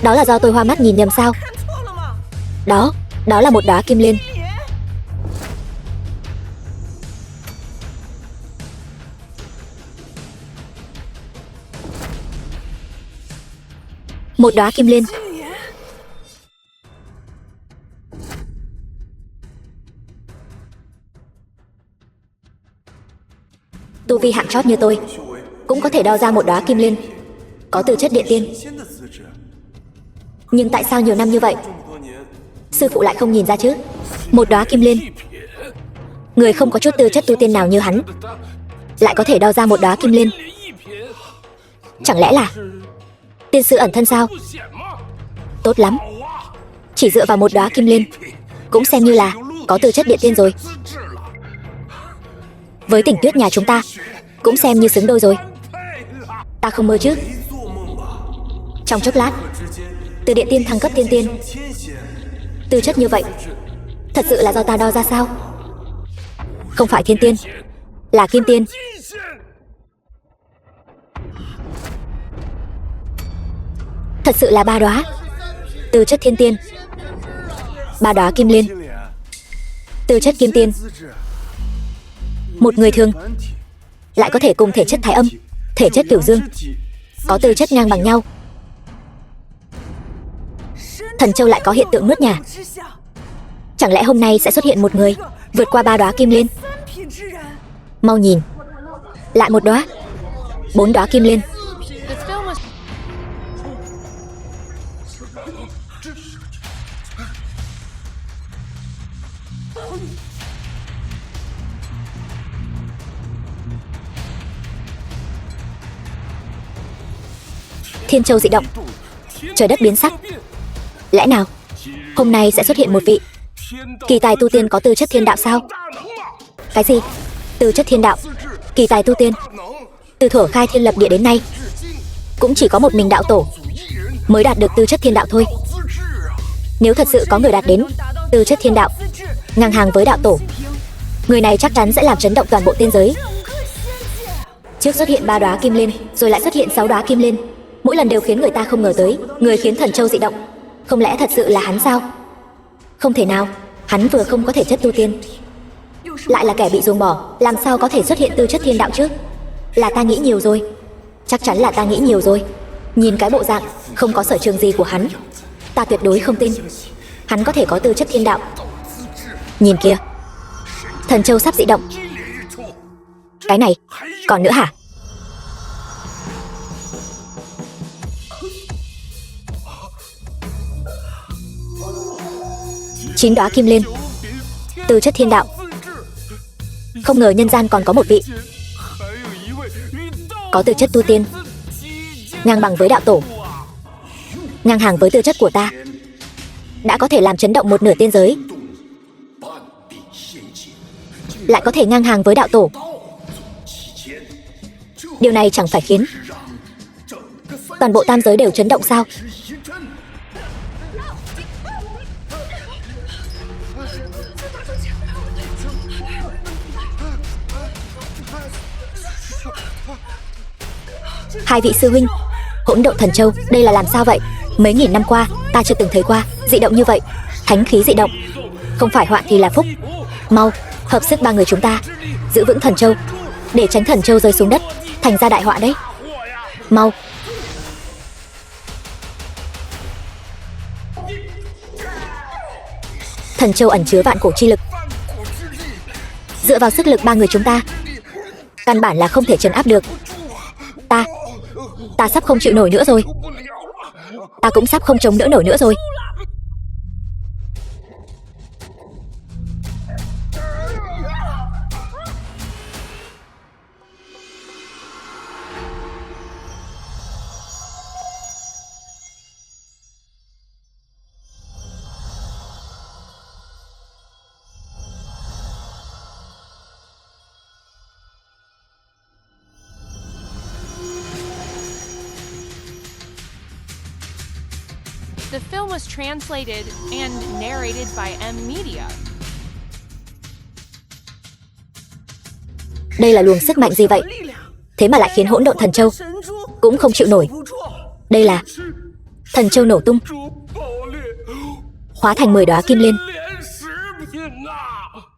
Đó là do tôi hoa mắt nhìn nhầm sao? Đó, đó là một đóa kim liên. Một đóa kim liên. Tu vi hạng chót như tôi cũng có thể đo ra một đóa kim liên, có tư chất địa tiên. Nhưng tại sao nhiều năm như vậy sư phụ lại không nhìn ra chứ? Một đóa kim liên, người không có chút tư chất tu tiên nào như hắn lại có thể đo ra một đóa kim liên. Chẳng lẽ là tiên sư ẩn thân sao? Tốt lắm, chỉ dựa vào một đóa kim liên cũng xem như là có tư chất địa tiên rồi. Với Tỉnh Tuyết nhà chúng ta cũng xem như xứng đôi rồi. Ta không mơ chứ? Trong chốc lát từ địa tiên thăng cấp tiên tiên. Tư chất như vậy thật sự là do ta đo ra sao? Không phải thiên tiên, là kim tiên. Thật sự là 3 đóa. Tư chất thiên tiên, 3 đóa kim liên, tư chất kim tiên. Một người thường lại có thể cùng thể chất thái âm, thể chất cửu dương, có tư chất ngang bằng nhau. Thần Châu lại có hiện tượng nuốt nhà. Chẳng lẽ hôm nay sẽ xuất hiện một người vượt qua 3 đóa kim liên? Mau nhìn, lại một đóa, 4 đóa kim liên. Thiên Châu dị động, trời đất biến sắc. Lẽ nào hôm nay sẽ xuất hiện một vị kỳ tài tu tiên có tư chất thiên đạo sao? Cái gì? Tư chất thiên đạo, kỳ tài tu tiên? Từ thuở khai thiên lập địa đến nay cũng chỉ có một mình đạo tổ mới đạt được tư chất thiên đạo thôi. Nếu thật sự có người đạt đến tư chất thiên đạo ngang hàng với đạo tổ, người này chắc chắn sẽ làm chấn động toàn bộ tiên giới. Trước xuất hiện 3 đóa kim liên, rồi lại xuất hiện 6 đóa kim liên, mỗi lần đều khiến người ta không ngờ tới người khiến Thần Châu dị động. Không lẽ thật sự là hắn sao? Không thể nào, hắn vừa không có thể chất tu tiên, lại là kẻ bị ruồng bỏ, làm sao có thể xuất hiện tư chất thiên đạo chứ? Là ta nghĩ nhiều rồi, chắc chắn là ta nghĩ nhiều rồi. Nhìn cái bộ dạng không có sở trường gì của hắn, ta tuyệt đối không tin hắn có thể có tư chất thiên đạo. Nhìn kìa, Thần Châu sắp dị động. Cái này, còn nữa hả? Chín đóa kim liên, tư chất thiên đạo. Không ngờ nhân gian còn có một vị có tư chất tu tiên ngang bằng với đạo tổ, ngang hàng với tư chất của ta, đã có thể làm chấn động một nửa tiên giới, lại có thể ngang hàng với đạo tổ. Điều này chẳng phải khiến toàn bộ tam giới đều chấn động sao? Hai vị sư huynh, hỗn độn thần châu, đây là làm sao vậy? Mấy nghìn năm qua, ta chưa từng thấy qua dị động như vậy. Thánh khí dị động, không phải họa thì là phúc. Mau, hợp sức 3 người chúng ta, giữ vững thần châu, để tránh thần châu rơi xuống đất, thành ra đại họa đấy. Mau. Thần châu ẩn chứa vạn cổ chi lực, dựa vào sức lực 3 người chúng ta, căn bản là không thể trấn áp được. Ta sắp không chịu nổi nữa rồi. Ta cũng sắp không chống đỡ nổi nữa rồi. The film was translated and narrated by M Media. Đây là luồng sức mạnh gì vậy? Thế mà lại khiến hỗn độn thần châu cũng không chịu nổi. Đây là thần châu nổ tung, hóa thành 10 đóa kim liên.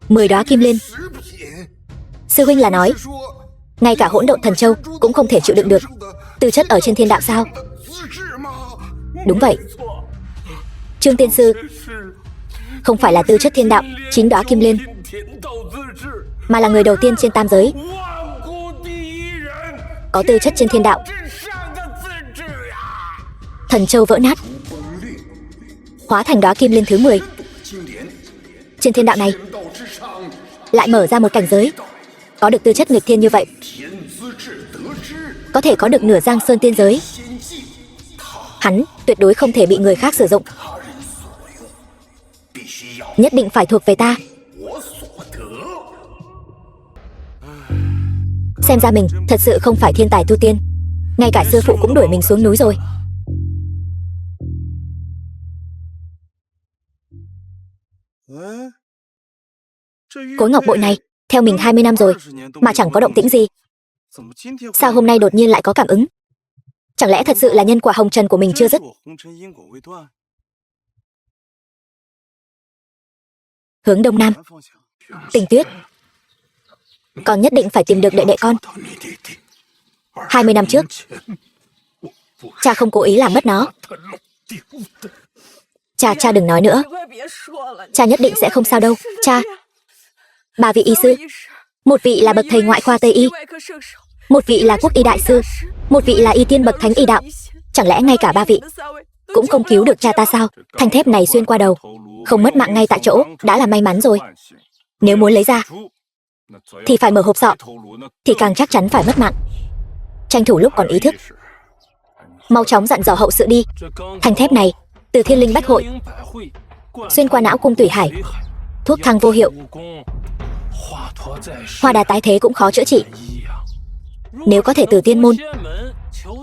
10 đóa kim liên. Sư huynh là nói, ngay cả hỗn độn thần châu cũng không thể chịu đựng được tư chất ở trên thiên đạo sao? Đúng vậy. Trương tiên sư, không phải là tư chất thiên đạo 9 đóa kim liên, mà là người đầu tiên trên tam giới có tư chất trên thiên đạo. Thần châu vỡ nát, hóa thành đóa kim liên thứ 10. Trên thiên đạo này lại mở ra một cảnh giới có được tư chất nghịch thiên như vậy, có thể có được nửa Giang Sơn tiên giới. Hắn tuyệt đối không thể bị người khác sử dụng, nhất định phải thuộc về ta. Xem ra mình thật sự không phải thiên tài tu tiên, ngay cả sư phụ cũng đuổi mình xuống núi rồi. Khối ngọc bội này theo mình 20 năm rồi mà chẳng có động tĩnh gì. Sao hôm nay đột nhiên lại có cảm ứng? Chẳng lẽ thật sự là nhân quả hồng trần của mình chưa dứt? Hướng đông nam. Tình Tuyết, con nhất định phải tìm được đệ đệ con. 20 năm trước cha không cố ý làm mất nó. Cha đừng nói nữa. Cha nhất định sẽ không sao đâu. Cha, 3 vị y sư, một vị là bậc thầy ngoại khoa Tây y, một vị là quốc y đại sư, một vị là y tiên bậc thánh y đạo. Chẳng lẽ ngay cả 3 vị cũng không cứu được cha ta sao? Thanh thép này xuyên qua đầu, không mất mạng ngay tại chỗ đã là may mắn rồi. Nếu muốn lấy ra thì phải mở hộp sọ, thì càng chắc chắn phải mất mạng. Tranh thủ lúc còn ý thức, mau chóng dặn dò hậu sự đi. Thanh thép này từ Thiên Linh Bách Hội xuyên qua não cung Tủy Hải, thuốc thang vô hiệu, hoa đà tái thế cũng khó chữa trị. Nếu có thể từ tiên môn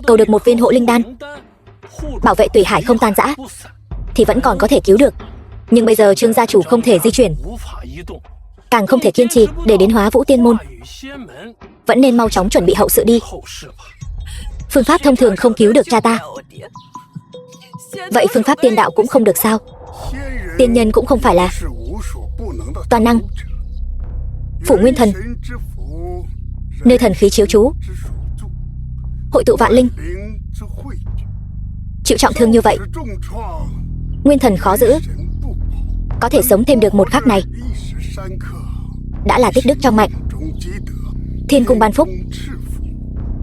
cầu được một viên hộ linh đan, bảo vệ Tủy Hải không tan rã, thì vẫn còn có thể cứu được. Nhưng bây giờ Trương gia chủ không thể di chuyển, càng không thể kiên trì để đến Hóa Vũ Tiên môn. Vẫn nên mau chóng chuẩn bị hậu sự đi. Phương pháp thông thường không cứu được cha ta, vậy phương pháp tiên đạo cũng không được sao? Tiên nhân cũng không phải là toàn năng. Phủ Nguyên Thần, nơi thần khí chiếu trú, hội tụ vạn linh, chịu trọng thương như vậy, nguyên thần khó giữ, có thể sống thêm được một khắc này đã là tích đức trong mạnh. Thiên cung ban phúc,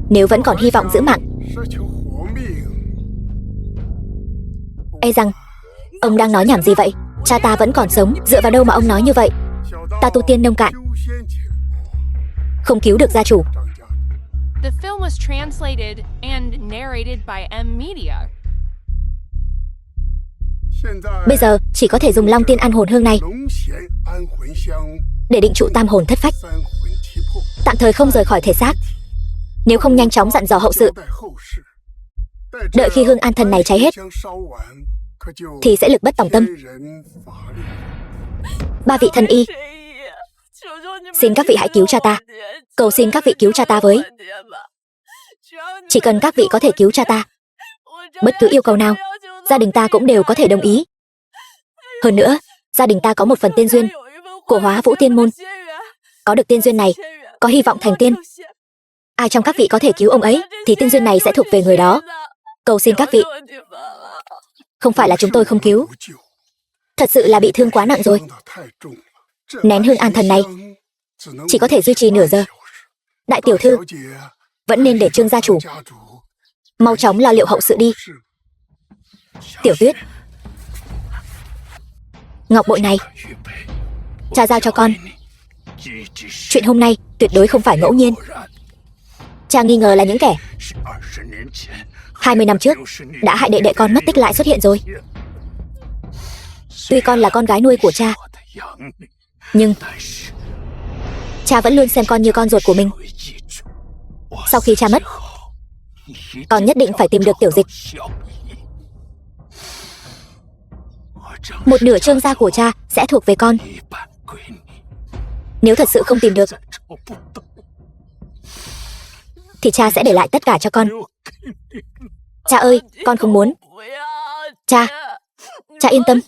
nếu vẫn còn hy vọng giữ mạng. E rằng ông đang nói nhảm gì vậy? Cha ta vẫn còn sống, dựa vào đâu mà ông nói như vậy? Ta tu tiên nông cạn, không cứu được gia chủ. The film was translated and narrated by M Media. Bây giờ chỉ có thể dùng Long Tiên An hồn hương này để định trụ tam hồn thất phách, tạm thời không rời khỏi thể xác. Nếu không nhanh chóng dặn dò hậu sự, đợi khi hương an thần này cháy hết thì sẽ lực bất tòng tâm. 3 vị thần y, xin các vị hãy cứu cha ta. Cầu xin các vị cứu cha ta với. Chỉ cần các vị có thể cứu cha ta, bất cứ yêu cầu nào gia đình ta cũng đều có thể đồng ý. Hơn nữa, gia đình ta có một phần tiên duyên của Hóa Vũ Tiên môn. Có được tiên duyên này, có hy vọng thành tiên. Ai trong các vị có thể cứu ông ấy thì tiên duyên này sẽ thuộc về người đó. Cầu xin các vị. Không phải là chúng tôi không cứu, thật sự là bị thương quá nặng rồi. Nén hương an thần này chỉ có thể duy trì nửa giờ. Đại tiểu thư, vẫn nên để Trương gia chủ mau chóng lo liệu hậu sự đi. Tiểu Tuyết, ngọc bội này cha giao cho con. Chuyện hôm nay tuyệt đối không phải ngẫu nhiên. Cha nghi ngờ là những kẻ 20 năm trước đã hại đệ đệ con mất tích lại xuất hiện rồi. Tuy con là con gái nuôi của cha, nhưng cha vẫn luôn xem con như con ruột của mình. Sau khi cha mất, con nhất định phải tìm được Tiểu Dịch. Một nửa Trương gia của cha sẽ thuộc về con. Nếu thật sự không tìm được thì cha sẽ để lại tất cả cho con. Cha ơi, con không muốn. Cha, cha yên tâm,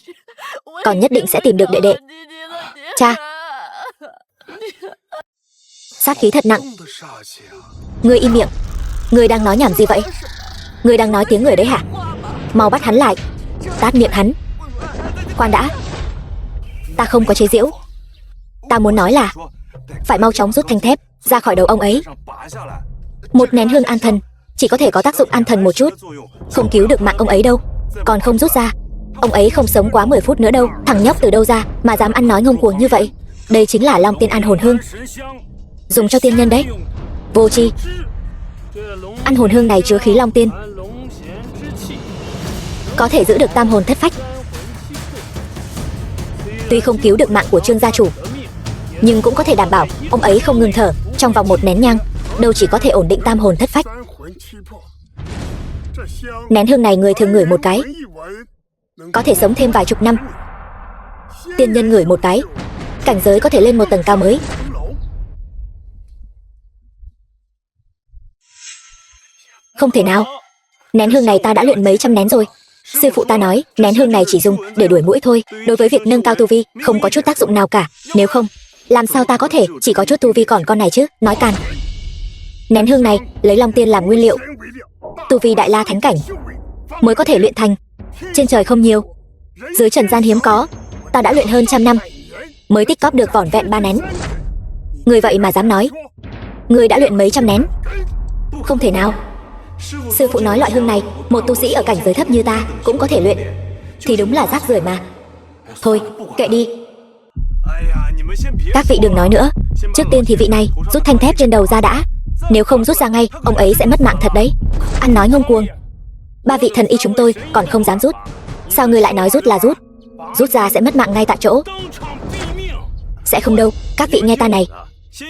con nhất định sẽ tìm được đệ đệ. Cha. Sát khí thật nặng. Ngươi im miệng. Ngươi đang nói nhảm gì vậy? Ngươi đang nói tiếng người đấy hả? Mau bắt hắn lại, tát miệng hắn. Khoan đã, ta không có chế giễu. Ta muốn nói là phải mau chóng rút thanh thép ra khỏi đầu ông ấy. Một nén hương an thần chỉ có thể có tác dụng an thần một chút, không cứu được mạng ông ấy đâu. Còn không rút ra, ông ấy không sống quá 10 phút nữa đâu. Thằng nhóc từ đâu ra mà dám ăn nói ngông cuồng như vậy? Đây chính là Long Tiên An Hồn Hương, dùng cho tiên nhân đấy. Vô tri. An hồn hương này chứa khí Long Tiên, có thể giữ được tam hồn thất phách. Tuy không cứu được mạng của Trương gia chủ, nhưng cũng có thể đảm bảo ông ấy không ngừng thở trong vòng một nén nhang. Đâu chỉ có thể ổn định tam hồn thất phách. Nén hương này người thường ngửi một cái có thể sống thêm vài chục năm. Tiên nhân ngửi một cái, cảnh giới có thể lên một tầng cao mới. Không thể nào. Nén hương này ta đã luyện mấy trăm nén rồi. Sư phụ ta nói nén hương này chỉ dùng để đuổi muỗi thôi, đối với việc nâng cao tu vi không có chút tác dụng nào cả. Nếu không, làm sao ta có thể chỉ có chút tu vi còn con này chứ? Nói càn. Nén hương này lấy Long Tiên làm nguyên liệu, tu vi Đại La Thánh cảnh mới có thể luyện thành. Trên trời không nhiều, dưới trần gian hiếm có. Ta đã luyện hơn trăm năm mới tích cóp được vỏn vẹn 3 nén. Người vậy mà dám nói người đã luyện mấy trăm nén? Không thể nào. Sư phụ nói loại hương này một tu sĩ ở cảnh giới thấp như ta cũng có thể luyện, thì đúng là rác rưởi mà. Thôi kệ đi. Các vị đừng nói nữa. Trước tiên thì vị này rút thanh thép trên đầu ra đã. Nếu không rút ra ngay, ông ấy sẽ mất mạng thật đấy. Ăn nói ngông cuồng. 3 vị thần y chúng tôi còn không dám rút. Sao ngươi lại nói rút là rút? Rút ra sẽ mất mạng ngay tại chỗ. Sẽ không đâu. Các vị nghe ta này.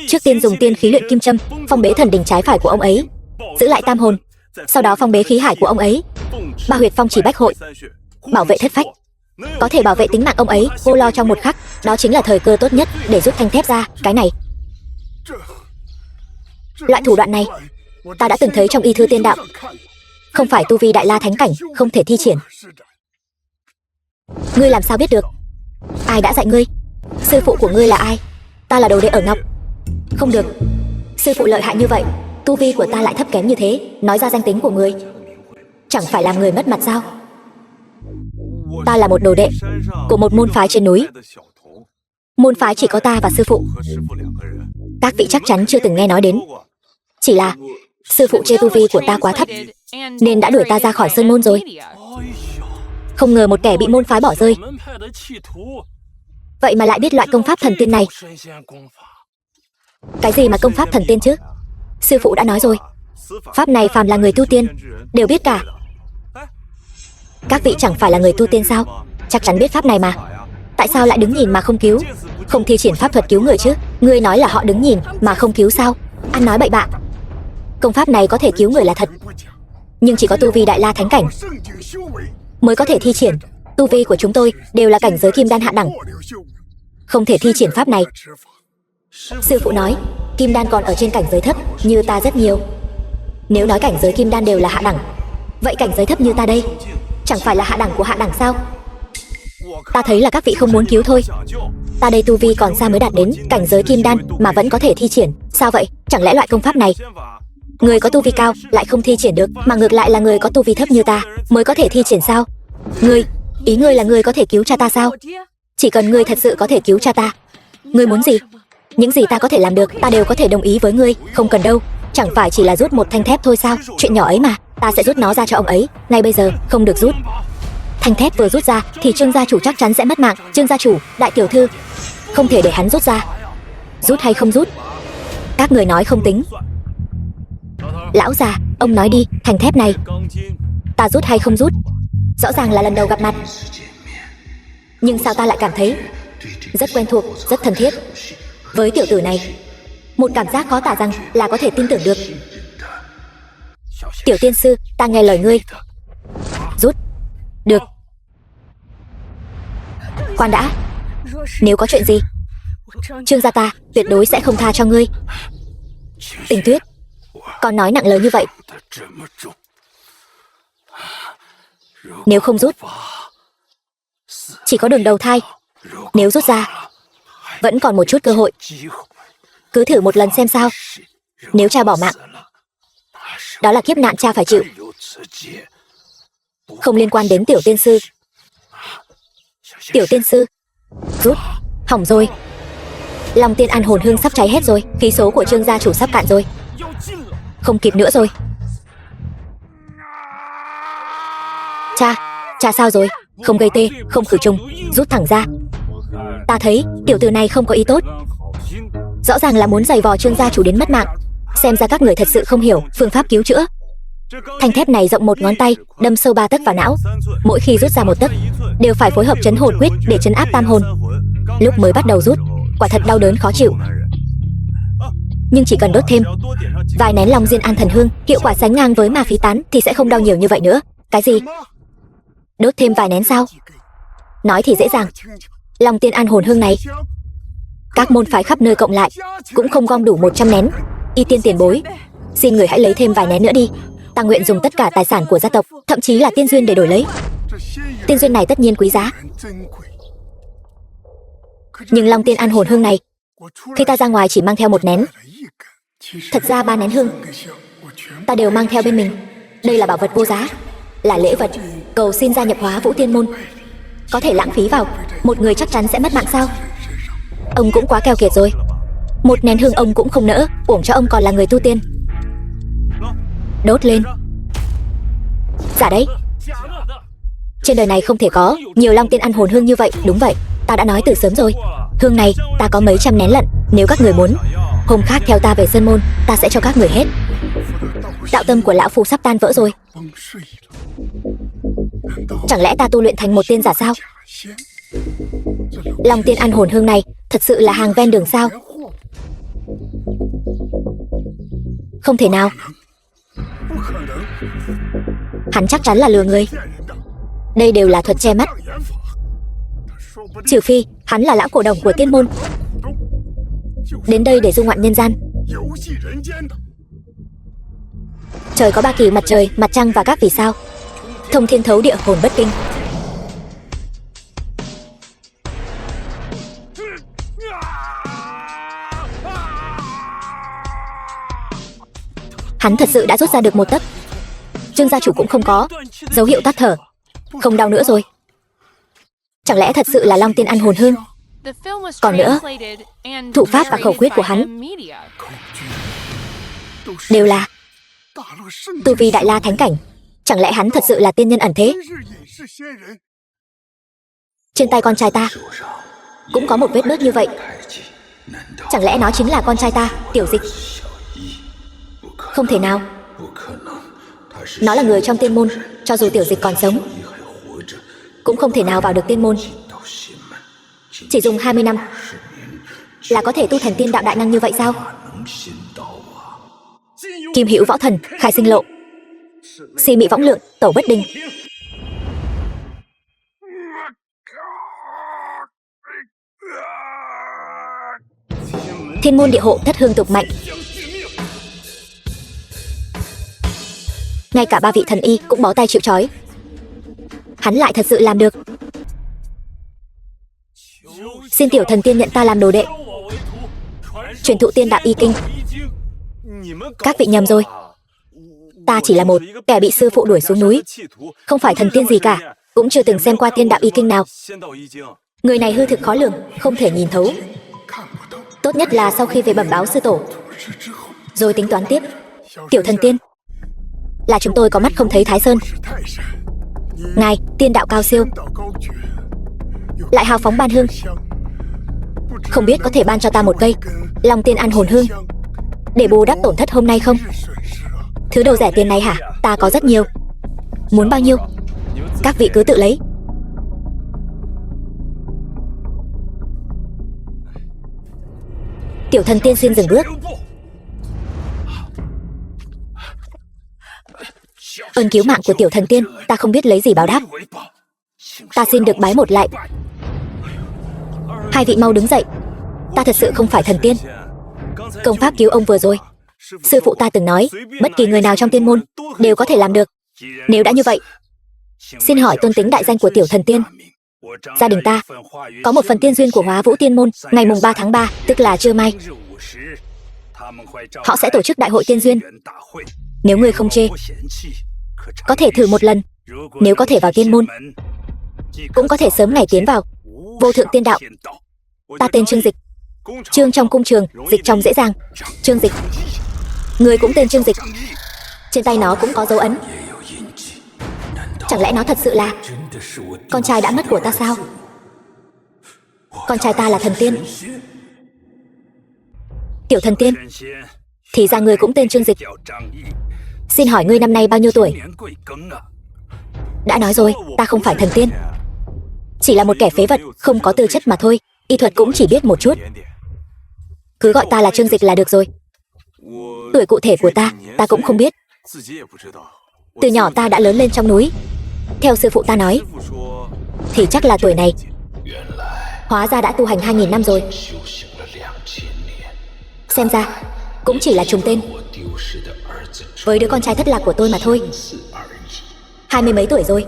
Trước tiên dùng tiên khí luyện kim châm phong bế thần đỉnh trái phải của ông ấy, giữ lại tam hồn. Sau đó phong bế khí hải của ông ấy, 3 huyệt phong chỉ bách hội, bảo vệ thất phách. Có thể bảo vệ tính mạng ông ấy vô lo trong một khắc. Đó chính là thời cơ tốt nhất để rút thanh thép ra. Cái này, loại thủ đoạn này ta đã từng thấy trong y thư tiên đạo. Không phải tu vi Đại La Thánh cảnh không thể thi triển. Ngươi làm sao biết được? Ai đã dạy ngươi? Sư phụ của ngươi là ai? Ta là đồ đệ ở Ngọc. Không được. Sư phụ lợi hại như vậy, tu vi của ta lại thấp kém như thế, nói ra danh tính của ngươi chẳng phải làm người mất mặt sao? Ta là một đồ đệ của một môn phái trên núi. Môn phái chỉ có ta và sư phụ. Các vị chắc chắn chưa từng nghe nói đến. Chỉ là sư phụ chê tu vi của ta quá thấp nên đã đuổi ta ra khỏi sơn môn rồi. Không ngờ một kẻ bị môn phái bỏ rơi vậy mà lại biết loại công pháp thần tiên này. Cái gì mà công pháp thần tiên chứ? Sư phụ đã nói rồi, pháp này phàm là người tu tiên đều biết cả. Các vị chẳng phải là người tu tiên sao? Chắc chắn biết pháp này mà. Tại sao lại đứng nhìn mà không cứu, không thi triển pháp thuật cứu người chứ? Ngươi nói là họ đứng nhìn mà không cứu sao? Ăn nói bậy bạ. Công pháp này có thể cứu người là thật, nhưng chỉ có tu vi Đại La Thánh cảnh mới có thể thi triển. Tu vi của chúng tôi đều là cảnh giới kim đan hạ đẳng, không thể thi triển pháp này. Sư phụ nói kim đan còn ở trên cảnh giới thấp như ta rất nhiều. Nếu nói cảnh giới kim đan đều là hạ đẳng, vậy cảnh giới thấp như ta đây chẳng phải là hạ đẳng của hạ đẳng sao? Ta thấy là các vị không muốn cứu thôi. Ta đây tu vi còn xa mới đạt đến cảnh giới kim đan mà vẫn có thể thi triển. Sao vậy? Chẳng lẽ loại công pháp này người có tu vi cao lại không thi triển được, mà ngược lại là người có tu vi thấp như ta mới có thể thi triển sao? Ý ngươi là ngươi có thể cứu cha ta sao? Chỉ cần ngươi thật sự có thể cứu cha ta, ngươi muốn gì? Những gì ta có thể làm được ta đều có thể đồng ý với ngươi. Không cần đâu, chẳng phải chỉ là rút một thanh thép thôi sao? Chuyện nhỏ ấy mà. Ta sẽ rút nó ra cho ông ấy ngay bây giờ. Không được rút. Thanh thép vừa rút ra thì Trương gia chủ chắc chắn sẽ mất mạng. Trương gia chủ, đại tiểu thư, không thể để hắn rút ra. Rút hay không rút, các người nói không tính. Lão già, ông nói đi, thanh thép này ta rút hay không rút? Rõ ràng là lần đầu gặp mặt, nhưng sao ta lại cảm thấy rất quen thuộc, rất thân thiết với tiểu tử này. Một cảm giác khó tả rằng là có thể tin tưởng được. Tiểu tiên sư, ta nghe lời ngươi. Rút. Được. Khoan đã. Nếu có chuyện gì, Trương gia ta tuyệt đối sẽ không tha cho ngươi. Tình Tuyết, con nói nặng lời như vậy Nếu không rút, chỉ có đường đầu thai. Nếu rút ra, vẫn còn một chút cơ hội. Cứ thử một lần xem sao. Nếu cha bỏ mạng, đó là kiếp nạn cha phải chịu. Không liên quan đến tiểu tiên sư. Tiểu tiên sư, rút, hỏng rồi. Long Tiên An hồn hương sắp cháy hết rồi. Khí số của Trương gia chủ sắp cạn rồi. Không kịp nữa rồi. Cha sao rồi? Không gây tê, không khử trùng, rút thẳng ra. Ta thấy tiểu tử này không có ý tốt. Rõ ràng là muốn giày vò Trương gia chủ đến mất mạng. Xem ra các người thật sự không hiểu phương pháp cứu chữa. Thanh thép này rộng 1 ngón tay, đâm sâu 3 tấc vào não. Mỗi khi rút ra 1 tấc, đều phải phối hợp trấn hồn quyết để trấn áp tam hồn. Lúc mới bắt đầu rút, quả thật đau đớn khó chịu. Nhưng chỉ cần đốt thêm vài nén Long Diên An thần hương, hiệu quả sánh ngang với ma phí tán thì sẽ không đau nhiều như vậy nữa. Cái gì? Đốt thêm vài nén sao? Nói thì dễ dàng. Long Tiên An hồn hương này, các môn phái khắp nơi cộng lại cũng không gom đủ 100 nén. Y Tiên tiền bối, xin người hãy lấy thêm vài nén nữa đi. Ta nguyện dùng tất cả tài sản của gia tộc, thậm chí là tiên duyên để đổi lấy. Tiên duyên này tất nhiên quý giá. Nhưng Long Tiên An hồn hương này, khi ta ra ngoài chỉ mang theo 1 nén. Thật ra 3 nén hương ta đều mang theo bên mình. Đây là bảo vật vô giá, là lễ vật cầu xin gia nhập Hóa Vũ Tiên môn. Có thể lãng phí vào một người chắc chắn sẽ mất mạng sao? Ông cũng quá keo kiệt rồi. 1 nén hương ông cũng không nỡ, uổng cho ông còn là người tu tiên. Đốt lên. Giả đấy. Trên đời này không thể có nhiều Long Tiên An hồn hương như vậy. Đúng vậy, ta đã nói từ sớm rồi. Hương này ta có mấy trăm nén lận. Nếu các người muốn, hôm khác theo ta về sơn môn, ta sẽ cho các người hết. Đạo tâm của lão phu sắp tan vỡ rồi. Chẳng lẽ ta tu luyện thành một tiên giả sao? Long Tiên An hồn hương này thật sự là hàng ven đường sao? Không thể nào. Hắn chắc chắn là lừa người. Đây đều là thuật che mắt. Trừ phi hắn là lão cổ đồng của tiên môn, đến đây để du ngoạn nhân gian. Trời có 3 kỳ: mặt trời, mặt trăng và các vì sao. Thông thiên thấu địa, hồn bất kinh. Hắn thật sự đã rút ra được 1 tấc. Trương gia chủ cũng không có dấu hiệu tắt thở. Không đau nữa rồi. Chẳng lẽ thật sự là Long Tiên An hồn hương? Còn nữa, thủ pháp và khẩu quyết của hắn đều là tu vi Đại La Thánh cảnh. Chẳng lẽ hắn thật sự là tiên nhân ẩn thế? Trên tay con trai ta cũng có một vết bớt như vậy. Chẳng lẽ nó chính là con trai ta, Tiểu Dịch? Không thể nào. Nó là người trong tiên môn. Cho dù Tiểu Dịch còn sống, cũng không thể nào vào được tiên môn. Chỉ dùng 20 năm là có thể tu thành tiên đạo đại năng như vậy sao? Kim Hữu Võ Thần, Khai Sinh Lộ, Si Mị Võng Lượng, Tẩu Bất Đình. Thiên môn địa hộ, thất hương tục mạnh. Ngay cả 3 vị thần y cũng bó tay chịu trói. Hắn lại thật sự làm được. Xin tiểu thần tiên nhận ta làm đồ đệ, truyền thụ tiên đạo y kinh. Các vị nhầm rồi. Ta chỉ là một kẻ bị sư phụ đuổi xuống núi, không phải thần tiên gì cả, cũng chưa từng xem qua tiên đạo y kinh nào. Người này hư thực khó lường, không thể nhìn thấu. Tốt nhất là sau khi về bẩm báo sư tổ, rồi tính toán tiếp. Tiểu thần tiên, là chúng tôi có mắt không thấy Thái Sơn. Ngài tiên đạo cao siêu, lại hào phóng ban hương. Không biết có thể ban cho ta một cây Long Tiên An hồn hương để bù đắp tổn thất hôm nay không? Thứ đồ rẻ tiền này hả? Ta có rất nhiều. Muốn bao nhiêu? Các vị cứ tự lấy. Tiểu thần tiên xin dừng bước. Ơn cứu mạng của tiểu thần tiên, ta không biết lấy gì báo đáp. Ta xin được bái một lại. 2 vị mau đứng dậy. Ta thật sự không phải thần tiên. Công pháp cứu ông vừa rồi, sư phụ ta từng nói bất kỳ người nào trong tiên môn đều có thể làm được. Nếu đã như vậy, Xin hỏi tôn tính đại danh của tiểu thần tiên. Gia đình ta có một phần tiên duyên của Hóa Vũ Tiên môn. Ngày mùng 3 tháng 3, tức là trưa mai, họ sẽ tổ chức đại hội tiên duyên. Nếu ngươi không chê, có thể thử một lần. Nếu có thể vào tiên môn, cũng có thể sớm ngày tiến vào vô thượng tiên đạo. Ta tên Trương Dịch. Trương trong cung trường, dịch trong dễ dàng. Trương Dịch. Ngươi cũng tên Trương Dịch. Trên tay nó cũng có dấu ấn. Chẳng lẽ nó thật sự là con trai đã mất của ta sao? Con trai ta là thần tiên. Tiểu thần tiên. Thì ra ngươi cũng tên Trương Dịch. Xin hỏi ngươi năm nay bao nhiêu tuổi? Đã nói rồi, ta không phải thần tiên, chỉ là một kẻ phế vật, không có tư chất mà thôi. Y thuật cũng chỉ biết một chút. Cứ gọi ta là Trương Dịch là được rồi. Tuổi cụ thể của ta cũng không biết. Từ nhỏ ta đã lớn lên trong núi. Theo sư phụ ta nói, thì chắc là tuổi này. Hóa ra đã tu hành 2000 năm rồi. Xem ra cũng chỉ là trùng tên với đứa con trai thất lạc của tôi mà thôi. 20 mấy tuổi rồi.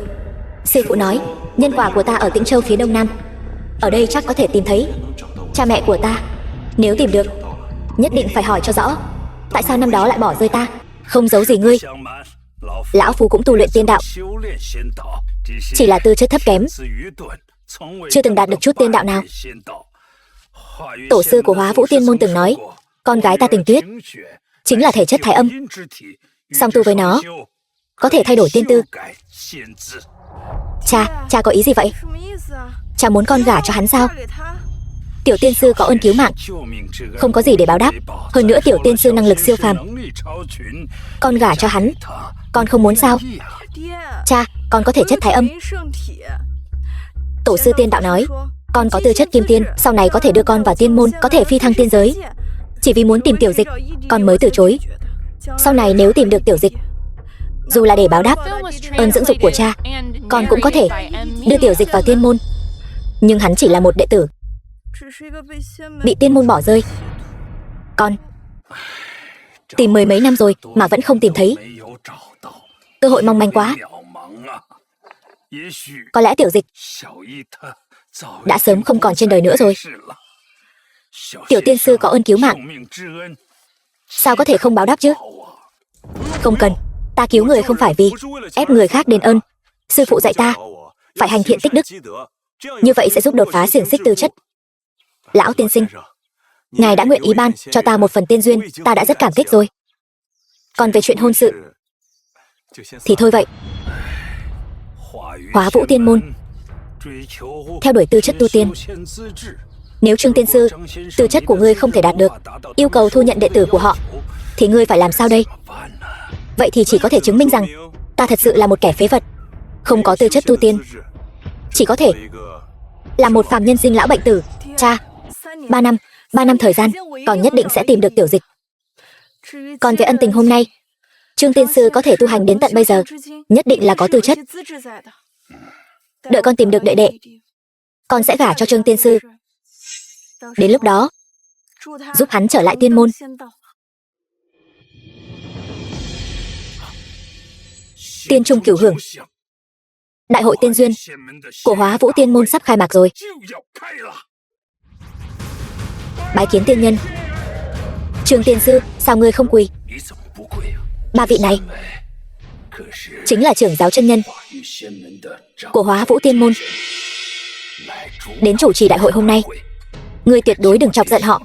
Sư phụ nói nhân quả của ta ở Tĩnh Châu phía đông nam. Ở đây chắc có thể tìm thấy cha mẹ của ta. Nếu tìm được, nhất định phải hỏi cho rõ tại sao năm đó lại bỏ rơi ta. Không giấu gì ngươi, lão phu cũng tu luyện tiên đạo, chỉ là tư chất thấp kém, chưa từng đạt được chút tiên đạo nào. Tổ sư của Hóa Vũ Tiên môn từng nói, con gái ta Tình Tuyết chính là thể chất thái âm, song tu với nó có thể thay đổi tiên tư. Cha có ý gì vậy? Cha muốn con gả cho hắn sao? Tiểu tiên sư có ơn cứu mạng, không có gì để báo đáp. Hơn nữa tiểu tiên sư năng lực siêu phàm, con gả cho hắn, con không muốn sao? Cha, con có thể chất thái âm. Tổ sư tiên đạo nói, con có tư chất kim tiên, sau này có thể đưa con vào tiên môn, có thể phi thăng tiên giới. Chỉ vì muốn tìm tiểu dịch, con mới từ chối. Sau này nếu tìm được tiểu dịch, dù là để báo đáp ơn dưỡng dục của cha, con cũng có thể đưa tiểu dịch vào tiên môn. Nhưng hắn chỉ là một đệ tử, bị tiên môn bỏ rơi. Con tìm mười mấy năm rồi mà vẫn không tìm thấy. Cơ hội mong manh quá. Có lẽ tiểu dịch đã sớm không còn trên đời nữa rồi. Tiểu tiên sư có ơn cứu mạng, sao có thể không báo đáp chứ? Không cần, ta cứu người không phải vì ép người khác đền ơn. Sư phụ dạy ta phải hành thiện tích đức, như vậy sẽ giúp đột phá xiềng xích tư chất. Lão tiên sinh, ngài đã nguyện ý ban cho ta một phần tiên duyên, ta đã rất cảm kích rồi. Còn về chuyện hôn sự thì thôi vậy. Hóa Vũ Tiên môn theo đuổi tư chất tu tiên. Nếu Trương tiên sư, tư chất của ngươi không thể đạt được yêu cầu thu nhận đệ tử của họ, thì ngươi phải làm sao đây? Vậy thì chỉ có thể chứng minh rằng ta thật sự là một kẻ phế vật, không có tư chất tu tiên, chỉ có thể là một phàm nhân sinh lão bệnh tử. Cha, 3 năm thời gian, còn nhất định sẽ tìm được tiểu dịch. Còn về ân tình hôm nay, Trương tiên sư có thể tu hành đến tận bây giờ, nhất định là có tư chất. Đợi con tìm được đệ đệ, con sẽ gả cho Trương tiên sư. Đến lúc đó, giúp hắn trở lại tiên môn. Tiên trung cửu hưởng, đại hội tiên duyên của Hóa Vũ Tiên môn sắp khai mạc rồi. Bái kiến tiên nhân. Trương tiên sư, sao ngươi không quỳ? Ba vị này chính là trưởng giáo chân nhân của Hóa Vũ Tiên môn, đến chủ trì đại hội hôm nay. Ngươi tuyệt đối đừng chọc giận họ.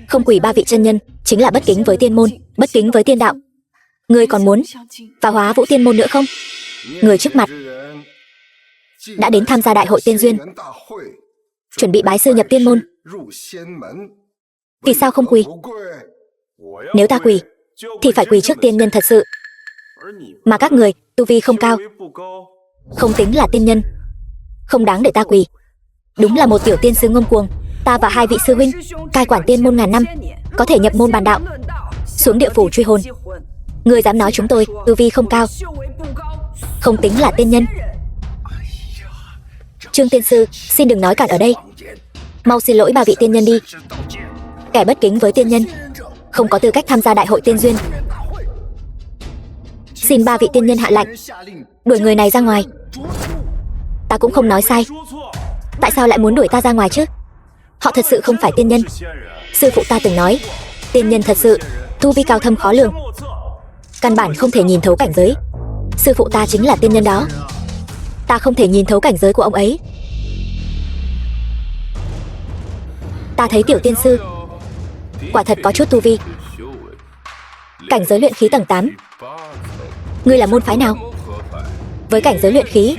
Không quỳ ba vị chân nhân chính là bất kính với tiên môn, bất kính với tiên đạo. Ngươi còn muốn vào Hóa Vũ Tiên môn nữa không? Người trước mặt đã đến tham gia đại hội tiên duyên, chuẩn bị bái sư nhập tiên môn, vì sao không quỳ? Nếu ta quỳ thì phải quỳ trước tiên nhân thật sự. Mà các người tu vi không cao, không tính là tiên nhân, không đáng để ta quỳ. Đúng là một tiểu tiên sư ngông cuồng. Ta và hai vị sư huynh cai quản tiên môn ngàn năm, có thể nhập môn bàn đạo, xuống địa phủ truy hồn. Ngươi dám nói chúng tôi tu vi không cao, không tính là tiên nhân? Trương tiên sư, xin đừng nói cản ở đây, mau xin lỗi ba vị tiên nhân đi. Kẻ bất kính với tiên nhân không có tư cách tham gia đại hội tiên duyên. Xin ba vị tiên nhân hạ lệnh đuổi người này ra ngoài. Ta cũng không nói sai. Tại sao lại muốn đuổi ta ra ngoài chứ? Họ thật sự không phải tiên nhân. Sư phụ ta từng nói, tiên nhân thật sự tu vi cao thâm khó lường, căn bản không thể nhìn thấu cảnh giới. Sư phụ ta chính là tiên nhân đó. Ta không thể nhìn thấu cảnh giới của ông ấy. Ta thấy tiểu tiên sư quả thật có chút tu vi, cảnh giới luyện khí tầng 8. Ngươi là môn phái nào? Với cảnh giới luyện khí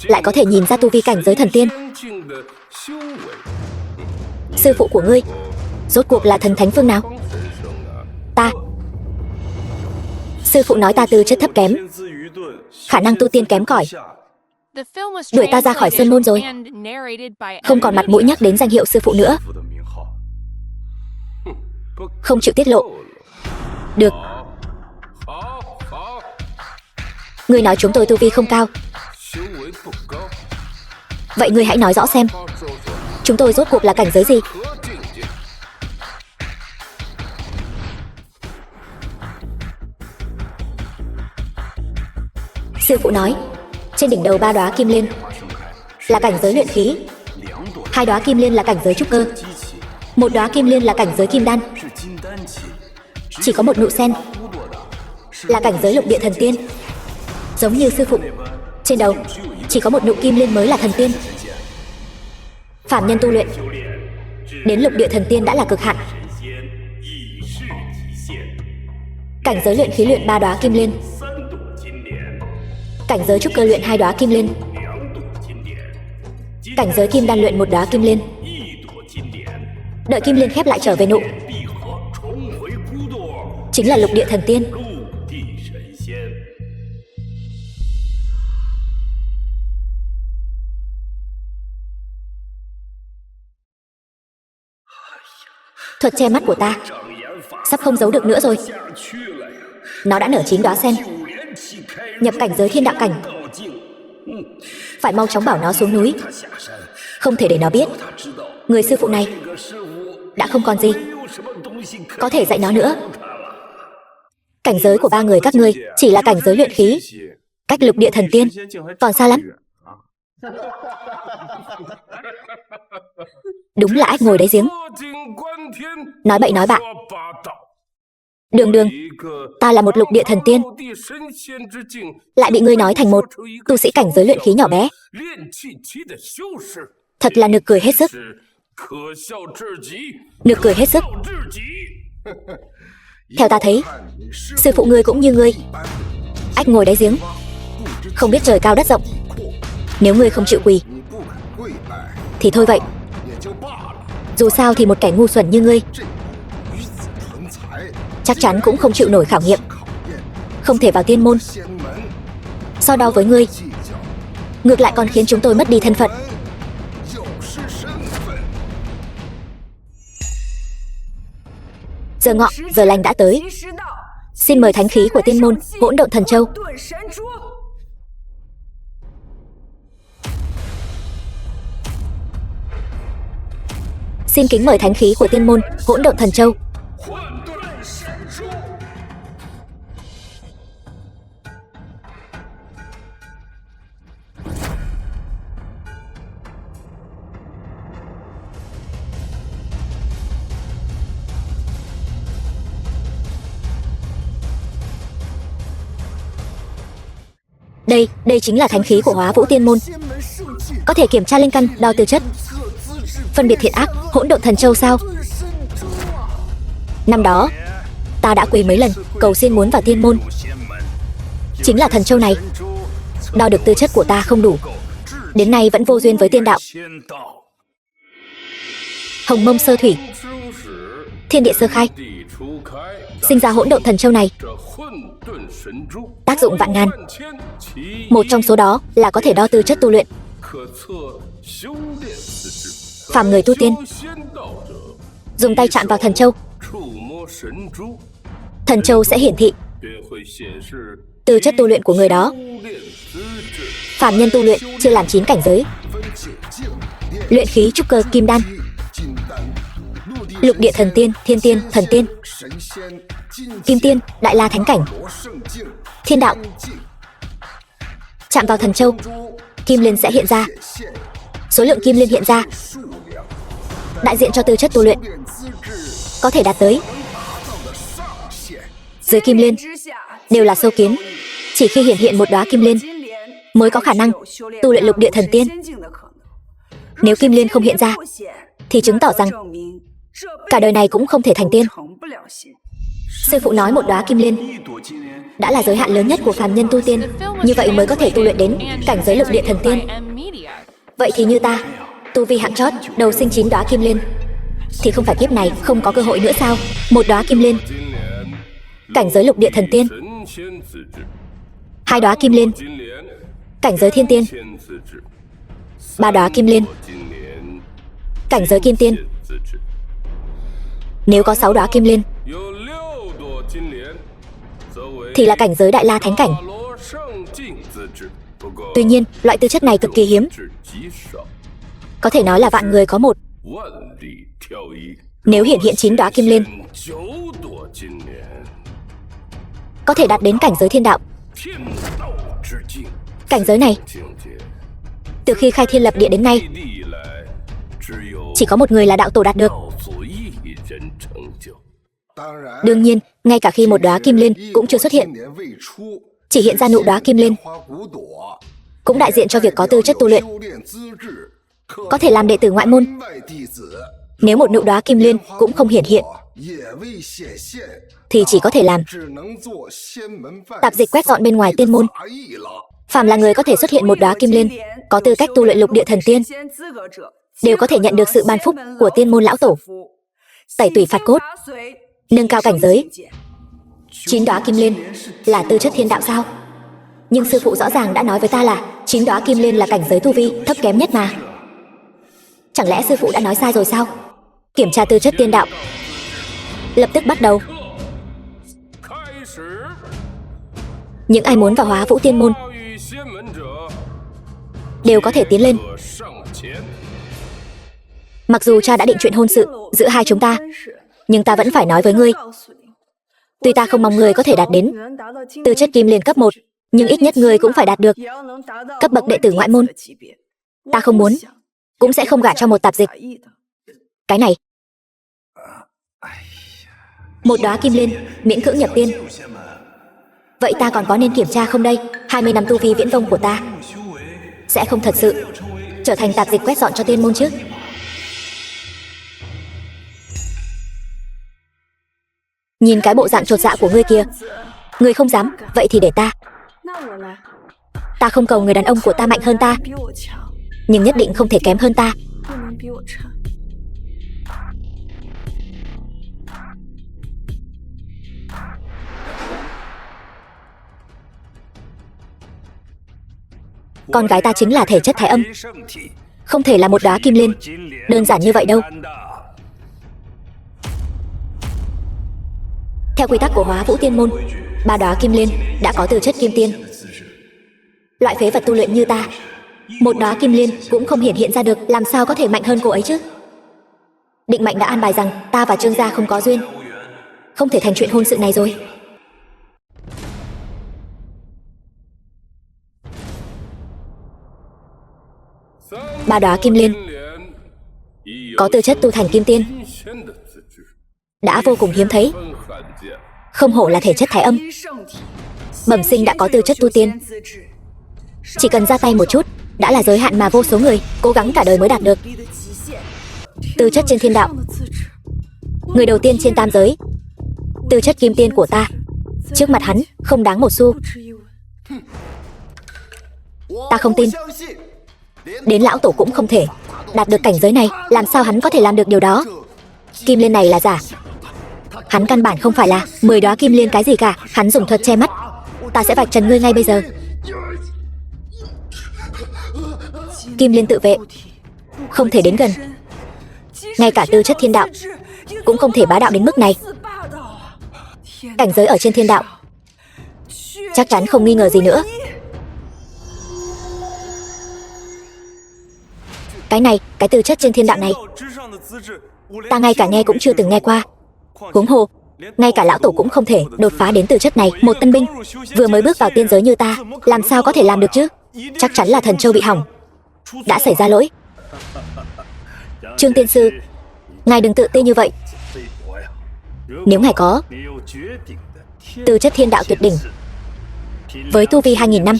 lại có thể nhìn ra tu vi cảnh giới thần tiên. Sư phụ của ngươi rốt cuộc là thần thánh phương nào? Ta. Sư phụ nói ta tư chất thấp kém, khả năng tu tiên kém cỏi, đuổi ta ra khỏi sơn môn rồi, không còn mặt mũi nhắc đến danh hiệu sư phụ nữa. Không chịu tiết lộ. Được. Ngươi nói chúng tôi tu vi không cao, vậy ngươi hãy nói rõ xem, chúng tôi rốt cuộc là cảnh giới gì? Sư phụ nói, trên đỉnh đầu 3 đóa kim liên là cảnh giới luyện khí, 2 đóa kim liên là cảnh giới trúc cơ, 1 đóa kim liên là cảnh giới kim đan, chỉ có 1 nụ sen là cảnh giới lục địa thần tiên. Giống như sư phụ, trên đầu chỉ có 1 nụ kim liên mới là thần tiên. Phạm nhân tu luyện đến lục địa thần tiên đã là cực hạn. Cảnh giới luyện khí luyện 3 đóa kim liên, cảnh giới trúc cơ luyện 2 đóa kim liên, cảnh giới kim đan luyện 1 đóa kim liên. Đợi kim liên khép lại trở về nụ, chính là lục địa thần tiên. Thuật che mắt của ta sắp không giấu được nữa rồi. Nó đã nở 9 đóa sen, nhập cảnh giới thiên đạo cảnh. Phải mau chóng bảo nó xuống núi, không thể để nó biết người sư phụ này đã không còn gì có thể dạy nó nữa. Cảnh giới của 3 người các ngươi chỉ là cảnh giới luyện khí, cách lục địa thần tiên còn xa lắm. Đúng là ếch ngồi đáy giếng, nói bậy nói bạ. Đường đường, ta là một lục địa thần tiên, lại bị ngươi nói thành một tu sĩ cảnh giới luyện khí nhỏ bé. Thật là nực cười hết sức. Nực cười hết sức. Theo ta thấy, sư phụ ngươi cũng như ngươi, ếch ngồi đáy giếng, không biết trời cao đất rộng. Nếu ngươi không chịu quỳ thì thôi vậy. Dù sao thì một kẻ ngu xuẩn như ngươi chắc chắn cũng không chịu nổi khảo nghiệm, không thể vào tiên môn. So đo với ngươi, ngược lại còn khiến chúng tôi mất đi thân phận. Giờ ngọ, giờ lành đã tới. Xin mời thánh khí của tiên môn Hỗn Độn Thần Châu. Xin kính mời thánh khí của tiên môn Hỗn Độn Thần Châu. Đây chính là thánh khí của Hóa Vũ Tiên môn, có thể kiểm tra linh căn, đo tư chất, phân biệt thiện ác. Hỗn Độn Thần Châu sao? Năm đó ta đã quỳ mấy lần cầu xin muốn vào tiên môn, chính là thần châu này. Đo được tư chất của ta không đủ, đến nay vẫn vô duyên với tiên đạo. Hồng Mông sơ thủy, thiên địa sơ khai, sinh ra Hỗn Độn Thần Châu này, tác dụng vạn ngàn. Một trong số đó là có thể đo tư chất tu luyện. Phàm người tu tiên dùng tay chạm vào thần châu, thần châu sẽ hiển thị tư chất tu luyện của người đó. Phàm nhân tu luyện chia làm 9 cảnh giới: luyện khí, trúc cơ, kim đan, lục địa thần tiên, thiên tiên, thần tiên, kim tiên, đại la thánh cảnh, thiên đạo. chạm vào thần châu, kim liên sẽ hiện ra. Số lượng kim liên hiện ra đại diện cho tư chất tu luyện có thể đạt tới. Dưới kim liên đều là sâu kiến, chỉ khi hiển hiện một đóa kim liên mới có khả năng tu luyện lục địa thần tiên. Nếu kim liên không hiện ra thì chứng tỏ rằng cả đời này cũng không thể thành tiên. Sư phụ nói một đóa kim liên đã là giới hạn lớn nhất của phàm nhân tu tiên, như vậy mới có thể tu luyện đến cảnh giới lục địa thần tiên. Vậy thì như ta, tu vi hạng chót, đầu sinh 9 đóa kim liên, thì không phải kiếp này không có cơ hội nữa sao? Một đóa kim liên, cảnh giới lục địa thần tiên. 2 đóa kim liên, cảnh giới thiên tiên. 3 đóa kim liên, cảnh giới kim tiên. Nếu có 6 đóa kim liên thì là cảnh giới đại la thánh cảnh. Tuy nhiên, loại tư chất này cực kỳ hiếm, có thể nói là vạn người có một. Nếu hiển hiện 9 đóa kim liên, có thể đạt đến cảnh giới thiên đạo. Cảnh giới này, từ khi khai thiên lập địa đến nay, chỉ có một người là đạo tổ đạt được. Đương nhiên, ngay cả khi một đóa kim liên cũng chưa xuất hiện, chỉ hiện ra nụ đóa kim liên, cũng đại diện cho việc có tư chất tu luyện, có thể làm đệ tử ngoại môn. Nếu một nụ đóa kim liên cũng không hiển hiện, thì chỉ có thể làm tạp dịch quét dọn bên ngoài tiên môn. Phàm là người có thể xuất hiện một đóa kim liên, có tư cách tu luyện lục địa thần tiên, đều có thể nhận được sự ban phúc của tiên môn lão tổ, tẩy tủy phạt cốt, nâng cao cảnh giới. 9 đóa kim liên là tư chất thiên đạo sao? Nhưng sư phụ rõ ràng đã nói với ta là 9 đóa kim liên là cảnh giới tu vi thấp kém nhất mà. Chẳng lẽ sư phụ đã nói sai rồi sao? Kiểm tra tư chất tiên đạo lập tức bắt đầu. Những ai muốn vào Hóa Vũ Tiên môn đều có thể tiến lên. Mặc dù cha đã định chuyện hôn sự giữa hai chúng ta, nhưng ta vẫn phải nói với ngươi. Tuy ta không mong ngươi có thể đạt đến tư chất kim liên cấp 1, nhưng ít nhất ngươi cũng phải đạt được cấp bậc đệ tử ngoại môn. Ta không muốn, cũng sẽ không gả cho một tạp dịch. Cái này, một đóa kim liên miễn cưỡng nhập tiên. Vậy ta còn có nên kiểm tra không đây? 20 năm tu vi viễn vông của ta sẽ không thật sự trở thành tạp dịch quét dọn cho tiên môn chứ? Nhìn cái bộ dạng chột dạ của ngươi kia, ngươi không dám, vậy thì để ta. Ta không cầu người đàn ông của ta mạnh hơn ta, nhưng nhất định không thể kém hơn ta. Con gái ta chính là thể chất thái âm, không thể là một đóa kim liên đơn giản như vậy đâu. Theo quy tắc của Hóa Vũ Tiên môn, 3 đóa kim liên đã có tư chất kim tiên. Loại phế vật tu luyện như ta, một đóa kim liên cũng không hiển hiện ra được, làm sao có thể mạnh hơn cô ấy chứ? Định mệnh đã an bài rằng ta và Trương gia không có duyên, không thể thành chuyện hôn sự này rồi. Ba đóa kim liên có tư chất tu thành kim tiên, đã vô cùng hiếm thấy. Không hổ là thể chất thái âm, bẩm sinh đã có tư chất tu tiên. Chỉ cần ra tay một chút đã là giới hạn mà vô số người cố gắng cả đời mới đạt được. Tư chất trên thiên đạo, người đầu tiên trên tam giới. Tư chất kim tiên của ta, trước mặt hắn không đáng một xu. Ta không tin, đến lão tổ cũng không thể đạt được cảnh giới này. Làm sao hắn có thể làm được điều đó? Kim liên này là giả, hắn căn bản không phải là 10 đóa kim liên cái gì cả. Hắn dùng thuật che mắt. Ta sẽ vạch trần ngươi ngay bây giờ. Kim liên tự vệ, không thể đến gần. Ngay cả tư chất thiên đạo cũng không thể bá đạo đến mức này. Cảnh giới ở trên thiên đạo chắc chắn không nghi ngờ gì nữa. Cái này, cái tư chất trên thiên đạo này, ta ngay cả nghe cũng chưa từng nghe qua. Huống hồ, ngay cả lão tổ cũng không thể đột phá đến tư chất này. Một tân binh vừa mới bước vào tiên giới như ta, làm sao có thể làm được chứ? Chắc chắn là thần châu bị hỏng, đã xảy ra lỗi. Trương tiên sư, ngài đừng tự ti như vậy. Nếu ngài có tư chất thiên đạo tuyệt đỉnh, với tu vi 2.000 năm,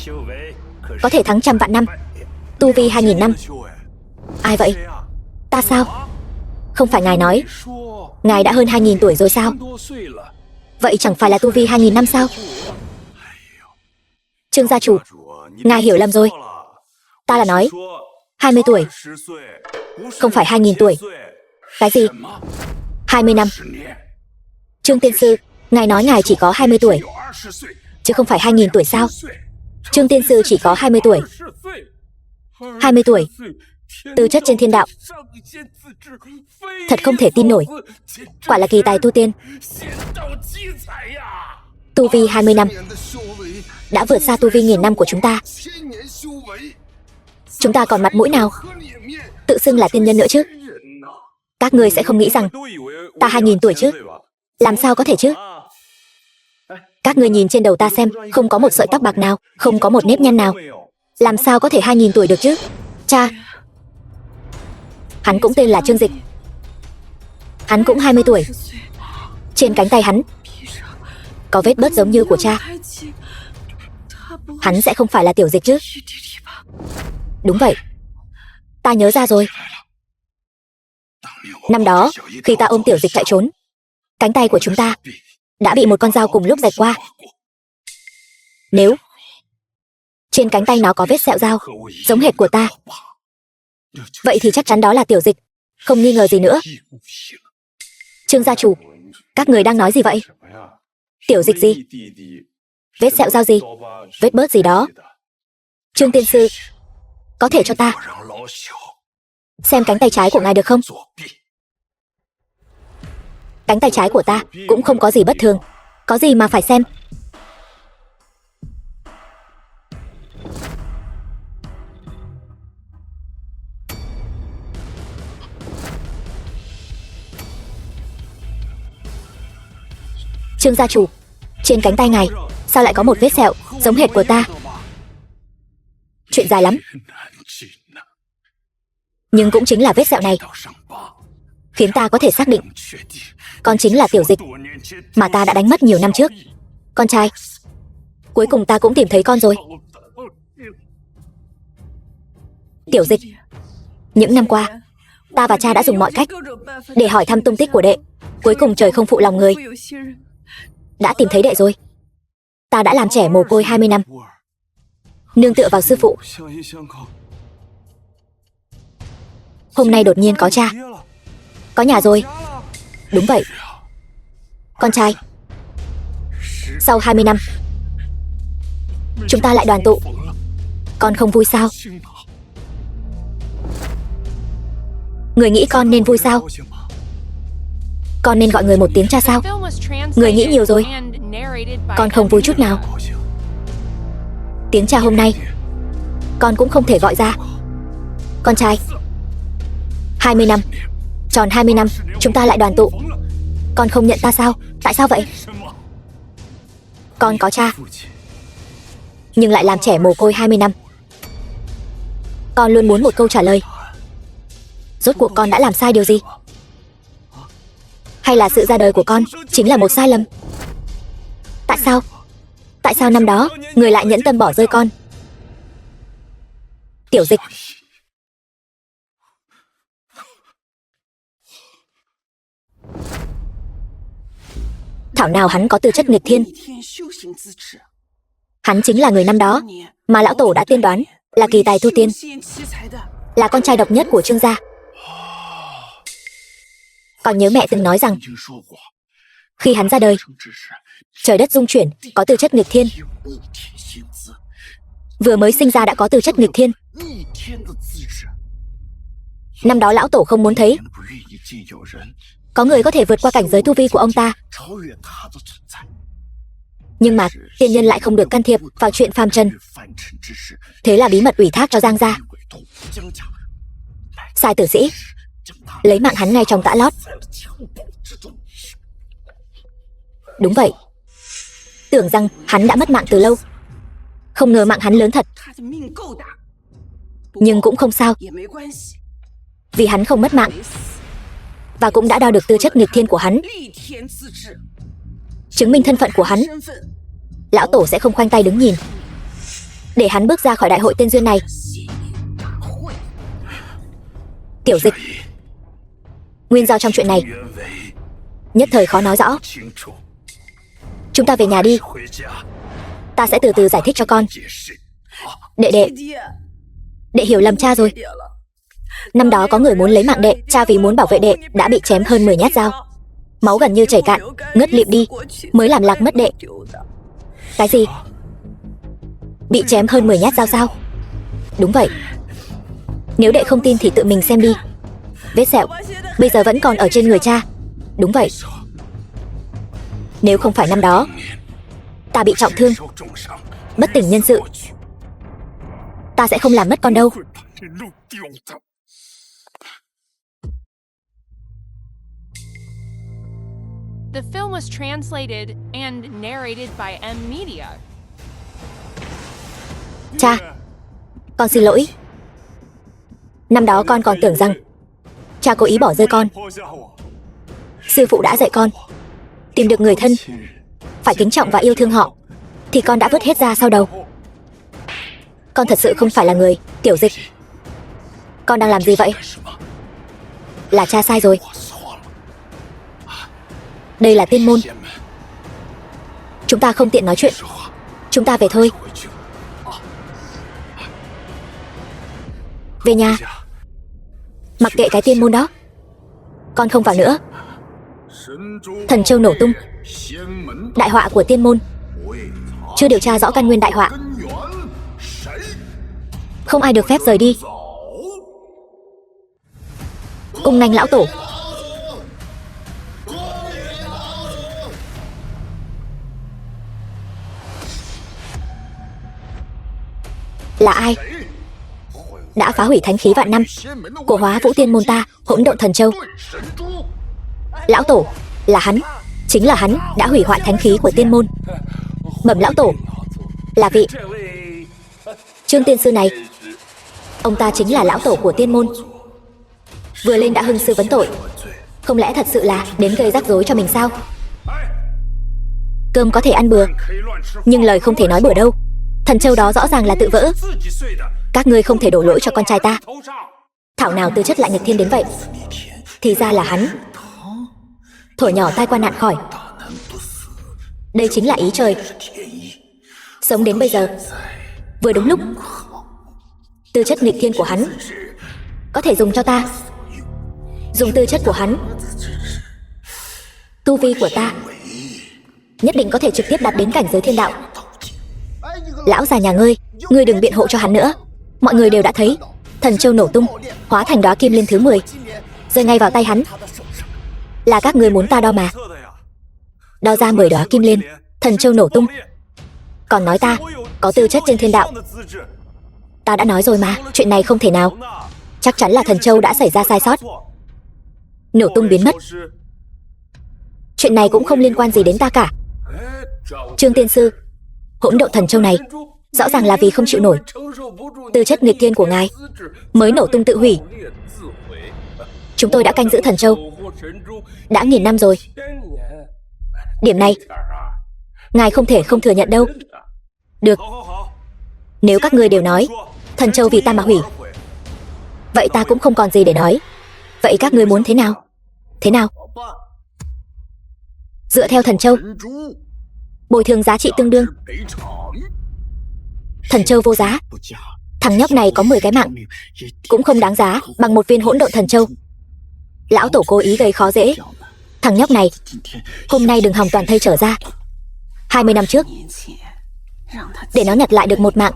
có thể thắng trăm vạn năm. Tu vi 2.000 năm. Ai vậy? Ta sao? Không phải ngài nói ngài đã hơn 2.000 tuổi rồi sao? Vậy chẳng phải là tu vi 2.000 năm sao? Trương gia chủ, ngài hiểu lầm rồi. Ta là nói 20 tuổi, không phải 2.000 tuổi. Cái gì? 20 năm. Trương tiên sư, ngài nói ngài chỉ có 20 tuổi, chứ không phải 2.000 tuổi sao? Trương tiên sư chỉ có 20 tuổi. 20 tuổi, tư chất trên thiên đạo. Thật không thể tin nổi. Quả là kỳ tài tu tiên. Tu vi 20 năm đã vượt xa tu vi 1.000 năm của chúng ta. Chúng ta còn mặt mũi nào tự xưng là tiên nhân nữa chứ? Các ngươi sẽ không nghĩ rằng ta 2.000 tuổi chứ? Làm sao có thể chứ? Các ngươi nhìn trên đầu ta xem, không có một sợi tóc bạc nào, không có một nếp nhăn nào. Làm sao có thể 2.000 tuổi được chứ? Cha, hắn cũng tên là Trương Dịch. Hắn cũng 20 tuổi. Trên cánh tay hắn có vết bớt giống như của cha. Hắn sẽ không phải là Tiểu Dịch chứ? Đúng vậy. Ta nhớ ra rồi. Năm đó, khi ta ôm Tiểu Dịch chạy trốn, cánh tay của chúng ta đã bị một con dao cùng lúc rạch qua. Nếu trên cánh tay nó có vết sẹo dao giống hệt của ta, vậy thì chắc chắn đó là Tiểu Dịch, không nghi ngờ gì nữa. Trương gia chủ, các người đang nói gì vậy? Tiểu Dịch gì? Vết sẹo dao gì? Vết bớt gì đó? Trương tiên sư, có thể cho ta xem cánh tay trái của ngài được không? Cánh tay trái của ta cũng không có gì bất thường. Có gì mà phải xem? Trương gia chủ, trên cánh tay ngài sao lại có một vết sẹo giống hệt của ta? Chuyện dài lắm. Nhưng cũng chính là vết sẹo này khiến ta có thể xác định con chính là Tiểu Dịch mà ta đã đánh mất nhiều năm trước. Con trai, cuối cùng ta cũng tìm thấy con rồi. Tiểu Dịch, những năm qua ta và cha đã dùng mọi cách để hỏi thăm tung tích của đệ. Cuối cùng trời không phụ lòng người, đã tìm thấy đệ rồi. Ta đã làm trẻ mồ côi 20 năm, nương tựa vào sư phụ. Hôm nay đột nhiên có cha, có nhà rồi. Đúng vậy. Con trai, sau 20 năm chúng ta lại đoàn tụ, con không vui sao? Người nghĩ con nên vui sao? Con nên gọi người một tiếng cha sao? Người nghĩ nhiều rồi. Con không vui chút nào. Tiếng cha hôm nay con cũng không thể gọi ra. Con trai, 20 năm, tròn 20 năm chúng ta lại đoàn tụ. Con không nhận ta sao? Tại sao vậy? Con có cha, nhưng lại làm trẻ mồ côi 20 năm. Con luôn muốn một câu trả lời. Rốt cuộc con đã làm sai điều gì? Hay là sự ra đời của con chính là một sai lầm? Tại sao? Tại sao năm đó người lại nhẫn tâm bỏ rơi con? Tiểu Dịch, thảo nào hắn có tư chất nghịch thiên. Hắn chính là người năm đó mà lão tổ đã tiên đoán là kỳ tài tu tiên, là con trai độc nhất của Trương gia. Còn nhớ mẹ từng nói rằng khi hắn ra đời, trời đất rung chuyển, có tư chất nghịch thiên. Vừa mới sinh ra đã có tư chất nghịch thiên. Năm đó lão tổ không muốn thấy có người có thể vượt qua cảnh giới tu vi của ông ta. Nhưng mà tiên nhân lại không được can thiệp vào chuyện phàm trần. Thế là bí mật ủy thác cho Giang gia. Sai tử sĩ lấy mạng hắn ngay trong tã lót. Đúng vậy. Tưởng rằng hắn đã mất mạng từ lâu. Không ngờ mạng hắn lớn thật. Nhưng cũng không sao, vì hắn không mất mạng, và cũng đã đo được tư chất nghịch thiên của hắn, chứng minh thân phận của hắn. Lão Tổ sẽ không khoanh tay đứng nhìn, để hắn bước ra khỏi đại hội tên duyên này. Tiểu Dịch, nguyên do trong chuyện này nhất thời khó nói rõ. Chúng ta về nhà đi, ta sẽ từ từ giải thích cho con. Đệ hiểu lầm cha rồi. Năm đó có người muốn lấy mạng đệ, cha vì muốn bảo vệ đệ đã bị chém hơn 10 nhát dao, máu gần như chảy cạn, ngất lịm đi, mới làm lạc mất đệ. Cái gì? Bị chém hơn 10 nhát dao sao? Đúng vậy. Nếu đệ không tin thì tự mình xem đi. Vết sẹo bây giờ vẫn còn ở trên người cha. Đúng vậy. Nếu không phải năm đó ta bị trọng thương, bất tỉnh nhân sự, ta sẽ không làm mất con đâu. The film was translated and narrated by M Media. Cha, con xin lỗi. Năm đó con còn tưởng rằng cha cố ý bỏ rơi con. Sư phụ đã dạy con tìm được người thân, phải kính trọng và yêu thương họ, thì con đã vứt hết ra sau đầu. Con thật sự không phải là người. Tiểu Dịch, con đang làm gì vậy? Là cha sai rồi. Đây là tiên môn, chúng ta không tiện nói chuyện. Chúng ta về thôi. Về nhà. Mặc kệ cái tiên môn đó, con không vào nữa. Thần châu nổ tung, đại họa của tiên môn. Chưa điều tra rõ căn nguyên đại họa, không ai được phép rời đi. Cung nghênh lão tổ. Là ai đã phá hủy thánh khí vạn năm của Hóa Vũ Tiên môn ta, Hỗn Độn Thần Châu? Lão Tổ, là hắn. Chính là hắn đã hủy hoại thánh khí của tiên môn. Bẩm lão tổ, là vị Trương tiên sư này. Ông ta chính là lão tổ của tiên môn. Vừa lên đã hưng sư vấn tội, không lẽ thật sự là đến gây rắc rối cho mình sao? Cơm có thể ăn bừa, nhưng lời không thể nói bừa đâu. Thần châu đó rõ ràng là tự vỡ. Các ngươi không thể đổ lỗi cho con trai ta. Thảo nào tư chất lại nghịch thiên đến vậy? Thì ra là hắn. Thổi nhỏ tai qua nạn khỏi. Đây chính là ý trời. Sống đến bây giờ vừa đúng lúc. Tư chất nghịch thiên của hắn có thể dùng cho ta. Dùng tư chất của hắn, tu vi của ta nhất định có thể trực tiếp đạt đến cảnh giới thiên đạo. Lão già nhà ngươi đừng biện hộ cho hắn nữa. Mọi người đều đã thấy thần châu nổ tung, hóa thành đóa kim liên thứ 10, rơi ngay vào tay hắn. Là các ngươi muốn ta đo mà. Đo ra 10 đóa kim liên, thần châu nổ tung, còn nói ta có tư chất trên thiên đạo. Ta đã nói rồi mà, chuyện này không thể nào. Chắc chắn là thần châu đã xảy ra sai sót, nổ tung biến mất. Chuyện này cũng không liên quan gì đến ta cả. Trương tiên sư, Hỗn Độn Thần Châu này rõ ràng là vì không chịu nổi tư chất nghịch thiên của ngài mới nổ tung tự hủy. Chúng tôi đã canh giữ thần châu đã nghìn năm rồi. Điểm này ngài không thể không thừa nhận đâu. Được, nếu các ngươi đều nói thần châu vì ta mà hủy, vậy ta cũng không còn gì để nói. Vậy các ngươi muốn thế nào? Thế nào? Dựa theo thần châu, bồi thường giá trị tương đương. Thần châu vô giá, thằng nhóc này có 10 cái mạng cũng không đáng giá bằng một viên hỗn độn thần châu. Lão tổ cố ý gây khó dễ. Thằng nhóc này hôm nay đừng hòng toàn thây trở ra. 20 năm trước để nó nhặt lại được một mạng,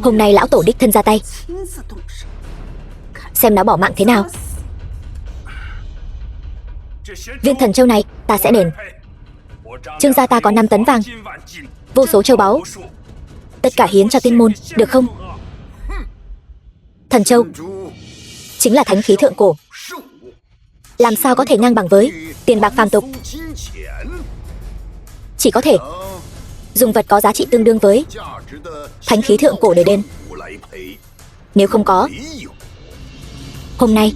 hôm nay lão tổ đích thân ra tay, xem nó bỏ mạng thế nào. Viên thần châu này ta sẽ đền. Trương gia ta có 5 tấn vàng, vô số châu báu, tất cả hiến cho tiên môn, được không? Thần châu chính là thánh khí thượng cổ, làm sao có thể ngang bằng với tiền bạc phàm tục. Chỉ có thể dùng vật có giá trị tương đương với thánh khí thượng cổ để đền. Nếu không có, hôm nay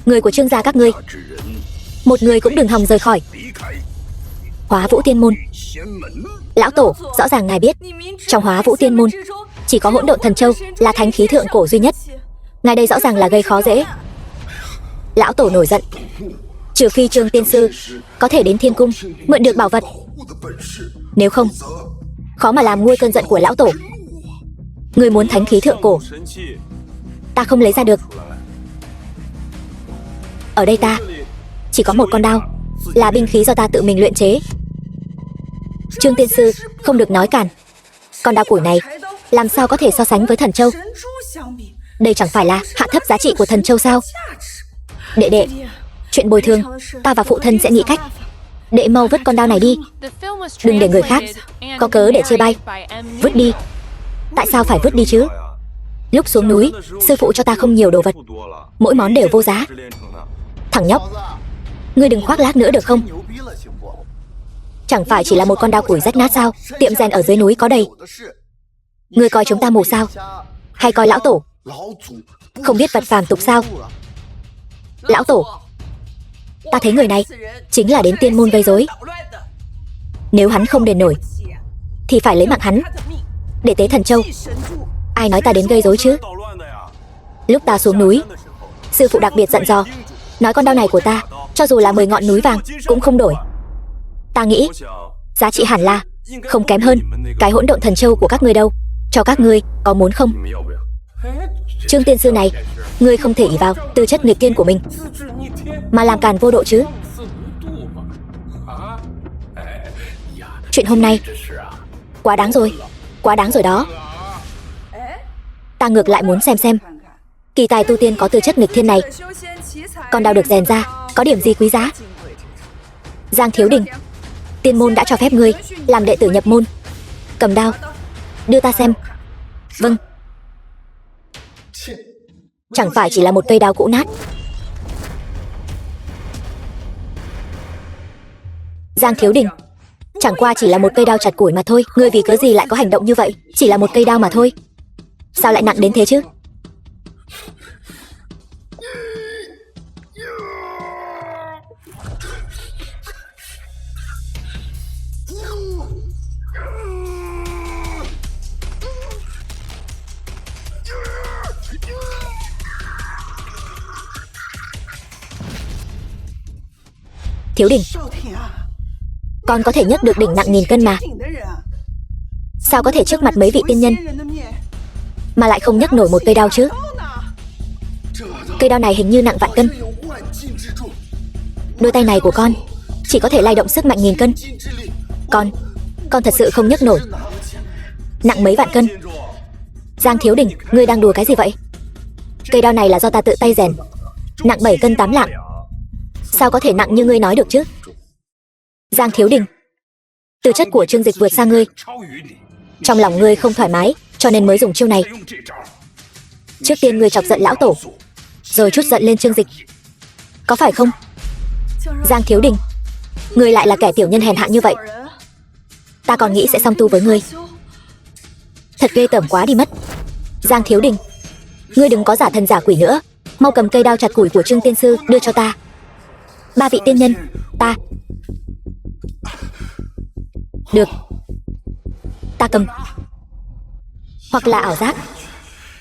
người của Trương gia các ngươi, một người cũng đừng hòng rời khỏi Hóa Vũ Tiên Môn. Lão tổ, rõ ràng ngài biết, trong Hóa Vũ Tiên Môn chỉ có Hỗn Độn Thần Châu là thánh khí thượng cổ duy nhất. Ngài đây rõ ràng là gây khó dễ. Lão tổ nổi giận. Trừ phi Trương tiên sư có thể đến Thiên Cung mượn được bảo vật, nếu không, khó mà làm nguôi cơn giận của lão tổ. Ngươi muốn thánh khí thượng cổ, ta không lấy ra được. Ở đây ta chỉ có một con đao, là binh khí do ta tự mình luyện chế. Trương tiên sư không được nói cản. Con đao củi này làm sao có thể so sánh với thần châu? Đây chẳng phải là hạ thấp giá trị của thần châu sao? Đệ đệ, chuyện bồi thường ta và phụ thân sẽ nghĩ cách. Đệ mau vứt con đao này đi, đừng để người khác có cớ để chê bai. Vứt đi. Tại sao phải vứt đi chứ? Lúc xuống núi, sư phụ cho ta không nhiều đồ vật, mỗi món đều vô giá. Thằng nhóc, ngươi đừng khoác lác nữa được không? Chẳng phải chỉ là một con đao củi rách nát sao? Tiệm rèn ở dưới núi có đầy. Ngươi coi chúng ta mù sao? Hay coi lão tổ không biết vật phàm tục sao? Lão tổ, ta thấy người này chính là đến tiên môn gây rối. Nếu hắn không đền nổi thì phải lấy mạng hắn để tế thần châu. Ai nói ta đến gây rối chứ? Lúc ta xuống núi, sư phụ đặc biệt dặn dò, nói con đao này của ta cho dù là 10 ngọn núi vàng cũng không đổi. Ta nghĩ giá trị hẳn là không kém hơn cái Hỗn Độn Thần Châu của các ngươi đâu. Cho các ngươi, có muốn không? Trương tiên sư này, ngươi không thể ỷ vào tư chất nghịch tiên của mình mà làm càn vô độ chứ. Chuyện hôm nay quá đáng rồi, quá đáng rồi đó. Ta ngược lại muốn xem kỳ tài tu tiên có tư chất nghịch thiên này, con đao được rèn ra có điểm gì quý giá. Giang Thiếu Đình, tiên môn đã cho phép ngươi làm đệ tử nhập môn. Cầm đao, đưa ta xem. Vâng. Chẳng phải chỉ là một cây đao cũ nát. Giang Thiếu Đình, chẳng qua chỉ là một cây đao chặt củi mà thôi. Ngươi vì cớ gì lại có hành động như vậy? Chỉ là một cây đao mà thôi, sao lại nặng đến thế chứ? Thiếu Đình, con có thể nhấc được đỉnh nặng nghìn cân mà. Sao có thể trước mặt mấy vị tiên nhân mà lại không nhấc nổi một cây đao chứ? Cây đao này hình như nặng vạn cân. Đôi tay này của con chỉ có thể lay động sức mạnh nghìn cân. Con thật sự không nhấc nổi. Nặng mấy vạn cân. Giang Thiếu Đình, ngươi đang đùa cái gì vậy? Cây đao này là do ta tự tay rèn, nặng 7 cân 8 lạng. Sao có thể nặng như ngươi nói được chứ? Giang Thiếu Đình, tư chất của Trương Dịch vượt xa ngươi. Trong lòng ngươi không thoải mái cho nên mới dùng chiêu này. Trước tiên ngươi chọc giận lão tổ, rồi trút giận lên Trương Dịch, có phải không? Giang Thiếu Đình, ngươi lại là kẻ tiểu nhân hèn hạ như vậy. Ta còn nghĩ sẽ song tu với ngươi. Thật ghê tởm quá đi mất. Giang Thiếu Đình, ngươi đừng có giả thần giả quỷ nữa. Mau cầm cây đao chặt củi của Trương tiên sư đưa cho ta. 3 vị tiên nhân, ta. Được, ta cầm. Hoặc là ảo giác,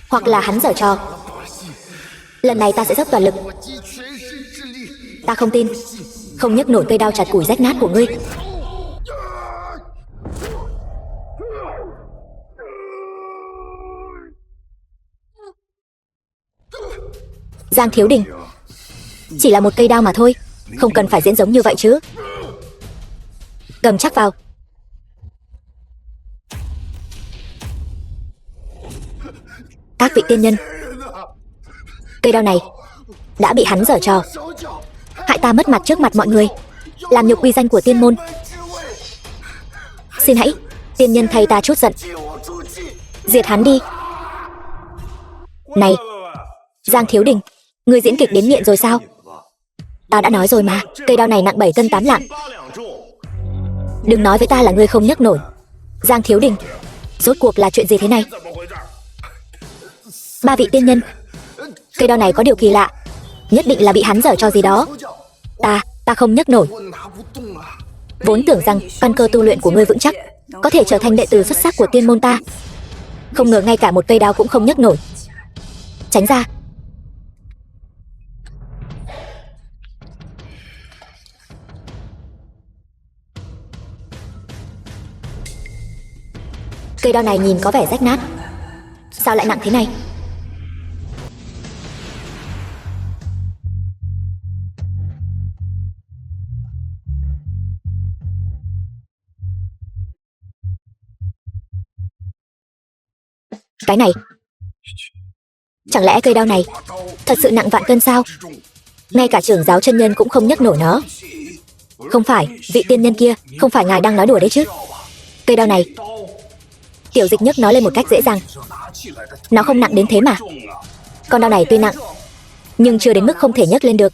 hoặc là hắn giở trò. Lần này ta sẽ dốc toàn lực. Ta không tin không nhấc nổi cây đao chặt củi rách nát của ngươi. Giang Thiếu Đình, chỉ là một cây đao mà thôi, không cần phải diễn giống như vậy chứ. Cầm chắc vào. Các vị tiên nhân, cây đao này đã bị hắn giở trò, hại ta mất mặt trước mặt mọi người, làm nhục uy danh của tiên môn. Xin hãy tiên nhân thay ta chút giận, diệt hắn đi. Này Giang Thiếu Đình, ngươi diễn kịch đến nghiện rồi sao? Ta đã nói rồi mà, cây đao này nặng 7 cân 8 lạng. Đừng nói với ta là ngươi không nhấc nổi. Giang Thiếu Đình, rốt cuộc là chuyện gì thế này? Ba vị tiên nhân, cây đao này có điều kỳ lạ, nhất định là bị hắn giở cho gì đó. Ta không nhấc nổi. Vốn tưởng rằng căn cơ tu luyện của ngươi vững chắc, có thể trở thành đệ tử xuất sắc của tiên môn ta. Không ngờ ngay cả một cây đao cũng không nhấc nổi. Tránh ra. Cây đao này nhìn có vẻ rách nát, sao lại nặng thế này? Cái này, chẳng lẽ cây đao này thật sự nặng vạn cân sao? Ngay cả trưởng giáo chân nhân cũng không nhấc nổi nó. Không phải, vị tiên nhân kia, không phải ngài đang nói đùa đấy chứ? Cây đao này, Tiểu Dịch nhấc nó lên một cách dễ dàng. Nó không nặng đến thế mà. Con đao này tuy nặng, nhưng chưa đến mức không thể nhấc lên được.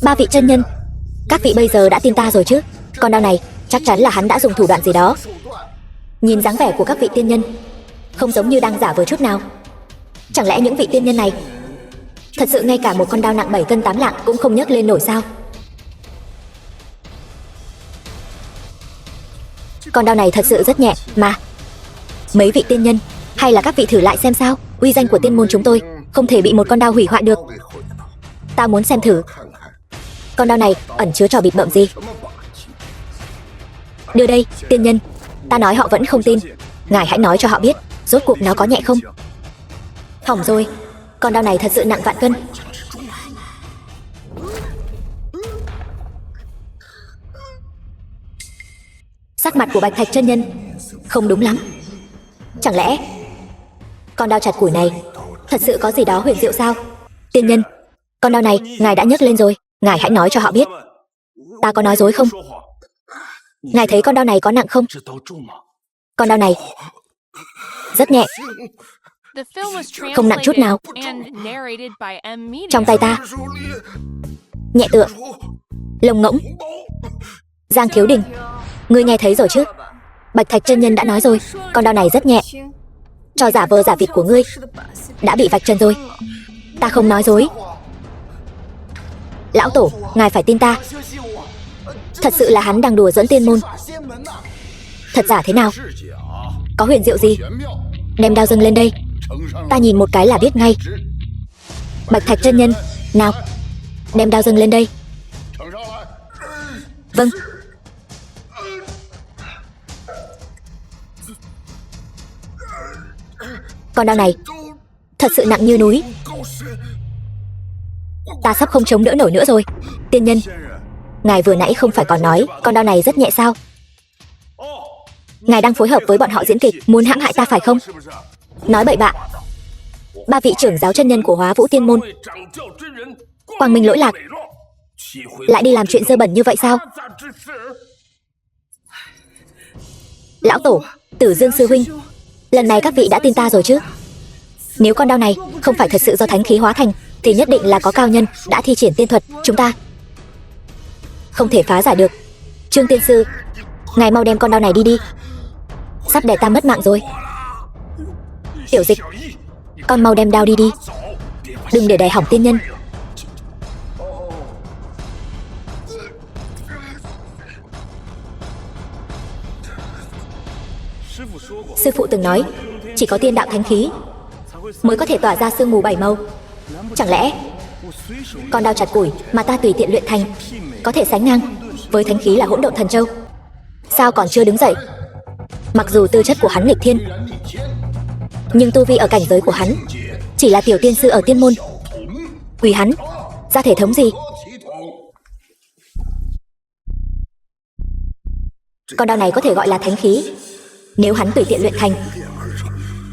Ba vị chân nhân, các vị bây giờ đã tin ta rồi chứ? Con đao này chắc chắn là hắn đã dùng thủ đoạn gì đó. Nhìn dáng vẻ của các vị tiên nhân, không giống như đang giả vờ chút nào. Chẳng lẽ những vị tiên nhân này thật sự ngay cả một con đao nặng 7 cân 8 lạng cũng không nhấc lên nổi sao? Con đao này thật sự rất nhẹ mà. Mấy vị tiên nhân, hay là các vị thử lại xem sao? Uy danh của tiên môn chúng tôi không thể bị một con đao hủy hoại được. Ta muốn xem thử con đao này ẩn chứa trò bịp bợm gì. Đưa đây, tiên nhân. Ta nói họ vẫn không tin. Ngài hãy nói cho họ biết rốt cuộc nó có nhẹ không? Hỏng rồi, con đao này thật sự nặng vạn cân. Sắc mặt của Bạch Thạch chân nhân không đúng lắm. Chẳng lẽ con đao chặt củi này thật sự có gì đó huyền diệu sao? Tiên nhân, con đao này ngài đã nhấc lên rồi, ngài hãy nói cho họ biết. Ta có nói dối không? Ngài thấy con đao này có nặng không? Con đao này rất nhẹ, không nặng chút nào. Trong tay ta nhẹ tựa lông ngỗng. Giang Thiếu Đình, ngươi nghe thấy rồi chứ? Bạch Thạch chân nhân đã nói rồi, con đao này rất nhẹ. Trò giả vờ giả vịt của ngươi đã bị vạch trần rồi. Ta không nói dối. Lão tổ, ngài phải tin ta. Thật sự là hắn đang đùa giỡn tiên môn. Thật giả thế nào? Có huyền diệu gì? Đem đao dâng lên đây, ta nhìn một cái là biết ngay. Bạch Thạch chân nhân, nào, đem đao dâng lên đây. Vâng. Con đao này thật sự nặng như núi. Ta sắp không chống đỡ nổi nữa rồi. Tiên nhân, ngài vừa nãy không phải còn nói con đao này rất nhẹ sao? Ngài đang phối hợp với bọn họ diễn kịch, muốn hãm hại ta phải không? Nói bậy bạ. Ba vị trưởng giáo chân nhân của Hóa Vũ Tiên môn, Quang Minh Lỗi Lạc, lại đi làm chuyện dơ bẩn như vậy sao? Lão tổ, Tử Dương sư huynh, lần này các vị đã tin ta rồi chứ? Nếu con đao này không phải thật sự do thánh khí hóa thành, thì nhất định là có cao nhân đã thi triển tiên thuật. Chúng ta không thể phá giải được. Trương tiên sư, ngài mau đem con đao này đi đi. Sắp để ta mất mạng rồi. Tiểu Dịch, con mau đem đao đi đi, đừng để đè hỏng tiên nhân. Sư phụ từng nói, chỉ có tiên đạo thánh khí mới có thể tỏa ra sương mù 7 màu. Chẳng lẽ con đao chặt củi mà ta tùy tiện luyện thành có thể sánh ngang với thánh khí là Hỗn Độn Thần Châu? Sao còn chưa đứng dậy? Mặc dù tư chất của hắn nghịch thiên, nhưng tu vi ở cảnh giới của hắn chỉ là tiểu tiên sư ở tiên môn. Quỳ hắn ra thể thống gì? Con đao này có thể gọi là thánh khí. Nếu hắn tùy tiện luyện thành,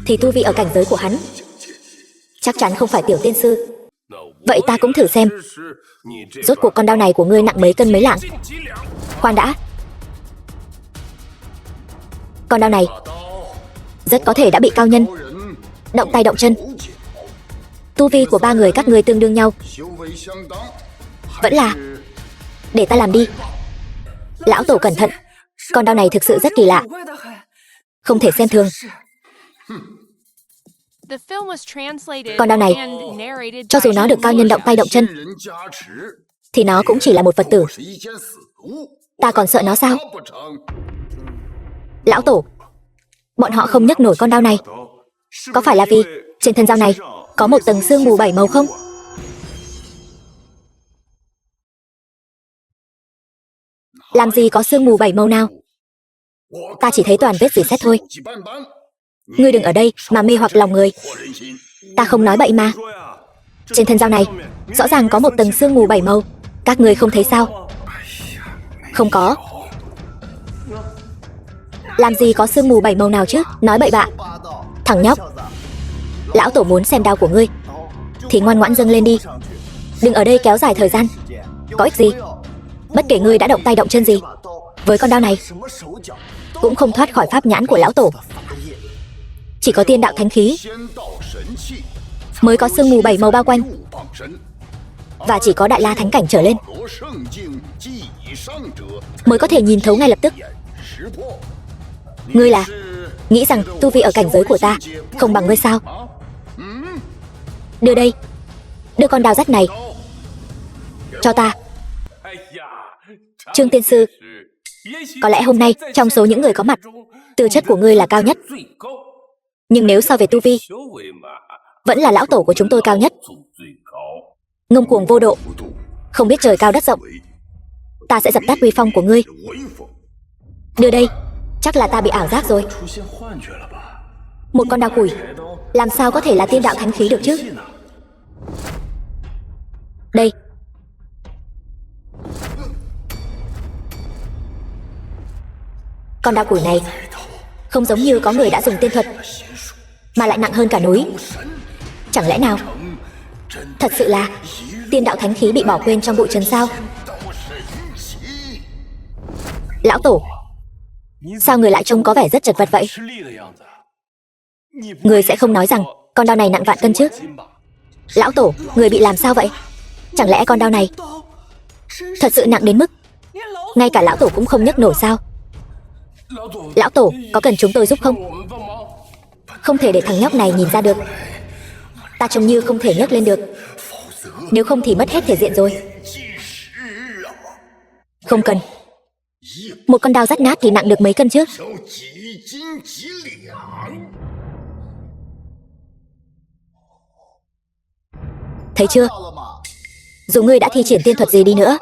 thì tu vi ở cảnh giới của hắn chắc chắn không phải tiểu tiên sư. Vậy ta cũng thử xem, rốt cuộc con đao này của ngươi nặng mấy cân mấy lạng. Khoan đã, con đao này rất có thể đã bị cao nhân động tay động chân. Tu vi của ba người các ngươi tương đương nhau. Vẫn là để ta làm đi. Lão tổ cẩn thận, con đao này thực sự rất kỳ lạ, không thể xem thường. Con đao này, cho dù nó được cao nhân động tay động chân, thì nó cũng chỉ là một vật tử. Ta còn sợ nó sao? Lão tổ, bọn họ không nhấc nổi con đao này, có phải là vì trên thân dao này có một tầng sương mù 7 màu không? Làm gì có sương mù 7 màu nào? Ta chỉ thấy toàn vết rỉ sét thôi. Ngươi đừng ở đây mà mê hoặc lòng người. Ta không nói bậy mà. Trên thân dao này rõ ràng có một tầng sương mù 7 màu. Các ngươi không thấy sao? Không có. Làm gì có sương mù 7 màu nào chứ? Nói bậy bạ. Thằng nhóc, lão tổ muốn xem đao của ngươi thì ngoan ngoãn dâng lên đi. Đừng ở đây kéo dài thời gian. Có ích gì? Bất kể ngươi đã động tay động chân gì, với con đao này cũng không thoát khỏi pháp nhãn của lão tổ. Chỉ có tiên đạo thánh khí mới có sương mù 7 màu bao quanh, và chỉ có đại la thánh cảnh trở lên mới có thể nhìn thấu ngay lập tức. Ngươi là nghĩ rằng tu vi ở cảnh giới của ta không bằng ngươi sao? Đưa đây, đưa con đao rắt này cho ta. Trương tiên sư, có lẽ hôm nay trong số những người có mặt, tư chất của ngươi là cao nhất. Nhưng nếu so về tu vi, vẫn là lão tổ của chúng tôi cao nhất. Ngông cuồng vô độ, không biết trời cao đất rộng. Ta sẽ dập tắt uy phong của ngươi. Đưa đây, chắc là ta bị ảo giác rồi. Một con đao củi làm sao có thể là tiên đạo thánh khí được chứ? Đây. Con đao củi này không giống như có người đã dùng tiên thuật, mà lại nặng hơn cả núi. Chẳng lẽ nào thật sự là tiên đạo thánh khí bị bỏ quên trong bụi trần sao? Lão tổ, sao người lại trông có vẻ rất chật vật vậy? Người sẽ không nói rằng con đao này nặng vạn cân chứ? Lão tổ, người bị làm sao vậy? Chẳng lẽ con đao này thật sự nặng đến mức ngay cả lão tổ cũng không nhấc nổi sao? Lão tổ, có cần chúng tôi giúp không? Không thể để thằng nhóc này nhìn ra được. Ta trông như không thể nhấc lên được, nếu không thì mất hết thể diện rồi. Không cần. Một con đao rách nát thì nặng được mấy cân chứ? Thấy chưa? Dù ngươi đã thi triển tiên thuật gì đi nữa,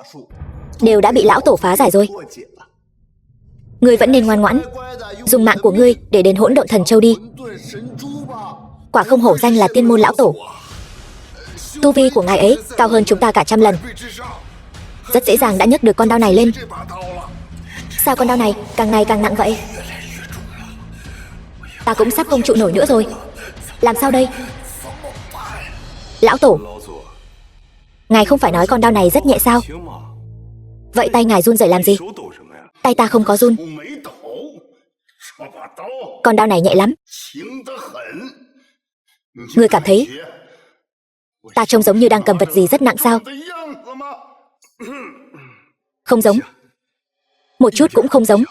đều đã bị lão tổ phá giải rồi. Ngươi vẫn nên ngoan ngoãn dùng mạng của ngươi để đến Hỗn Độn Thần Châu đi. Quả không hổ danh là tiên môn lão tổ. Tu vi của ngài ấy cao hơn chúng ta cả 100 lần. Rất dễ dàng đã nhấc được con đao này lên. Sao con đao này càng ngày càng nặng vậy? Ta cũng sắp không trụ nổi nữa rồi. Làm sao đây? Lão tổ, ngài không phải nói con đao này rất nhẹ sao? Vậy tay ngài run rẩy làm gì? Tay ta không có run. Con đao này nhẹ lắm. Ngươi cảm thấy ta trông giống như đang cầm vật gì rất nặng sao? Không giống. Một chút cũng không giống.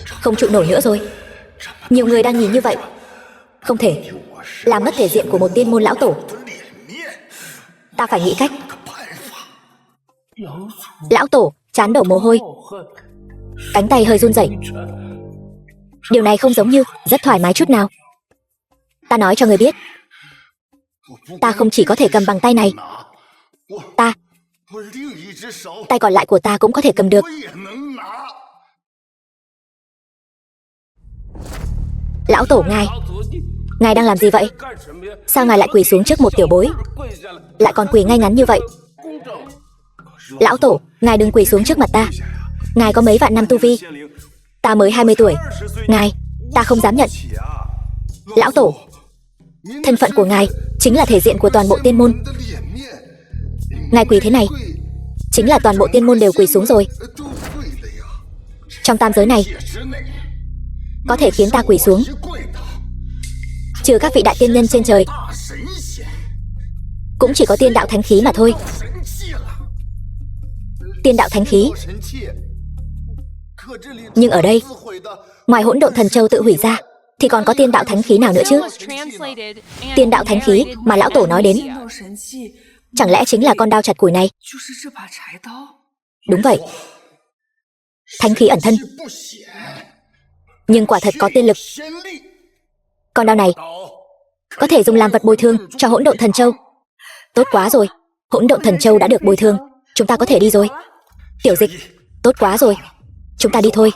Không trụ nổi nữa rồi. Nhiều người đang nhìn như vậy. Không thể làm mất thể diện của một tiên môn lão tổ. Ta phải nghĩ cách. Lão tổ trán đổ mồ hôi, cánh tay hơi run rẩy. Điều này không giống như rất thoải mái chút nào. Ta nói cho người biết, ta không chỉ có thể cầm bằng tay này, tay còn lại của ta cũng có thể cầm được. Lão tổ, ngài đang làm gì vậy? Sao ngài lại quỳ xuống trước một tiểu bối, lại còn quỳ ngay ngắn như vậy? Lão tổ, ngài đừng quỳ xuống trước mặt ta. Ngài có mấy vạn năm tu vi, ta mới 20 tuổi. Ta không dám nhận. Lão tổ, thân phận của ngài chính là thể diện của toàn bộ tiên môn. Ngài quỳ thế này, chính là toàn bộ tiên môn đều quỳ xuống rồi. Trong tam giới này, có thể khiến ta quỳ xuống, trừ các vị đại tiên nhân trên trời, cũng chỉ có tiên đạo thánh khí mà thôi. Tiên đạo thánh khí. Nhưng ở đây, ngoài hỗn độn thần châu tự hủy ra, thì còn có tiên đạo thánh khí nào nữa chứ? Tiên đạo thánh khí mà lão tổ nói đến, chẳng lẽ chính là con đao chặt củi này? Đúng vậy, thánh khí ẩn thân, nhưng quả thật có tiên lực. Con đao này có thể dùng làm vật bồi thường cho hỗn độn thần châu. Tốt quá rồi, hỗn độn thần châu đã được bồi thường, chúng ta có thể đi rồi. Tiểu Dịch, tốt quá rồi, chúng ta đi thôi.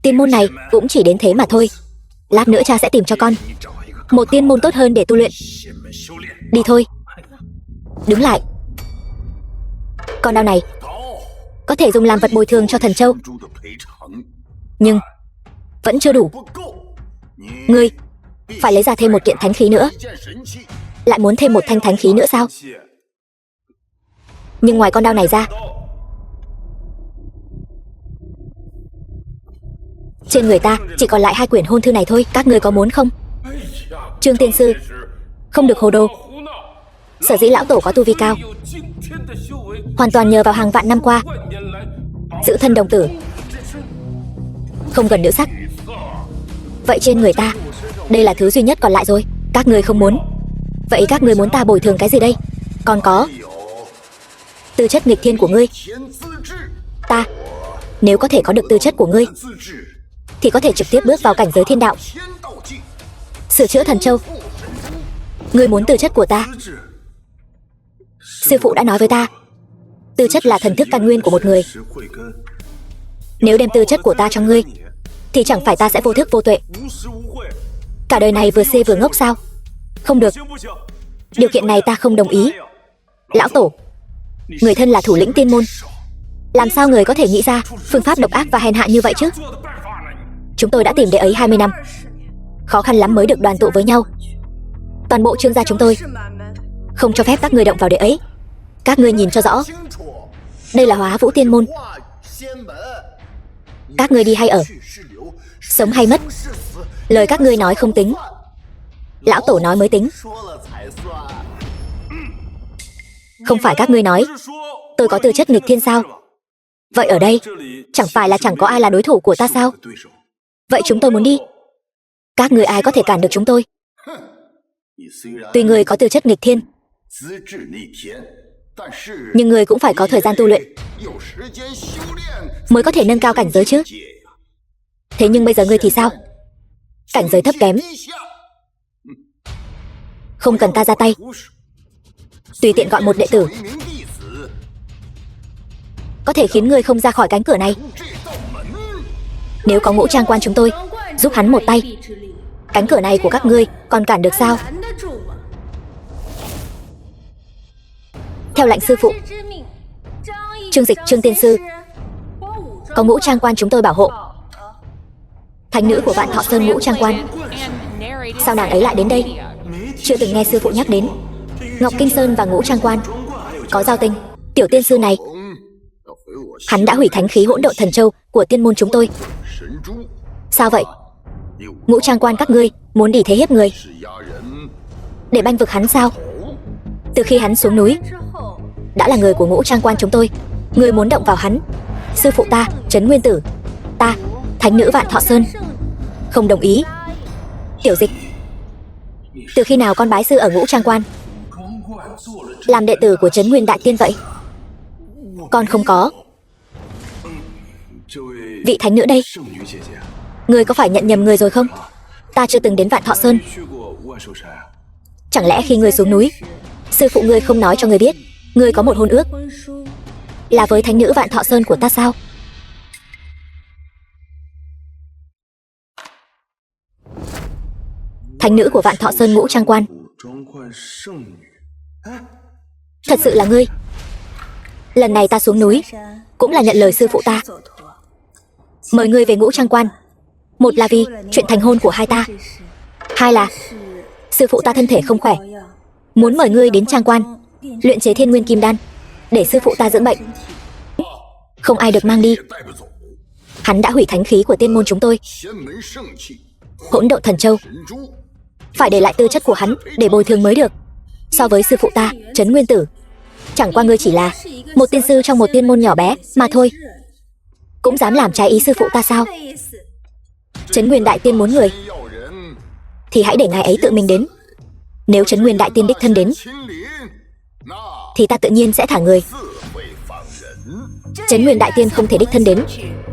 Tiên môn này cũng chỉ đến thế mà thôi. Lát nữa cha sẽ tìm cho con một tiên môn tốt hơn để tu luyện. Đi thôi. Đứng lại. Con đao này có thể dùng làm vật bồi thường cho thần châu, nhưng vẫn chưa đủ. Ngươi phải lấy ra thêm một kiện thánh khí nữa. Lại muốn thêm một thanh thánh khí nữa sao? Nhưng ngoài con đao này ra, trên người ta chỉ còn lại 2 quyển hôn thư này thôi. Các ngươi có muốn không? Trương tiên sư, không được hồ đồ. Sở dĩ lão tổ có tu vi cao, hoàn toàn nhờ vào hàng vạn năm qua giữ thân đồng tử, không cần nữ sắc. Vậy trên người ta, đây là thứ duy nhất còn lại rồi. Các ngươi không muốn. Vậy các ngươi muốn ta bồi thường cái gì đây? Còn có tư chất nghịch thiên của ngươi. Ta, nếu có thể có được tư chất của ngươi, thì có thể trực tiếp bước vào cảnh giới thiên đạo, sửa chữa thần châu. Ngươi muốn tư chất của ta? Sư phụ đã nói với ta, tư chất là thần thức căn nguyên của một người. Nếu đem tư chất của ta cho ngươi, thì chẳng phải ta sẽ vô thức vô tuệ, cả đời này vừa si vừa ngốc sao? Không được, điều kiện này ta không đồng ý. Lão tổ, người thân là thủ lĩnh tiên môn, làm sao người có thể nghĩ ra phương pháp độc ác và hèn hạ như vậy chứ? Chúng tôi đã tìm đệ ấy 20 năm, khó khăn lắm mới được đoàn tụ với nhau. Toàn bộ Trương gia chúng tôi không cho phép các ngươi động vào đệ ấy. Các ngươi nhìn cho rõ, đây là Hóa Vũ Tiên môn. Các ngươi đi hay ở, sống hay mất, lời các ngươi nói không tính, lão tổ nói mới tính. Không phải các ngươi nói tôi có tư chất nghịch thiên sao? Vậy ở đây chẳng phải là chẳng có ai là đối thủ của ta sao? Vậy chúng tôi muốn đi, các ngươi ai có thể cản được chúng tôi? Tuy ngươi có tư chất nghịch thiên, nhưng ngươi cũng phải có thời gian tu luyện mới có thể nâng cao cảnh giới chứ. Thế nhưng bây giờ ngươi thì sao? Cảnh giới thấp kém, không cần ta ra tay, tùy tiện gọi một đệ tử có thể khiến ngươi không ra khỏi cánh cửa này. Nếu có Ngũ Trang Quan chúng tôi giúp hắn một tay, cánh cửa này của các ngươi còn cản được sao? Theo lệnh sư phụ, Trương Dịch, Trương tiên sư, có Ngũ Trang Quan chúng tôi bảo hộ. Thánh nữ của Vạn Thọ Sơn Ngũ Trang Quan, sao nàng ấy lại đến đây? Chưa từng nghe sư phụ nhắc đến Ngọc Kinh Sơn và Ngũ Trang Quan có giao tình. Tiểu tiên sư này, hắn đã hủy thánh khí hỗn độn thần châu của tiên môn chúng tôi. Sao vậy? Ngũ Trang Quan các ngươi muốn đỉ thế hiếp người, để banh vực hắn sao? Từ khi hắn xuống núi, đã là người của Ngũ Trang Quan chúng tôi. Ngươi muốn động vào hắn, sư phụ ta, Trấn Nguyên Tử, ta, thánh nữ Vạn Thọ Sơn, không đồng ý. Tiểu Dịch, từ khi nào con bái sư ở Ngũ Trang Quan, làm đệ tử của Trấn Nguyên Đại Tiên vậy? Con không có. Vị thánh nữ đây, ngươi có phải nhận nhầm người rồi không? Ta chưa từng đến Vạn Thọ Sơn. Chẳng lẽ khi ngươi xuống núi, sư phụ ngươi không nói cho ngươi biết ngươi có một hôn ước là với thánh nữ Vạn Thọ Sơn của ta sao? Thánh nữ của Vạn Thọ Sơn Ngũ Trang Quan, thật sự là ngươi? Lần này ta xuống núi cũng là nhận lời sư phụ ta mời ngươi về Ngũ Trang Quan. Một là vì chuyện thành hôn của hai ta, hai là sư phụ ta thân thể không khỏe, muốn mời ngươi đến trang quan luyện chế Thiên Nguyên Kim Đan, để sư phụ ta dưỡng bệnh. Không ai được mang đi. Hắn đã hủy thánh khí của tiên môn chúng tôi, Hỗn Độn Thần Châu. Phải để lại tư chất của hắn để bồi thường mới được. So với sư phụ ta, Trấn Nguyên Tử, chẳng qua ngươi chỉ là một tiên sư trong một tiên môn nhỏ bé mà thôi. Cũng dám làm trái ý sư phụ ta sao? Trấn Nguyên Đại Tiên muốn người thì hãy để ngài ấy tự mình đến. Nếu Trấn Nguyên Đại Tiên đích thân đến thì ta tự nhiên sẽ thả người. Trấn Nguyên Đại Tiên không thể đích thân đến.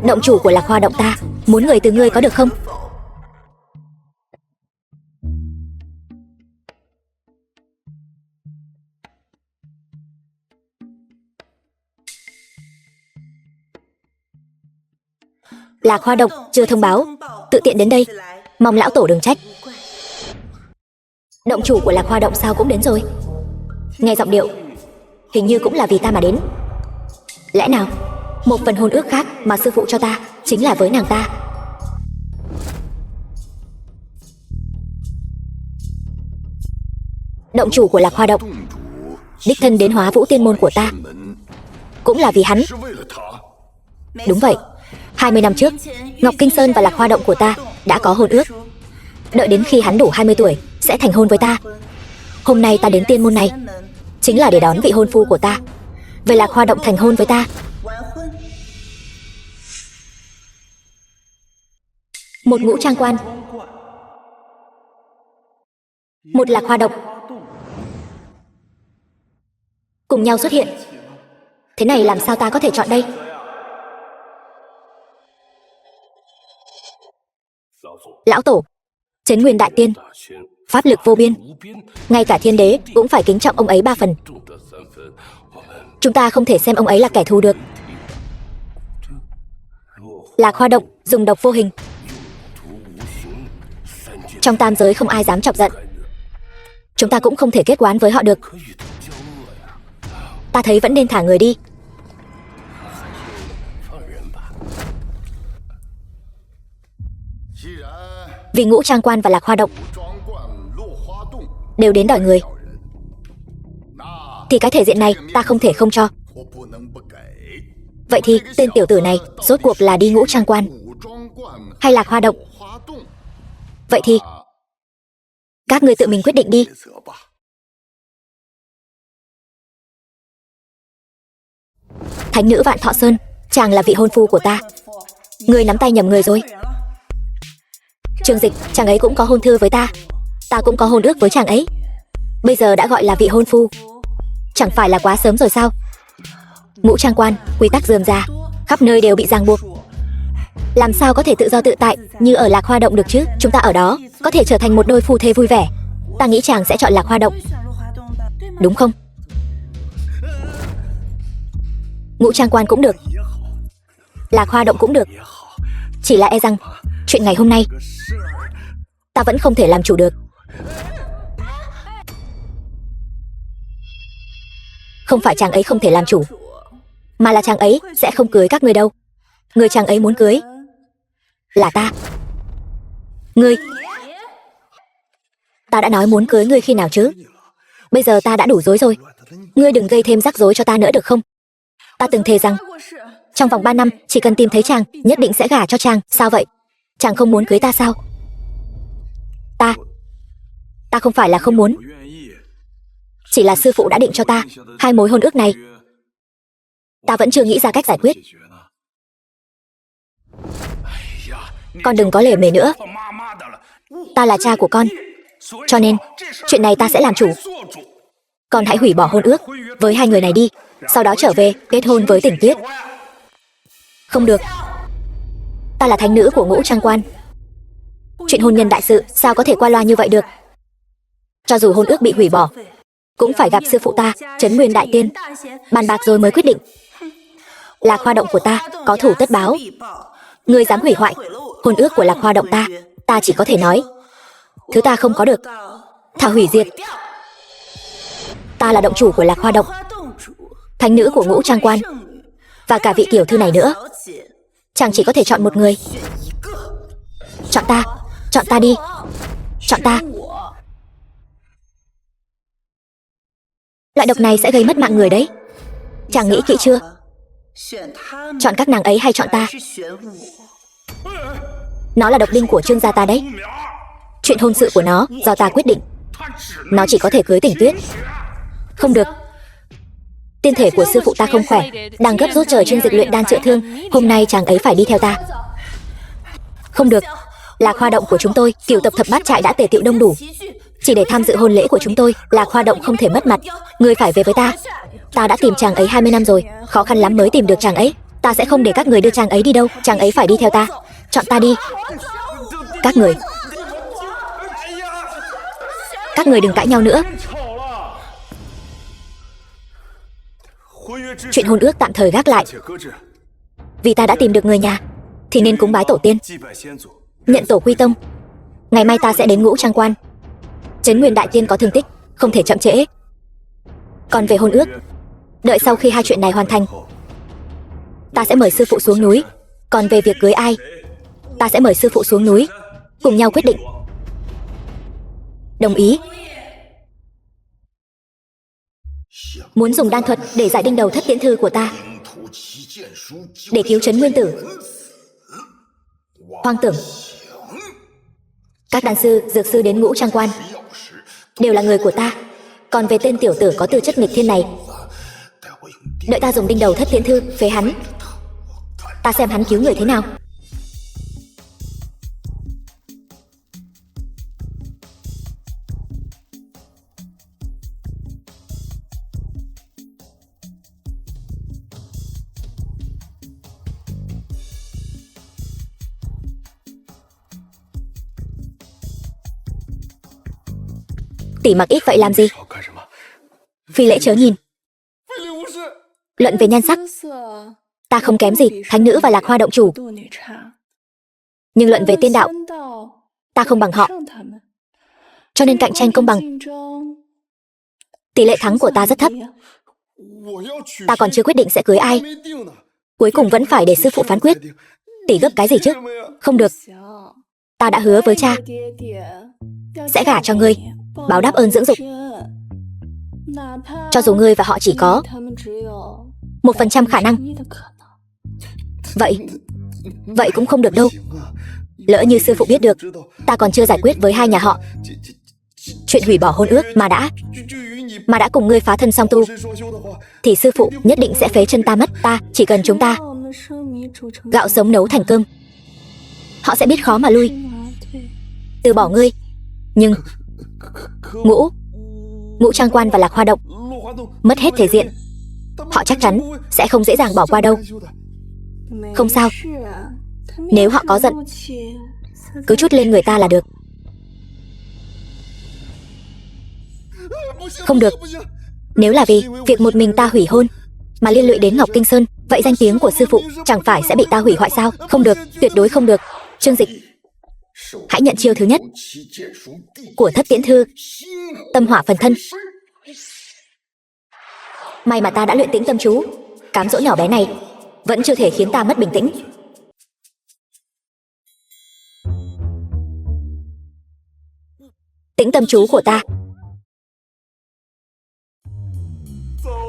Động chủ của Lạc Hoa Động ta muốn người từ ngươi có được không? Lạc Hoa Động chưa thông báo, tự tiện đến đây, mong lão tổ đừng trách. Động chủ của Lạc Hoa Động sao cũng đến rồi? Nghe giọng điệu, hình như cũng là vì ta mà đến. Lẽ nào một phần hôn ước khác mà sư phụ cho ta chính là với nàng ta? Động chủ của Lạc Hoa Động đích thân đến Hóa Vũ Tiên môn của ta cũng là vì hắn. Đúng vậy, 20 năm trước, Ngọc Kinh Sơn và Lạc Hoa Động của ta đã có hôn ước. Đợi đến khi hắn đủ 20 tuổi sẽ thành hôn với ta. Hôm nay ta đến tiên môn này chính là để đón vị hôn phu của ta về Lạc Hoa Động thành hôn với ta. Một ngũ trang quan, một Lạc Hoa Động cùng nhau xuất hiện. Thế này làm sao ta có thể chọn đây? Lão tổ, Trấn Nguyên Đại Tiên, pháp lực vô biên, ngay cả thiên đế cũng phải kính trọng ông ấy 3 phần. Chúng ta không thể xem ông ấy là kẻ thù được. Lạc Hoa Động dùng độc vô hình, trong tam giới không ai dám chọc giận. Chúng ta cũng không thể kết oán với họ được. Ta thấy vẫn nên thả người đi. Vì ngũ trang quan và Lạc Hoa Động đều đến đòi người, thì cái thể diện này ta không thể không cho. Vậy thì tên tiểu tử này rốt cuộc là đi ngũ trang quan hay Lạc Hoa Động? Vậy thì các ngươi tự mình quyết định đi. Thánh nữ Vạn Thọ Sơn, chàng là vị hôn phu của ta. Ngươi nắm tay nhầm người rồi. Trương Dịch, chàng ấy cũng có hôn thư với ta. Ta cũng có hôn ước với chàng ấy. Bây giờ đã gọi là vị hôn phu, chẳng phải là quá sớm rồi sao? Ngũ trang quan, quy tắc rườm rà, khắp nơi đều bị ràng buộc. Làm sao có thể tự do tự tại như ở Lạc Hoa Động được chứ? Chúng ta ở đó có thể trở thành một đôi phu thê vui vẻ. Ta nghĩ chàng sẽ chọn Lạc Hoa Động, đúng không? Ngũ trang quan cũng được, Lạc Hoa Động cũng được. Chỉ là e rằng chuyện ngày hôm nay ta vẫn không thể làm chủ được. Không phải chàng ấy không thể làm chủ, mà là chàng ấy sẽ không cưới các ngươi đâu. Người chàng ấy muốn cưới là ta. Ngươi, ta đã nói muốn cưới ngươi khi nào chứ? Bây giờ ta đã đủ rối rồi. Ngươi đừng gây thêm rắc rối cho ta nữa được không? Ta từng thề rằng trong vòng 3 năm chỉ cần tìm thấy chàng nhất định sẽ gả cho chàng. Sao vậy? Chàng không muốn cưới ta sao? Ta không phải là không muốn, chỉ là sư phụ đã định cho ta 2 mối hôn ước này. Ta vẫn chưa nghĩ ra cách giải quyết. Con đừng có lề mề nữa. Ta là cha của con, cho nên chuyện này ta sẽ làm chủ. Con hãy hủy bỏ hôn ước với 2 người này đi, sau đó trở về kết hôn với Tỉnh Tuyết. Không được. Ta là thánh nữ của ngũ trang quan. Chuyện hôn nhân đại sự sao có thể qua loa như vậy được? Cho dù hôn ước bị hủy bỏ, cũng phải gặp sư phụ ta, Trấn Nguyên Đại Tiên, bàn bạc rồi mới quyết định. Lạc Hoa Động của ta có thủ tất báo. Ngươi dám hủy hoại hôn ước của Lạc Hoa Động ta, ta chỉ có thể nói thứ ta không có được, thà hủy diệt. Ta là động chủ của Lạc Hoa Động, thánh nữ của ngũ trang quan, và cả vị tiểu thư này nữa. Chàng chỉ có thể chọn một người. Chọn ta đi, chọn ta. Loại độc này sẽ gây mất mạng người đấy. Chàng nghĩ kỹ chưa? Chọn các nàng ấy hay chọn ta? Nó là độc binh của Trương gia ta đấy. Chuyện hôn sự của nó do ta quyết định. Nó chỉ có thể cưới Tỉnh Tuyết. Không được. Tiên thể của sư phụ ta không khỏe, đang gấp rút chờ Trương Dịch luyện đan chữa thương. Hôm nay chàng ấy phải đi theo ta. Không được. Lạc Hoa Động của chúng tôi, cửu tập thập bát trại đã tề tựu đông đủ, chỉ để tham dự hôn lễ của chúng tôi. Lạc Hoa Động không thể mất mặt. Ngươi phải về với ta. Ta đã tìm chàng ấy 20 năm rồi, khó khăn lắm mới tìm được chàng ấy. Ta sẽ không để các người đưa chàng ấy đi đâu. Chàng ấy phải đi theo ta. Chọn ta đi. Các người đừng cãi nhau nữa. Chuyện hôn ước tạm thời gác lại. Vì ta đã tìm được người nhà thì nên cúng bái tổ tiên, nhận tổ quy tông. Ngày mai ta sẽ đến Ngũ Trang Quan. Trấn Nguyên đại tiên có thương tích, không thể chậm trễ. Còn về hôn ước, đợi sau khi hai chuyện này hoàn thành, ta sẽ mời sư phụ xuống núi. Còn về việc cưới ai, ta sẽ mời sư phụ xuống núi, cùng nhau quyết định. Đồng ý. Muốn dùng đan thuật để giải đinh đầu thất tiễn thư của ta, để cứu Trấn Nguyên tử. Hoang tưởng. Các đan sư, dược sư đến Ngũ Trang Quan đều là người của ta. Còn về tên tiểu tử có tư chất nghịch thiên này, đợi ta dùng đinh đầu thất tiễn thư phế hắn. Ta xem hắn cứu người thế nào. Tỷ mặc ít vậy làm gì? Phi lễ chớ nhìn. Luận về nhan sắc, ta không kém gì Thánh Nữ và Lạc Hoa Động chủ. Nhưng luận về tiên đạo, ta không bằng họ. Cho nên cạnh tranh công bằng, tỷ lệ thắng của ta rất thấp. Ta còn chưa quyết định sẽ cưới ai. Cuối cùng vẫn phải để sư phụ phán quyết. Tỷ gấp cái gì chứ? Không được. Ta đã hứa với cha sẽ gả cho ngươi, báo đáp ơn dưỡng dục. Cho dù ngươi và họ chỉ có 1% khả năng, vậy cũng không được đâu. Lỡ như sư phụ biết được ta còn chưa giải quyết với hai nhà họ chuyện hủy bỏ hôn ước mà đã cùng ngươi phá thân song tu, thì sư phụ nhất định sẽ phế chân ta mất. Ta chỉ cần chúng ta gạo sống nấu thành cơm, họ sẽ biết khó mà lui, từ bỏ ngươi. Nhưng Ngũ Trang Quan và Lạc Hoa Động mất hết thể diện, họ chắc chắn sẽ không dễ dàng bỏ qua đâu. Không sao, nếu họ có giận, cứ trút lên người ta là được. Không được. Nếu là vì việc một mình ta hủy hôn mà liên lụy đến Ngọc Kinh Sơn, vậy danh tiếng của sư phụ chẳng phải sẽ bị ta hủy hoại sao? Không được, tuyệt đối không được. Trương Dịch, hãy nhận chiêu thứ nhất của thất tiễn thư, tâm hỏa phần thân. May mà ta đã luyện tĩnh tâm chú, cám dỗ nhỏ bé này vẫn chưa thể khiến ta mất bình tĩnh. Tĩnh tâm chú của ta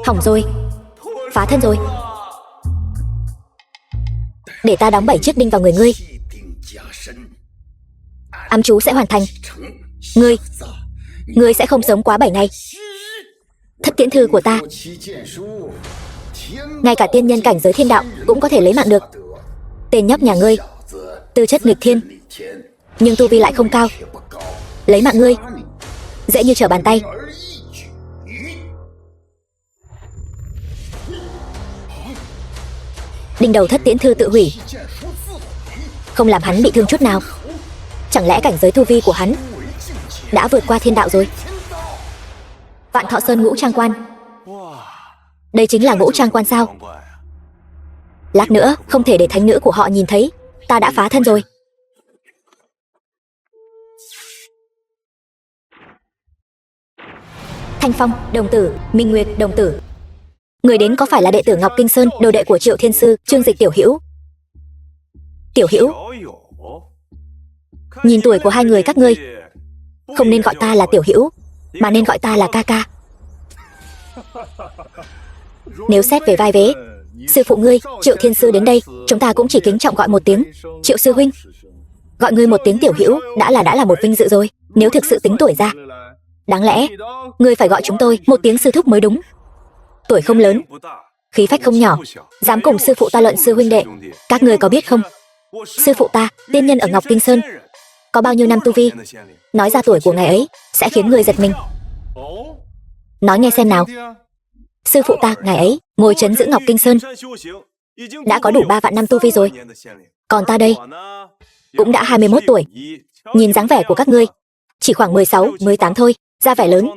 hỏng rồi, phá thân rồi. Để ta đóng 7 chiếc đinh vào người ngươi, ám chú sẽ hoàn thành. Ngươi sẽ không sống quá 7 ngày. Thất tiễn thư của ta, ngay cả tiên nhân cảnh giới thiên đạo cũng có thể lấy mạng được. Tên nhóc nhà ngươi tư chất nghịch thiên, nhưng tu vi lại không cao, lấy mạng ngươi dễ như trở bàn tay. Đinh đầu thất tiễn thư tự hủy, không làm hắn bị thương chút nào. Chẳng lẽ cảnh giới tu vi của hắn đã vượt qua thiên đạo rồi? Vạn Thọ Sơn Ngũ Trang Quan, đây chính là Ngũ Trang Quan sao? Lát nữa không thể để thánh nữ của họ nhìn thấy ta đã phá thân rồi. Thanh Phong đồng tử, Minh Nguyệt đồng tử. Người đến có phải là đệ tử Ngọc Kinh Sơn, đồ đệ của Triệu Thiên Sư, Trương Dịch tiểu hữu? Tiểu hữu, nhìn tuổi của hai người các ngươi, không nên gọi ta là tiểu hữu, mà nên gọi ta là ca ca. Nếu xét về vai vế, sư phụ ngươi, Triệu Thiên Sư đến đây, chúng ta cũng chỉ kính trọng gọi một tiếng Triệu sư huynh. Gọi ngươi một tiếng tiểu hữu đã là một vinh dự rồi. Nếu thực sự tính tuổi ra, đáng lẽ ngươi phải gọi chúng tôi một tiếng sư thúc mới đúng. Tuổi không lớn, khí phách không nhỏ, dám cùng sư phụ ta luận sư huynh đệ. Các ngươi có biết không, sư phụ ta, tiên nhân ở Ngọc Kinh Sơn, có bao nhiêu năm tu vi? Nói ra tuổi của ngài ấy sẽ khiến người giật mình. Nói nghe xem nào. Sư phụ ta, ngài ấy ngồi trấn giữ Ngọc Kinh Sơn đã có đủ 3 vạn năm tu vi rồi. Còn ta đây cũng đã 21 tuổi. Nhìn dáng vẻ của các ngươi chỉ khoảng 16, 18 thôi, ra vẻ lớn.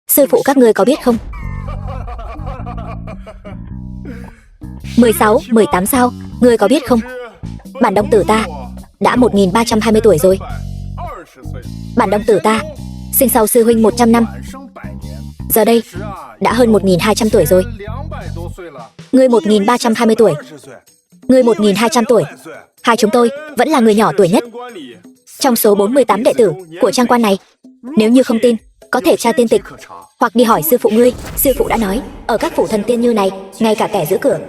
Sư phụ các ngươi có biết không? 16, 18 sao? Ngươi có biết không? Bản đồng tử ta đã 1320 tuổi rồi. Bản đồng tử ta sinh sau sư huynh 100 năm, giờ đây đã hơn 1200 tuổi rồi. Ngươi 1320 tuổi, ngươi 1200 tuổi. Hai chúng tôi vẫn là người nhỏ tuổi nhất trong số 48 đệ tử của trang quan này. Nếu như không tin, có thể tra tiên tịch hoặc đi hỏi sư phụ ngươi. Sư phụ đã nói, ở các phủ thần tiên như này, ngay cả kẻ giữ cửa,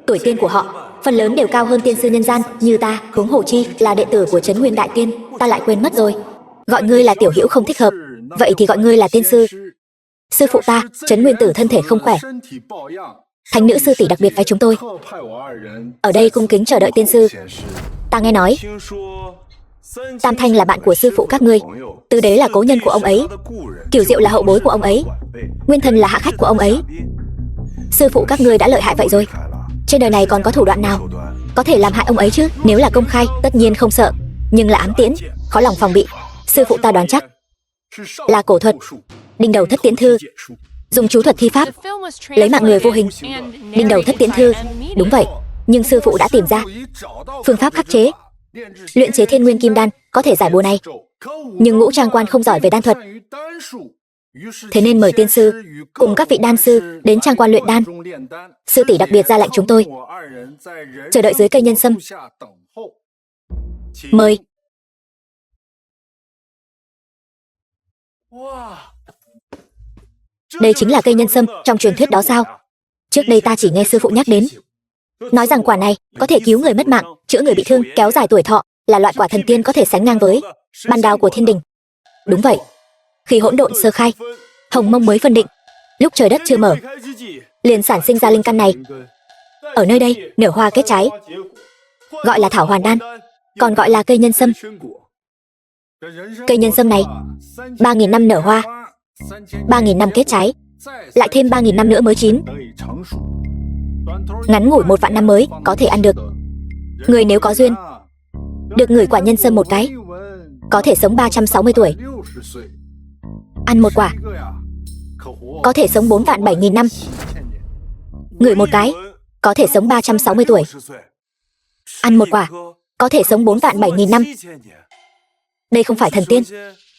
tuổi tiên của họ phần lớn đều cao hơn tiên sư nhân gian như ta. Huống hồ chi là đệ tử của Trấn Nguyên Đại Tiên. Ta lại quên mất rồi. Gọi ngươi là tiểu hữu không thích hợp, vậy thì gọi ngươi là tiên sư. Sư phụ ta, Trấn Nguyên Tử thân thể không khỏe, Thánh nữ sư tỷ đặc biệt phái chúng tôi ở đây cung kính chờ đợi tiên sư. Ta nghe nói Tam Thanh là bạn của sư phụ các ngươi, Tứ Đế là cố nhân của ông ấy, Cửu Diệu là hậu bối của ông ấy, Nguyên Thần là hạ khách của ông ấy. Sư phụ các ngươi đã lợi hại vậy rồi, trên đời này còn có thủ đoạn nào có thể làm hại ông ấy chứ? Nếu là công khai, tất nhiên không sợ, nhưng là ám tiễn, khó lòng phòng bị. Sư phụ ta đoán chắc là cổ thuật, đinh đầu thất tiễn thư, dùng chú thuật thi pháp, lấy mạng người vô hình. Đinh đầu thất tiễn thư, đúng vậy, nhưng sư phụ đã tìm ra phương pháp khắc chế, luyện chế Thiên Nguyên Kim Đan, có thể giải bùa này. Nhưng Ngũ Trang Quan không giỏi về đan thuật, thế nên mời tiên sư cùng các vị đan sư đến trang quan luyện đan. Sư tỷ đặc biệt ra lệnh chúng tôi chờ đợi dưới cây nhân sâm. Mời. Đây chính là cây nhân sâm trong truyền thuyết đó sao? Trước đây ta chỉ nghe sư phụ nhắc đến, nói rằng quả này có thể cứu người mất mạng, chữa người bị thương, kéo dài tuổi thọ, là loại quả thần tiên có thể sánh ngang với ban đao của thiên đình. Đúng vậy, khi hỗn độn sơ khai, hồng mông mới phân định, lúc trời đất chưa mở, liền sản sinh ra linh căn này. Ở nơi đây nở hoa kết trái, gọi là thảo hoàn đan, còn gọi là cây nhân sâm. Cây nhân sâm này 3.000 năm nở hoa, 3.000 năm kết trái, lại thêm 3.000 năm nữa mới chín. Ngắn ngủi 1 vạn năm mới có thể ăn được. Người nếu có duyên được ngửi quả nhân sâm một cái, có thể sống 360 tuổi. Ăn một quả có thể sống 4 vạn 7.000 năm. Ngửi một cái có thể sống 360 tuổi. Ăn một quả có thể sống 4 vạn 7.000 năm. Đây không phải thần tiên,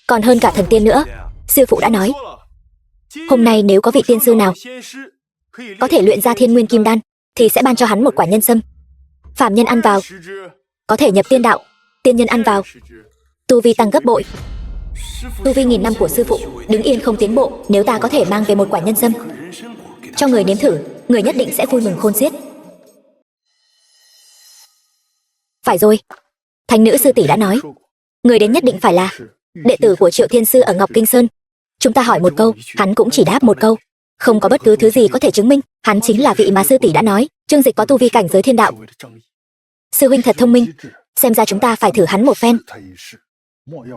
còn hơn cả thần tiên nữa. Sư phụ đã nói, hôm nay nếu có vị tiên sư nào có thể luyện ra Thiên Nguyên Kim Đan, thì sẽ ban cho hắn một quả nhân sâm. Phàm nhân ăn vào có thể nhập tiên đạo, tiên nhân ăn vào tu vi tăng gấp bội. Tu vi 1000 năm của sư phụ đứng yên không tiến bộ. Nếu ta có thể mang về một quả nhân sâm cho người nếm thử, người nhất định sẽ vui mừng khôn xiết. Phải rồi, Thánh nữ sư tỷ đã nói, người đến nhất định phải là đệ tử của Triệu Thiên Sư ở Ngọc Kinh Sơn. Chúng ta hỏi một câu, hắn cũng chỉ đáp một câu, không có bất cứ thứ gì có thể chứng minh hắn chính là vị mà sư tỷ đã nói. Trương Dịch có tu vi cảnh giới thiên đạo. Sư huynh thật thông minh, xem ra chúng ta phải thử hắn một phen,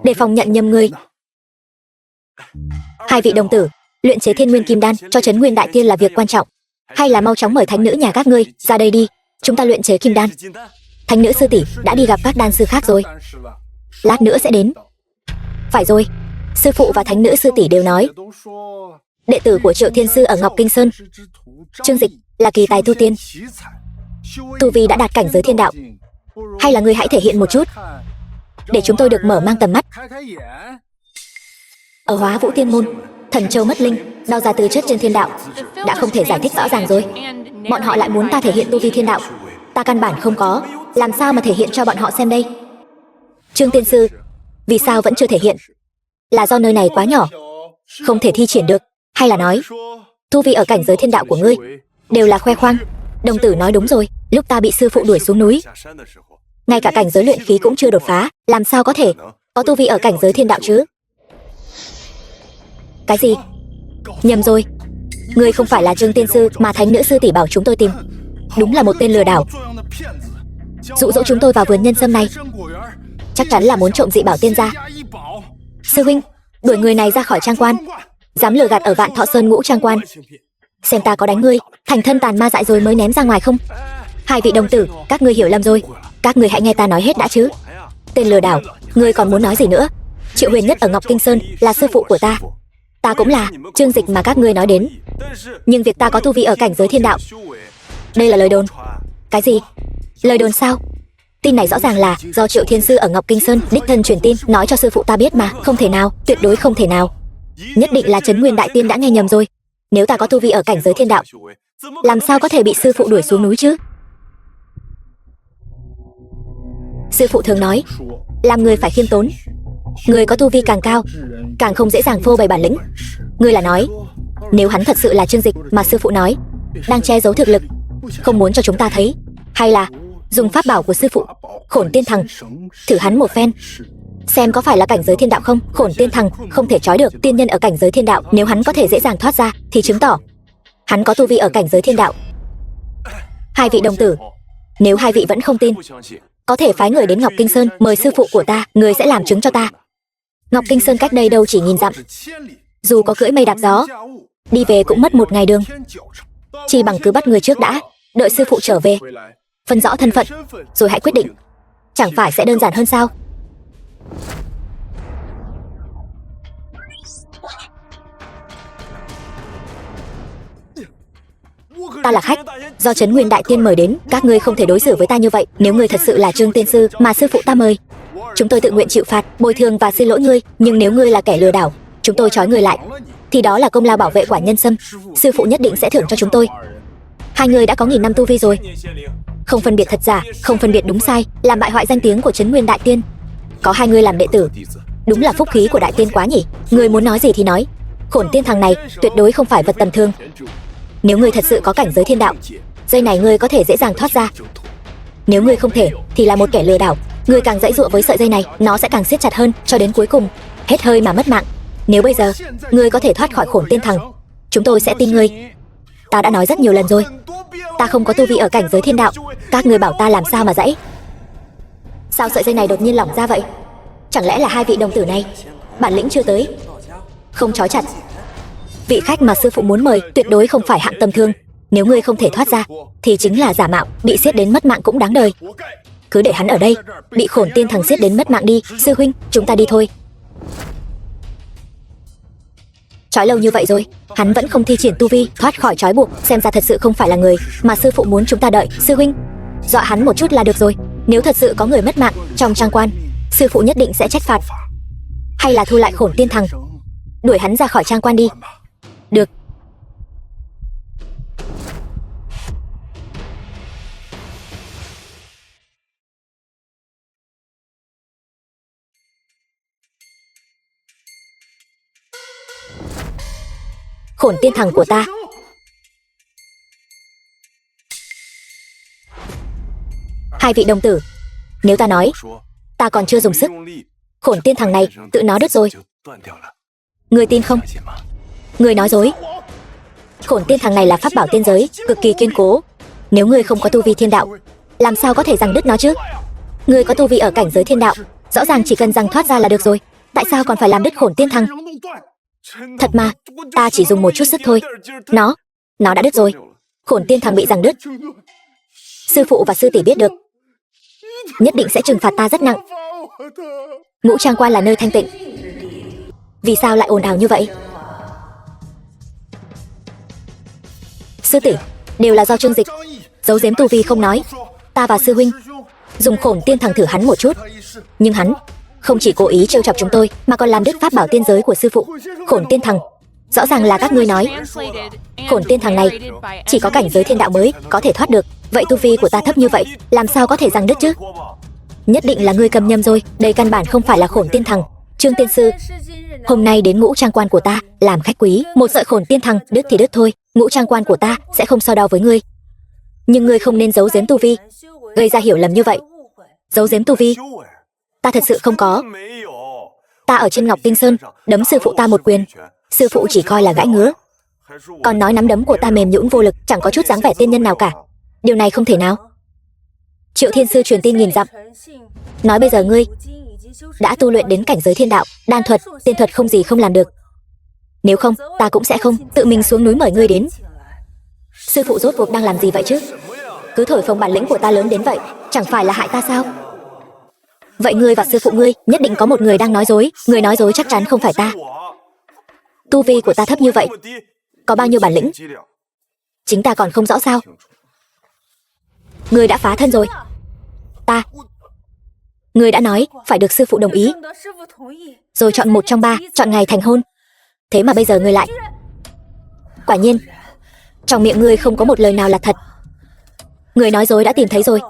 để phòng nhận nhầm người. Hai vị đồng tử, luyện chế Thiên Nguyên Kim Đan cho Trấn Nguyên Đại Tiên là việc quan trọng, hay là mau chóng mời thánh nữ nhà các ngươi ra đây đi, chúng ta luyện chế kim đan. Thánh nữ sư tỷ đã đi gặp các đan sư khác rồi, lát nữa sẽ đến. Phải rồi, sư phụ và thánh nữ sư tỷ đều nói, đệ tử của Triệu Thiên Sư ở Ngọc Kinh Sơn, Trương Dịch là kỳ tài tu tiên, tu vi đã đạt cảnh giới thiên đạo. Hay là ngươi hãy thể hiện một chút, để chúng tôi được mở mang tầm mắt. Ở Hóa Vũ Tiên Môn, thần châu mất linh, đo ra tư chất trên thiên đạo đã không thể giải thích rõ ràng rồi. Bọn họ lại muốn ta thể hiện tu vi thiên đạo, ta căn bản không có, làm sao mà thể hiện cho bọn họ xem đây? Trương tiên sư, vì sao vẫn chưa thể hiện? Là do nơi này quá nhỏ, không thể thi triển được, hay là nói Tu vi ở cảnh giới thiên đạo của ngươi đều là khoe khoang. Đồng tử nói đúng rồi, lúc ta bị sư phụ đuổi xuống núi, ngay cả cảnh giới luyện khí cũng chưa đột phá, làm sao có thể có tu vi ở cảnh giới thiên đạo chứ? Cái gì? Nhầm rồi, ngươi không phải là Trương tiên sư mà Thánh nữ sư tỷ bảo chúng tôi tìm. Đúng là một tên lừa đảo, dụ dỗ chúng tôi vào vườn nhân sâm này, chắc chắn là muốn trộm dị bảo tiên gia. Sư huynh, đuổi người này ra khỏi trang quan, dám lừa gạt ở Vạn Thọ Sơn Ngũ trang quan, xem ta có đánh ngươi thành thân tàn ma dại rồi mới ném ra ngoài không? Hai vị đồng tử, các ngươi hiểu lầm rồi, các ngươi hãy nghe ta nói hết đã chứ. Tên lừa đảo, ngươi còn muốn nói gì nữa? Triệu Huyền Nhất ở Ngọc Kinh Sơn là sư phụ của ta, ta cũng là Trương Dịch mà các ngươi nói đến. Nhưng việc ta có tu vi ở cảnh giới thiên đạo, đây là lời đồn. Cái gì? Lời đồn sao? Tin này rõ ràng là do Triệu Thiên Sư ở Ngọc Kinh Sơn đích thân truyền tin nói cho sư phụ ta biết mà. Không thể nào, tuyệt đối không thể nào. Nhất định là Trấn Nguyên Đại Tiên đã nghe nhầm rồi. Nếu ta có tu vi ở cảnh giới thiên đạo, làm sao có thể bị sư phụ đuổi xuống núi chứ? Sư phụ thường nói, làm người phải khiêm tốn. Người có tu vi càng cao, càng không dễ dàng phô bày bản lĩnh. Ngươi là nói, nếu hắn thật sự là Trương Dịch mà sư phụ nói, đang che giấu thực lực, không muốn cho chúng ta thấy, hay là dùng pháp bảo của sư phụ, Khổn Tiên Thằng, thử hắn một phen, xem có phải là cảnh giới thiên đạo không? Khổn Tiên Thằng không thể trói được tiên nhân ở cảnh giới thiên đạo, nếu hắn có thể dễ dàng thoát ra, thì chứng tỏ hắn có tu vi ở cảnh giới thiên đạo. Hai vị đồng tử, nếu hai vị vẫn không tin, có thể phái người đến Ngọc Kinh Sơn mời sư phụ của ta, người sẽ làm chứng cho ta. Ngọc Kinh Sơn cách đây đâu chỉ nghìn dặm, dù có cưỡi mây đạp gió, đi về cũng mất 1 ngày đường. Chỉ bằng cứ bắt người trước đã, đợi sư phụ trở về, phân rõ thân phận, rồi hãy quyết định, chẳng phải sẽ đơn giản hơn sao? Ta là khách, do Trấn Nguyên Đại Tiên mời đến, các ngươi không thể đối xử với ta như vậy. Nếu ngươi thật sự là Trương tiên sư mà sư phụ ta mời, chúng tôi tự nguyện chịu phạt, bồi thường và xin lỗi ngươi. Nhưng nếu ngươi là kẻ lừa đảo, chúng tôi trói ngươi lại, thì đó là công lao bảo vệ quả nhân sâm, sư phụ nhất định sẽ thưởng cho chúng tôi. Hai người đã có 1000 năm tu vi rồi, không phân biệt thật giả, không phân biệt đúng sai, làm bại hoại danh tiếng của Trấn Nguyên Đại Tiên. Có hai người làm đệ tử, đúng là phúc khí của Đại Tiên quá nhỉ. Ngươi muốn nói gì thì nói, Khổn Tiên Thằng này tuyệt đối không phải vật tầm thường. Nếu ngươi thật sự có cảnh giới thiên đạo, dây này ngươi có thể dễ dàng thoát ra. Nếu ngươi không thể, thì là một kẻ lừa đảo. Ngươi càng giãy giụa với sợi dây này, nó sẽ càng siết chặt hơn, cho đến cuối cùng hết hơi mà mất mạng. Nếu bây giờ ngươi có thể thoát khỏi Khổn Tiên Thằng, chúng tôi sẽ tin ngươi. Ta đã nói rất nhiều lần rồi, ta không có tu vi ở cảnh giới thiên đạo. Các ngươi bảo ta làm sao mà giãy? Sao sợi dây này đột nhiên lỏng ra vậy? Chẳng lẽ là hai vị đồng tử này bản lĩnh chưa tới, không trói chặt? Vị khách mà sư phụ muốn mời tuyệt đối không phải hạng tầm thường. Nếu ngươi không thể thoát ra, thì chính là giả mạo, bị siết đến mất mạng cũng đáng đời. Cứ để hắn ở đây, bị Khổn Tiên Thằng siết đến mất mạng đi. Sư huynh, chúng ta đi thôi. Trói lâu như vậy rồi, hắn vẫn không thi triển tu vi thoát khỏi trói buộc, xem ra thật sự không phải là người mà sư phụ muốn chúng ta đợi. Sư huynh, dọa hắn một chút là được rồi. Nếu thật sự có người mất mạng trong trang quan, sư phụ nhất định sẽ trách phạt. Hay là thu lại Khổn Tiên Thằng, đuổi hắn ra khỏi trang quan đi. Được. Khổn Tiên Thằng của ta. Hai vị đồng tử, nếu ta nói ta còn chưa dùng sức, Khổn Tiên Thằng này tự nó đứt rồi, ngươi tin không? Ngươi nói dối. Khổn Tiên Thằng này là pháp bảo tiên giới, cực kỳ kiên cố. Nếu ngươi không có tu vi thiên đạo, làm sao có thể giằng đứt nó chứ? Ngươi có tu vi ở cảnh giới thiên đạo, rõ ràng chỉ cần giằng thoát ra là được rồi, tại sao còn phải làm đứt Khổn Tiên Thằng? Thật mà, ta chỉ dùng một chút sức thôi, nó đã đứt rồi. Khổn Tiên Thằng bị giằng đứt, sư phụ và sư tỷ biết được, nhất định sẽ trừng phạt ta rất nặng. Ngũ trang quan là nơi thanh tịnh, vì sao lại ồn ào như vậy? Sư tỷ, đều là do Trương Dịch giấu giếm tu vi không nói. Ta và sư huynh dùng Khổn Tiên Thằng thử hắn một chút, nhưng hắn không chỉ cố ý trêu chọc chúng tôi, mà còn làm đứt pháp bảo tiên giới của sư phụ. Khổn Tiên Thằng, rõ ràng là các ngươi nói Khổn Tiên Thằng này chỉ có cảnh giới thiên đạo mới có thể thoát được. Vậy tu vi của ta thấp như vậy, làm sao có thể giằng đứt chứ? Nhất định là ngươi cầm nhầm rồi, đây căn bản không phải là Khổn Tiên Thằng. Trương tiên sư, hôm nay đến Ngũ trang quan của ta làm khách quý, một sợi Khổn Tiên Thằng đứt thì đứt thôi, Ngũ trang quan của ta sẽ không so đo với ngươi. Nhưng ngươi không nên giấu giếm tu vi, gây ra hiểu lầm như vậy. Giấu giếm tu vi? Ta thật sự không có. Ta ở trên Ngọc Kinh Sơn đấm sư phụ ta một quyền, sư phụ chỉ coi là gãi ngứa, còn nói nắm đấm của ta mềm nhũn vô lực, chẳng có chút dáng vẻ tiên nhân nào cả. Điều này không thể nào. Triệu Thiên Sư truyền tin nghìn dặm, nói bây giờ ngươi đã tu luyện đến cảnh giới thiên đạo, đan thuật, tiên thuật không gì không làm được. Nếu không, ta cũng sẽ không tự mình xuống núi mời ngươi đến. Sư phụ rốt cuộc đang làm gì vậy chứ? Cứ thổi phồng bản lĩnh của ta lớn đến vậy, chẳng phải là hại ta sao? Vậy ngươi và sư phụ ngươi nhất định có một người đang nói dối. Người nói dối chắc chắn không phải ta. Tu vi của ta thấp như vậy, có bao nhiêu bản lĩnh, chính ta còn không rõ sao? Ngươi đã phá thân rồi. Ngươi đã nói phải được sư phụ đồng ý, rồi chọn một trong ba, chọn ngày thành hôn. Thế mà bây giờ ngươi lại... Quả nhiên, trong miệng ngươi không có một lời nào là thật. Người nói dối đã tìm thấy rồi.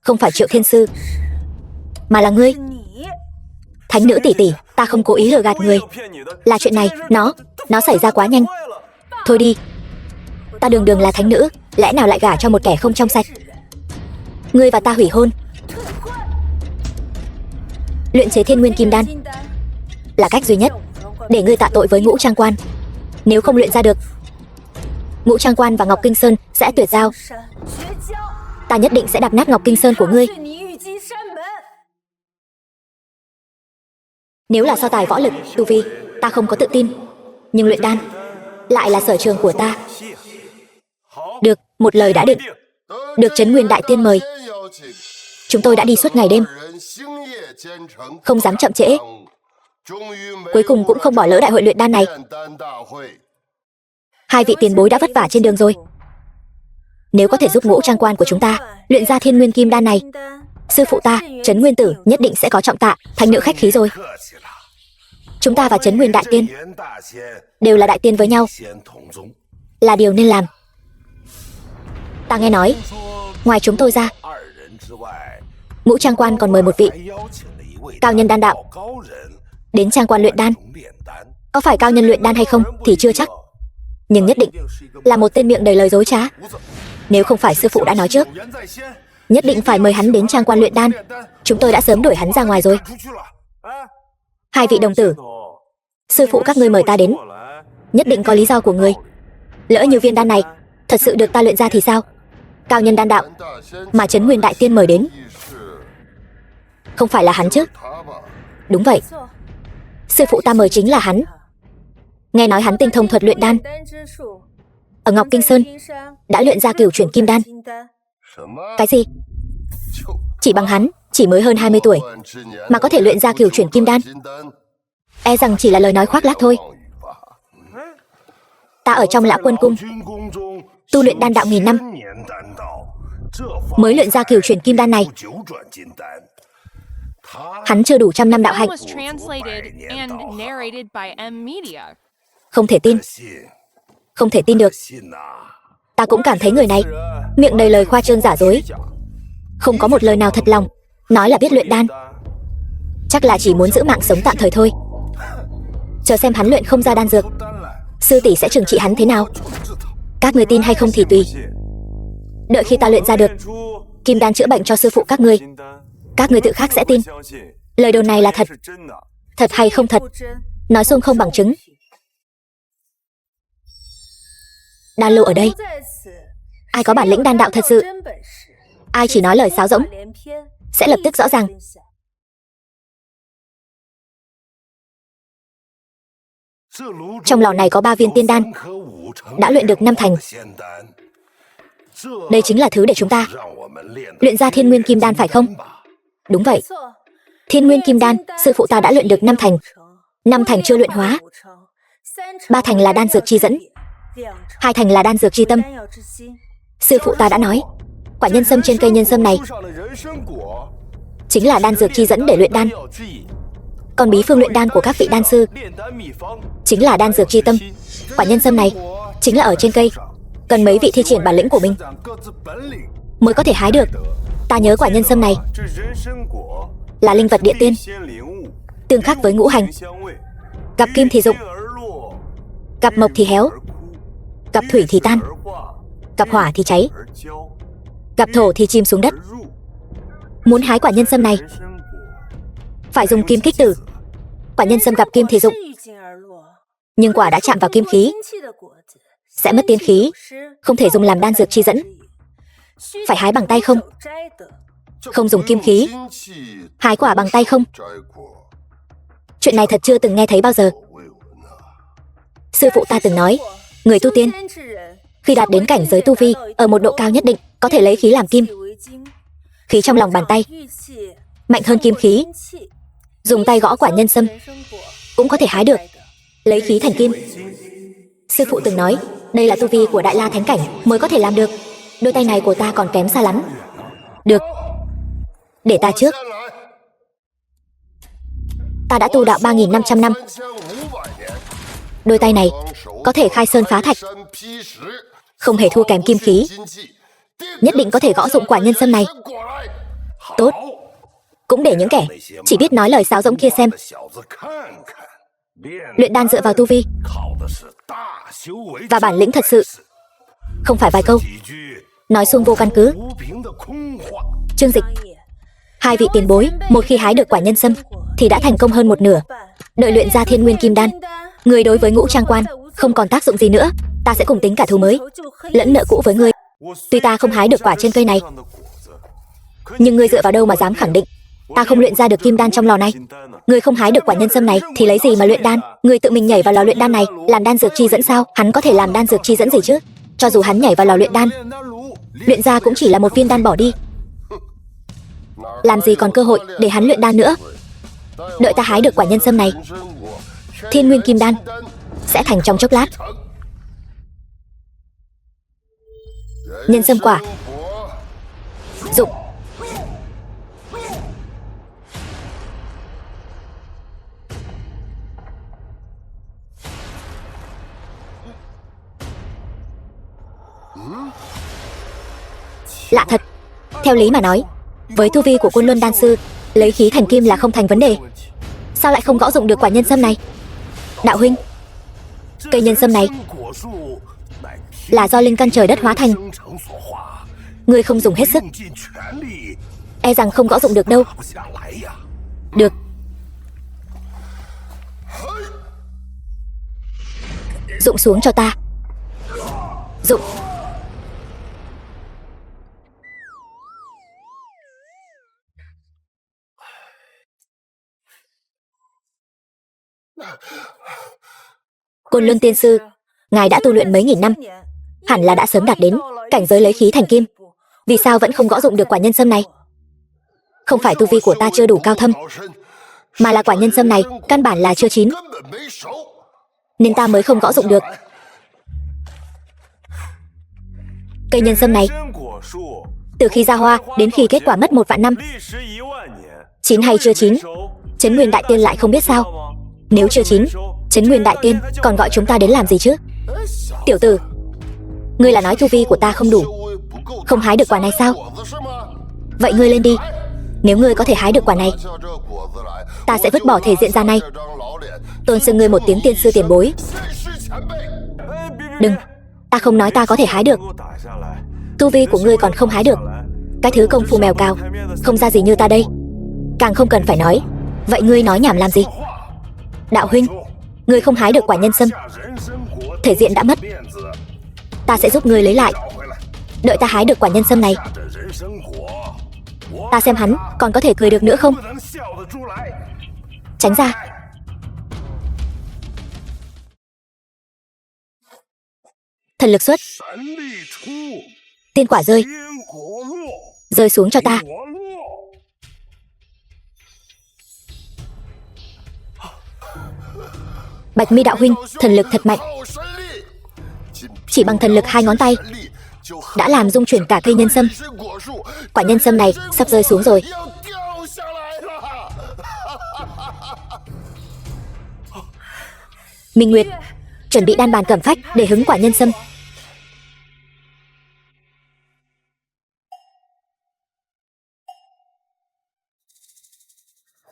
Không phải Triệu Thiên Sư, mà là ngươi. Thánh nữ tỷ tỷ, ta không cố ý lừa gạt người. Là chuyện này, nó xảy ra quá nhanh. Thôi đi, ta đường đường là thánh nữ, lẽ nào lại gả cho một kẻ không trong sạch? Ngươi và ta hủy hôn. Luyện chế Thiên Nguyên Kim Đan là cách duy nhất để ngươi tạ tội với Ngũ Trang Quan. Nếu không luyện ra được, Ngũ Trang Quan và Ngọc Kinh Sơn sẽ tuyệt giao. Ta nhất định sẽ đạp nát Ngọc Kinh Sơn của ngươi. Nếu là so tài võ lực, tu vi, ta không có tự tin. Nhưng luyện đan lại là sở trường của ta. Được, một lời đã định. Được Trấn Nguyên Đại Tiên mời, chúng tôi đã đi suốt ngày đêm, không dám chậm trễ. Cuối cùng cũng không bỏ lỡ đại hội luyện đan này. Hai vị tiền bối đã vất vả trên đường rồi. Nếu có thể giúp Ngũ Trang Quan của chúng ta luyện ra Thiên Nguyên Kim Đan này, sư phụ ta, Trấn Nguyên Tử nhất định sẽ có trọng tạ. Thánh nữ khách khí rồi. Chúng ta và Trấn Nguyên Đại Tiên đều là đại tiên với nhau, là điều nên làm. Ta nghe nói, ngoài chúng tôi ra, Ngũ Trang Quan còn mời một vị cao nhân đan đạo đến Trang Quan luyện đan. Có phải cao nhân luyện đan hay không thì chưa chắc, nhưng nhất định là một tên miệng đầy lời dối trá. Nếu không phải sư phụ đã nói trước, nhất định phải mời hắn đến Trang Quan luyện đan, chúng tôi đã sớm đuổi hắn ra ngoài rồi. Hai vị đồng tử, sư phụ các ngươi mời ta đến, nhất định có lý do của người. Lỡ như viên đan này thật sự được ta luyện ra thì sao? Cao nhân đan đạo mà Trấn Nguyên Đại Tiên mời đến, không phải là hắn chứ? Đúng vậy, sư phụ ta mời chính là hắn. Nghe nói hắn tinh thông thuật luyện đan, ở Ngọc Kinh Sơn đã luyện ra Cửu Chuyển Kim Đan. Cái gì? Chỉ bằng hắn, chỉ mới hơn 20 tuổi mà có thể luyện ra Cửu Chuyển Kim Đan, e rằng chỉ là lời nói khoác lác thôi. Ta ở trong Lã Quân Cung tu luyện đan đạo 1000 năm, mới luyện ra Cửu Chuyển Kim Đan này. Hắn chưa đủ 100 năm đạo hạnh. Không thể tin, không thể tin được. Ta cũng cảm thấy người này miệng đầy lời khoa trương giả dối, không có một lời nào thật lòng. Nói là biết luyện đan, chắc là chỉ muốn giữ mạng sống tạm thời thôi. Chờ xem hắn luyện không ra đan dược, sư tỷ sẽ trừng trị hắn thế nào. Các người tin hay không thì tùy. Đợi khi ta luyện ra được kim đan chữa bệnh cho sư phụ các ngươi tự khắc sẽ tin. Lời đồn này là thật. Thật hay không thật, nói xuông không bằng chứng. Đan lô ở đây, ai có bản lĩnh đan đạo thật sự, ai chỉ nói lời sáo rỗng, sẽ lập tức rõ ràng. Trong lò này có 3 viên tiên đan, đã luyện được 5 thành. Đây chính là thứ để chúng ta luyện ra Thiên Nguyên Kim Đan phải không? Đúng vậy. Thiên Nguyên Kim Đan, sư phụ ta đã luyện được 5 thành. 5 thành chưa luyện hóa, 3 thành là đan dược chi dẫn, 2 thành là đan dược chi tâm. Sư phụ ta đã nói, quả nhân sâm trên cây nhân sâm này chính là đan dược chi dẫn để luyện đan. Còn bí phương luyện đan của các vị đan sư chính là đan dược chi tâm. Quả nhân sâm này chính là ở trên cây, cần mấy vị thi triển bản lĩnh của mình mới có thể hái được. Ta nhớ quả nhân sâm này là linh vật địa tiên, tương khắc với ngũ hành, gặp kim thì rụng, gặp mộc thì héo. gặp thủy thì tan, gặp hỏa thì cháy, gặp thổ thì chìm xuống đất. Muốn hái quả nhân sâm này, phải dùng kim kích tử. Quả nhân sâm gặp kim thì rụng, nhưng quả đã chạm vào kim khí, sẽ mất tiên khí, không thể dùng làm đan dược chi dẫn. Phải hái bằng tay không? Không dùng kim khí, hái quả bằng tay không? Chuyện này thật chưa từng nghe thấy bao giờ. Sư phụ ta từng nói, người tu tiên khi đạt đến cảnh giới tu vi ở một độ cao nhất định, có thể lấy khí làm kim. Khí trong lòng bàn tay mạnh hơn kim khí, dùng tay gõ quả nhân sâm cũng có thể hái được, lấy khí thành kim. Sư phụ từng nói, đây là tu vi của Đại La Thánh Cảnh mới có thể làm được. Đôi tay này của ta còn kém xa lắm. Được, để ta trước. Ta đã tu đạo 3.500 năm. Đôi tay này có thể khai sơn phá thạch, không hề thua kém kim khí. Nhất định có thể gõ dụng quả nhân sâm này. Tốt, cũng để những kẻ chỉ biết nói lời sáo rỗng kia xem. Luyện đan dựa vào tu vi và bản lĩnh thật sự, không phải vài câu nói suông vô căn cứ. Trương Dịch, hai vị tiền bối, một khi hái được quả nhân sâm thì đã thành công hơn một nửa. Đợi luyện ra Thiên Nguyên Kim Đan, người đối với Ngũ Trang Quan không còn tác dụng gì nữa. Ta sẽ cùng tính cả thù mới lẫn nợ cũ với ngươi. Tuy ta không hái được quả trên cây này, nhưng ngươi dựa vào đâu mà dám khẳng định ta không luyện ra được kim đan trong lò này? Ngươi không hái được quả nhân sâm này thì lấy gì mà luyện đan? Ngươi tự mình nhảy vào lò luyện đan này làm đan dược chi dẫn sao? Hắn có thể làm đan dược chi dẫn gì chứ? Cho dù hắn nhảy vào lò luyện đan, luyện ra cũng chỉ là một viên đan bỏ đi. Làm gì còn cơ hội để hắn luyện đan nữa? Đợi ta hái được quả nhân sâm này, Thiên Nguyên Kim Đan sẽ thành trong chốc lát. Nhân sâm quả dụng. Lạ thật, theo lý mà nói, với tu vi của Quân Luân Đan Sư, lấy khí thành kim là không thành vấn đề. Sao lại không gõ dụng được quả nhân sâm này? Đạo huynh, cây nhân sâm này là do linh căn trời đất hóa thành. Ngươi không dùng hết sức, e rằng không gõ dụng được đâu. Được, dụng xuống cho ta. Dụng. Côn Luân Tiên Sư, ngài đã tu luyện mấy nghìn năm, hẳn là đã sớm đạt đến cảnh giới lấy khí thành kim. Vì sao vẫn không gõ dụng được quả nhân sâm này? Không phải tu vi của ta chưa đủ cao thâm, mà là quả nhân sâm này căn bản là chưa chín, nên ta mới không gõ dụng được. Cây nhân sâm này từ khi ra hoa đến khi kết quả mất 1 vạn năm. Chín hay chưa chín, Trấn Nguyên Đại Tiên lại không biết sao. Nếu chưa chín, Trấn Nguyên Đại Tiên còn gọi chúng ta đến làm gì chứ? Tiểu tử, ngươi là nói tu vi của ta không đủ, không hái được quả này sao? Vậy ngươi lên đi. Nếu ngươi có thể hái được quả này, ta sẽ vứt bỏ thể diện ra này, tôn xưng ngươi một tiếng tiên sư tiền bối. Đừng, ta không nói ta có thể hái được. Tu vi của ngươi còn không hái được, cái thứ công phu mèo cào không ra gì như ta đây, càng không cần phải nói. Vậy ngươi nói nhảm làm gì? Đạo huynh, ngươi không hái được quả nhân sâm, thể diện đã mất. Ta sẽ giúp ngươi lấy lại. Đợi ta hái được quả nhân sâm này, ta xem hắn còn có thể cười được nữa không. Tránh ra. Thần lực xuất, tiên quả rơi, rơi xuống cho ta. Bạch Mi đạo huynh, thần lực thật mạnh. Chỉ bằng thần lực 2 ngón tay đã làm rung chuyển cả cây nhân sâm. Quả nhân sâm này sắp rơi xuống rồi. Minh Nguyệt, chuẩn bị đan bàn cẩm phách để hứng quả nhân sâm.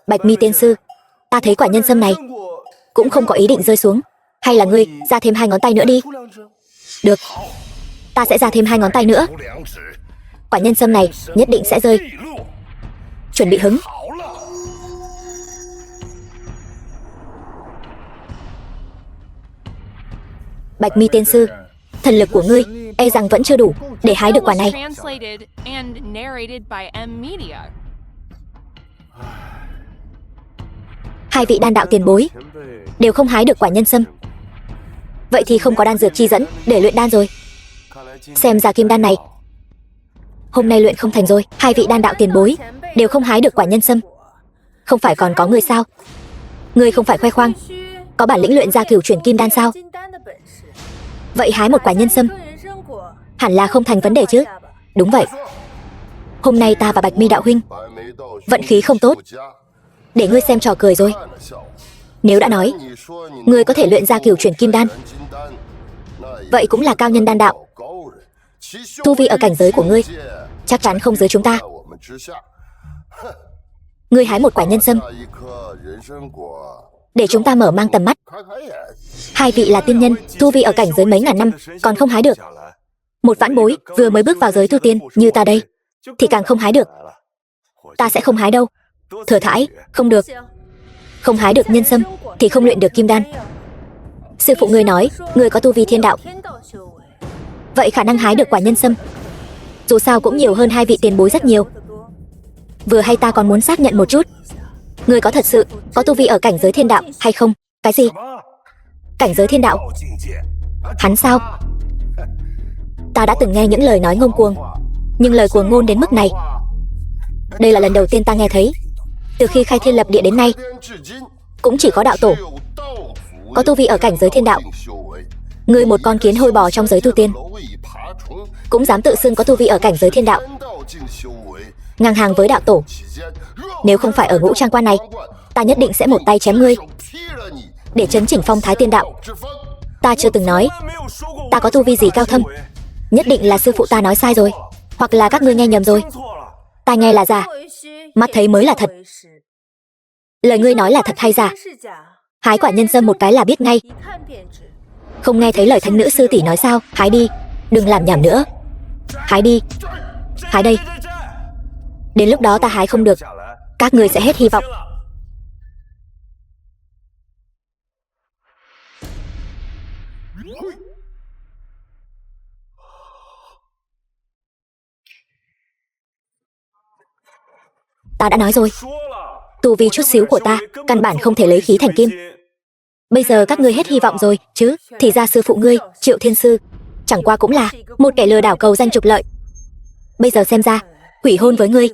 Bạch Mi tiên sư, ta thấy quả nhân sâm này cũng không có ý định rơi xuống. Hay là ngươi ra thêm 2 ngón tay nữa đi. Được, ta sẽ ra thêm 2 ngón tay nữa. Quả nhân sâm này nhất định sẽ rơi. Chuẩn bị hứng. Bạch Mi tiên sư, thần lực của ngươi e rằng vẫn chưa đủ để hái được quả này. Translated and narrated by M Media. Hai vị đan đạo tiền bối đều không hái được quả nhân sâm. Vậy thì không có đan dược chi dẫn để luyện đan rồi. Xem ra kim đan này hôm nay luyện không thành rồi. Hai vị đan đạo tiền bối đều không hái được quả nhân sâm. Không phải còn có người sao? Ngươi không phải khoe khoang có bản lĩnh luyện ra cửu chuyển kim đan sao? Vậy hái một quả nhân sâm hẳn là không thành vấn đề chứ? Đúng vậy. Hôm nay ta và Bạch Mi đạo huynh vận khí không tốt, để ngươi xem trò cười rồi. Nếu đã nói ngươi có thể luyện ra cửu chuyển kim đan, vậy cũng là cao nhân đan đạo. Tu vi ở cảnh giới của ngươi chắc chắn không dưới chúng ta. Ngươi hái một quả nhân sâm để chúng ta mở mang tầm mắt. Hai vị là tiên nhân, tu vi ở cảnh giới mấy ngàn năm còn không hái được. Một vãn bối vừa mới bước vào giới tu tiên như ta đây thì càng không hái được. Ta sẽ không hái đâu. Thừa thãi, không được. Không hái được nhân sâm thì không luyện được kim đan. Sư phụ ngươi nói ngươi có tu vi thiên đạo, vậy khả năng hái được quả nhân sâm dù sao cũng nhiều hơn hai vị tiền bối rất nhiều. Vừa hay ta còn muốn xác nhận một chút, ngươi có thật sự có tu vi ở cảnh giới thiên đạo hay không? Cái gì? Cảnh giới thiên đạo? Hắn sao? Ta đã từng nghe những lời nói ngông cuồng, nhưng lời cuồng ngôn đến mức này đây là lần đầu tiên ta nghe thấy. Từ khi khai thiên lập địa đến nay cũng chỉ có đạo tổ có tu vi ở cảnh giới thiên đạo. Ngươi một con kiến hôi bò trong giới tu tiên cũng dám tự xưng có tu vi ở cảnh giới thiên đạo, ngang hàng với đạo tổ. Nếu không phải ở ngũ trang quan này, ta nhất định sẽ một tay chém ngươi để chấn chỉnh phong thái tiên đạo. Ta chưa từng nói ta có tu vi gì cao thâm. Nhất định là sư phụ ta nói sai rồi, hoặc là các ngươi nghe nhầm rồi. Tai nghe là giả, mắt thấy mới là thật. Lời ngươi nói là thật hay giả? Hái quả nhân sâm một cái là biết ngay. Không nghe thấy lời thánh nữ sư tỷ nói sao? Hái đi, đừng làm nhảm nữa. Hái đi. Hái đây. Đến lúc đó ta hái không được, các ngươi sẽ hết hy vọng. Ta đã nói rồi, tu vi chút xíu của ta căn bản không thể lấy khí thành kim. Bây giờ các ngươi hết hy vọng rồi chứ? Thì ra sư phụ ngươi, Triệu Thiên Sư, chẳng qua cũng là một kẻ lừa đảo cầu danh trục lợi. Bây giờ xem ra hủy hôn với ngươi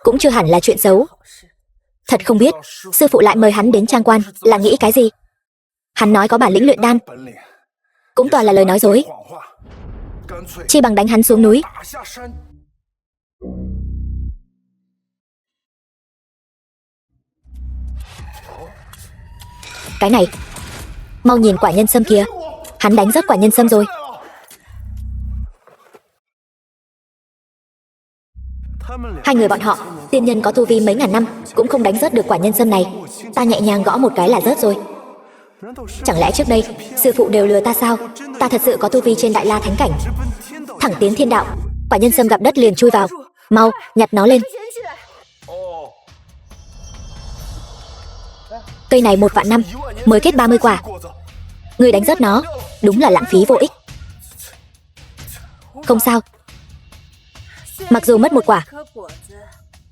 cũng chưa hẳn là chuyện xấu. Thật không biết sư phụ lại mời hắn đến trang quan là nghĩ cái gì. Hắn nói có bản lĩnh luyện đan cũng toàn là lời nói dối. Chi bằng đánh hắn xuống núi. Cái này, mau nhìn quả nhân sâm kìa, hắn đánh rớt quả nhân sâm rồi. Hai người bọn họ, tiên nhân có tu vi mấy ngàn năm cũng không đánh rớt được quả nhân sâm này. Ta nhẹ nhàng gõ một cái là rớt rồi. Chẳng lẽ trước đây sư phụ đều lừa ta sao? Ta thật sự có tu vi trên Đại La Thánh Cảnh, thẳng tiến thiên đạo. Quả nhân sâm gặp đất liền chui vào. Mau, nhặt nó lên. Cây này 1 vạn năm mới kết 30 quả. Ngươi đánh rớt nó, đúng là lãng phí vô ích. Không sao, mặc dù mất 1 quả,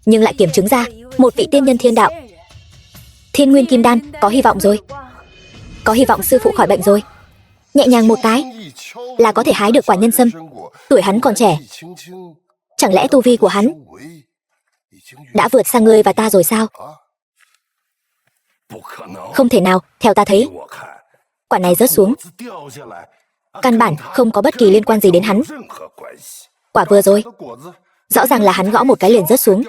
nhưng lại kiểm chứng ra một vị tiên nhân thiên đạo. Thiên nguyên kim đan có hy vọng rồi. Có hy vọng sư phụ khỏi bệnh rồi. Nhẹ nhàng một cái là có thể hái được quả nhân sâm. Tuổi hắn còn trẻ, chẳng lẽ tu vi của hắn đã vượt sang ngươi và ta rồi sao? Không thể nào, theo ta thấy quả này rớt xuống căn bản không có bất kỳ liên quan gì đến hắn. Quả vừa rồi rõ ràng là hắn gõ một cái liền rớt xuống.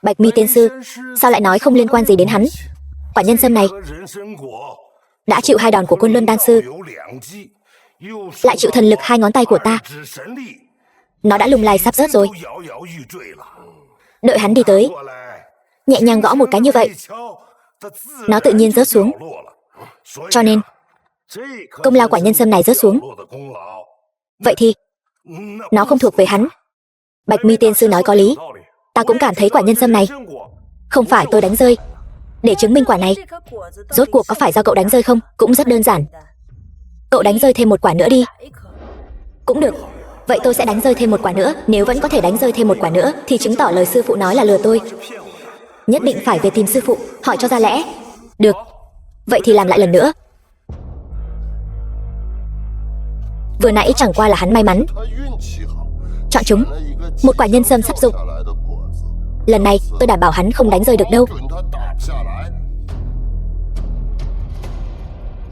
Bạch Mi tiên sư, sao lại nói không liên quan gì đến hắn? Quả nhân sâm này đã chịu 2 đòn của Côn Luân đan sư, lại chịu thần lực 2 ngón tay của ta. Nó đã lung lay sắp rớt rồi. Đợi hắn đi tới, nhẹ nhàng gõ một cái như vậy, nó tự nhiên rớt xuống. Cho nên Công lao quả nhân sâm này rớt xuống. Vậy thì nó không thuộc về hắn. Bạch Mi tiên sư nói có lý. Ta cũng cảm thấy quả nhân sâm này không phải tôi đánh rơi. Để chứng minh quả này rốt cuộc có phải do cậu đánh rơi không, cũng rất đơn giản. Cậu đánh rơi thêm một quả nữa đi. Cũng được. Vậy tôi sẽ đánh rơi thêm một quả nữa. Nếu vẫn có thể đánh rơi thêm một quả nữa thì chứng tỏ lời sư phụ nói là lừa tôi. Nhất định phải về tìm sư phụ, hỏi cho ra lẽ. Được. Vậy thì làm lại lần nữa. Vừa nãy chẳng qua là hắn may mắn chọn chúng. Một quả nhân sâm sắp dụng. Lần này tôi đảm bảo hắn không đánh rơi được đâu.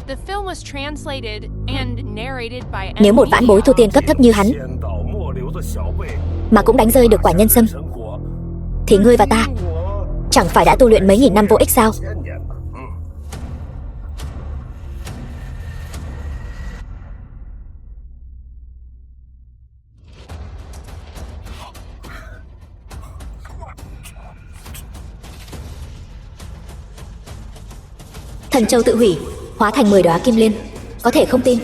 The film was translated and narrated by Nếu một vãn bối tu tiên cấp thấp như hắn mà cũng đánh rơi được quả nhân sâm thì ngươi và ta chẳng phải đã tu luyện mấy nghìn năm vô ích sao? Thần châu tự hủy, hóa thành 10 đóa kim liên. Có thể không tin,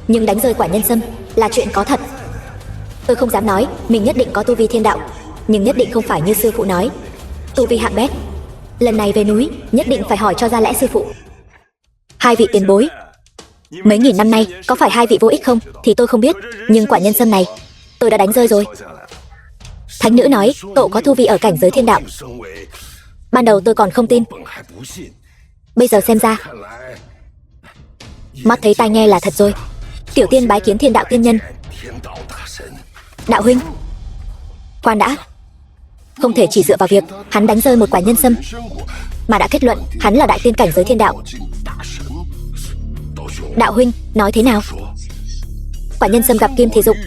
nhưng đánh rơi quả nhân sâm là chuyện có thật. Tôi không dám nói mình nhất định có tu vi thiên đạo, nhưng nhất định không phải như sư phụ nói tu vi hạng bét. Lần này về núi nhất định phải hỏi cho ra lẽ sư phụ. Hai vị tiền bối, mấy nghìn năm nay có phải hai vị vô ích không thì tôi không biết, nhưng quả nhân sâm này tôi đã đánh rơi rồi. Thánh nữ nói cậu có tu vi ở cảnh giới thiên đạo. Ban đầu tôi còn không tin, bây giờ xem ra mắt thấy tai nghe là thật rồi. Tiểu tiên bái kiến thiên đạo tiên nhân. Đạo huynh, khoan đã. Không thể chỉ dựa vào việc hắn đánh rơi một quả nhân sâm mà đã kết luận hắn là đại tiên cảnh giới thiên đạo. Đạo huynh nói thế nào? Quả nhân sâm gặp kim thì dụng.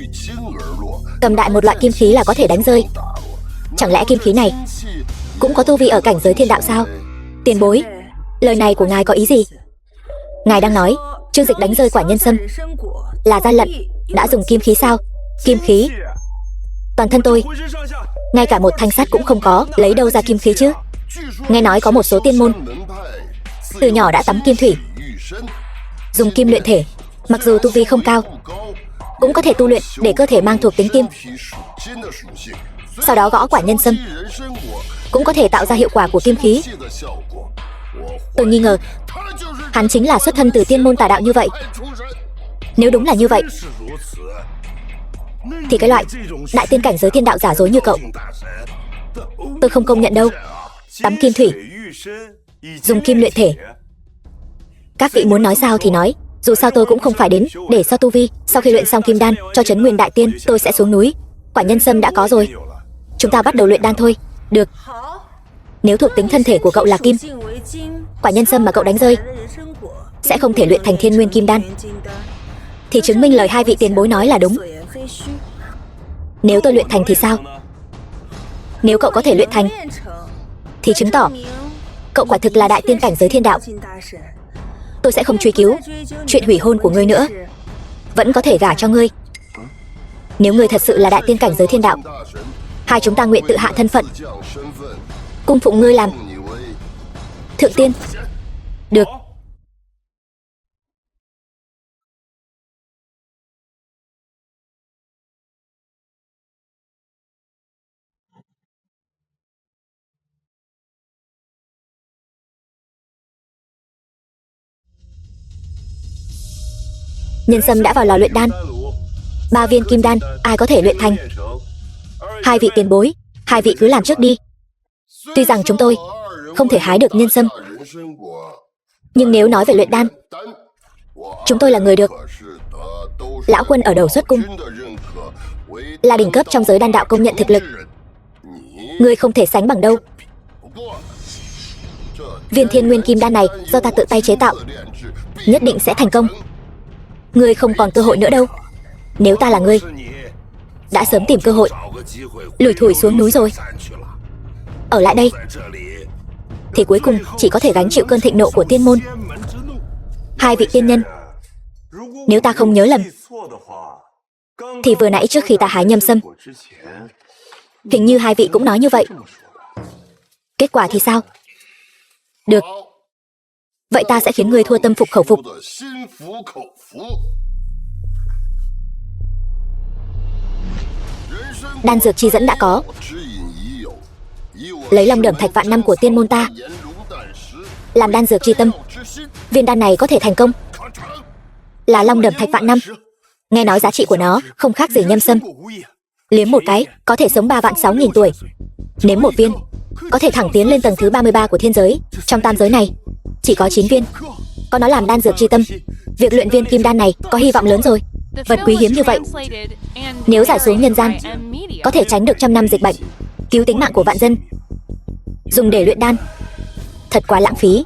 Cầm đại một loại kim khí là có thể đánh rơi. Chẳng lẽ kim khí này cũng có tu vi ở cảnh giới thiên đạo sao? Tiền bối, lời này của ngài có ý gì? Ngài đang nói Trương Dịch đánh rơi quả nhân sâm là gian lận, đã dùng kim khí sao? Kim khí? Toàn thân tôi ngay cả một thanh sắt cũng không có, lấy đâu ra kim khí chứ? Nghe nói có một số tiên môn từ nhỏ đã tắm kim thủy, dùng kim luyện thể. Mặc dù tu vi không cao cũng có thể tu luyện để cơ thể mang thuộc tính kim, sau đó gõ quả nhân sâm cũng có thể tạo ra hiệu quả của kim khí. Tôi nghi ngờ hắn chính là xuất thân từ tiên môn tà đạo như vậy. Nếu đúng là như vậy thì cái loại đại tiên cảnh giới thiên đạo giả dối như cậu tôi không công nhận đâu. Tắm kim thủy, dùng kim luyện thể. Các vị muốn nói sao thì nói, dù sao tôi cũng không phải đến để so tu vi. Sau khi luyện xong kim đan cho Trấn Nguyên đại tiên, tôi sẽ xuống núi. Quả nhân sâm đã có rồi, chúng ta bắt đầu luyện đan thôi. Được. Nếu thuộc tính thân thể của cậu là kim, quả nhân sâm mà cậu đánh rơi sẽ không thể luyện thành Thiên Nguyên Kim Đan, thì chứng minh lời hai vị tiền bối nói là đúng. Nếu tôi luyện thành thì sao? Nếu cậu có thể luyện thành thì chứng tỏ cậu quả thực là đại tiên cảnh giới thiên đạo. Tôi sẽ không truy cứu chuyện hủy hôn của ngươi nữa, vẫn có thể gả cho ngươi. Nếu ngươi thật sự là đại tiên cảnh giới thiên đạo, hai chúng ta nguyện tự hạ thân phận, cung phụng ngươi làm thượng tiên. Được. Nhân sâm đã vào lò luyện đan. 3 viên kim đan ai có thể luyện thành? Hai vị tiền bối, hai vị cứ làm trước đi. Tuy rằng chúng tôi không thể hái được nhân sâm, nhưng nếu nói về luyện đan, chúng tôi là người được lão quân ở đầu xuất cung, là đỉnh cấp trong giới đan đạo công nhận thực lực. Ngươi không thể sánh bằng đâu. Viên Thiên Nguyên Kim Đan này do ta tự tay chế tạo, nhất định sẽ thành công. Ngươi không còn cơ hội nữa đâu. Nếu ta là ngươi, đã sớm tìm cơ hội lủi thủi xuống núi rồi. Ở lại đây thì cuối cùng chỉ có thể gánh chịu cơn thịnh nộ của tiên môn. Hai vị tiên nhân, nếu ta không nhớ lầm thì vừa nãy trước khi ta hái nhâm sâm, hình như hai vị cũng nói như vậy. Kết quả thì sao? Được. Vậy ta sẽ khiến ngươi thua tâm phục khẩu phục. Đan dược chi dẫn đã có. Lấy long đẩm thạch vạn năm của tiên môn ta làm đan dược chi tâm. Viên đan này có thể thành công. Là long đẩm thạch vạn năm. Nghe nói giá trị của nó không khác gì nhâm sâm. Liếm một cái có thể sống 3.600.000 tuổi. Nếm một viên có thể thẳng tiến lên tầng thứ 33 của thiên giới. Trong tam giới này chỉ có 9 viên. Có nó làm đan dược chi tâm, việc luyện viên kim đan này có hy vọng lớn rồi. Vật quý hiếm như vậy, nếu giải xuống nhân gian, có thể tránh được 100 năm dịch bệnh, cứu tính mạng của vạn dân. Dùng để luyện đan, thật quá lãng phí.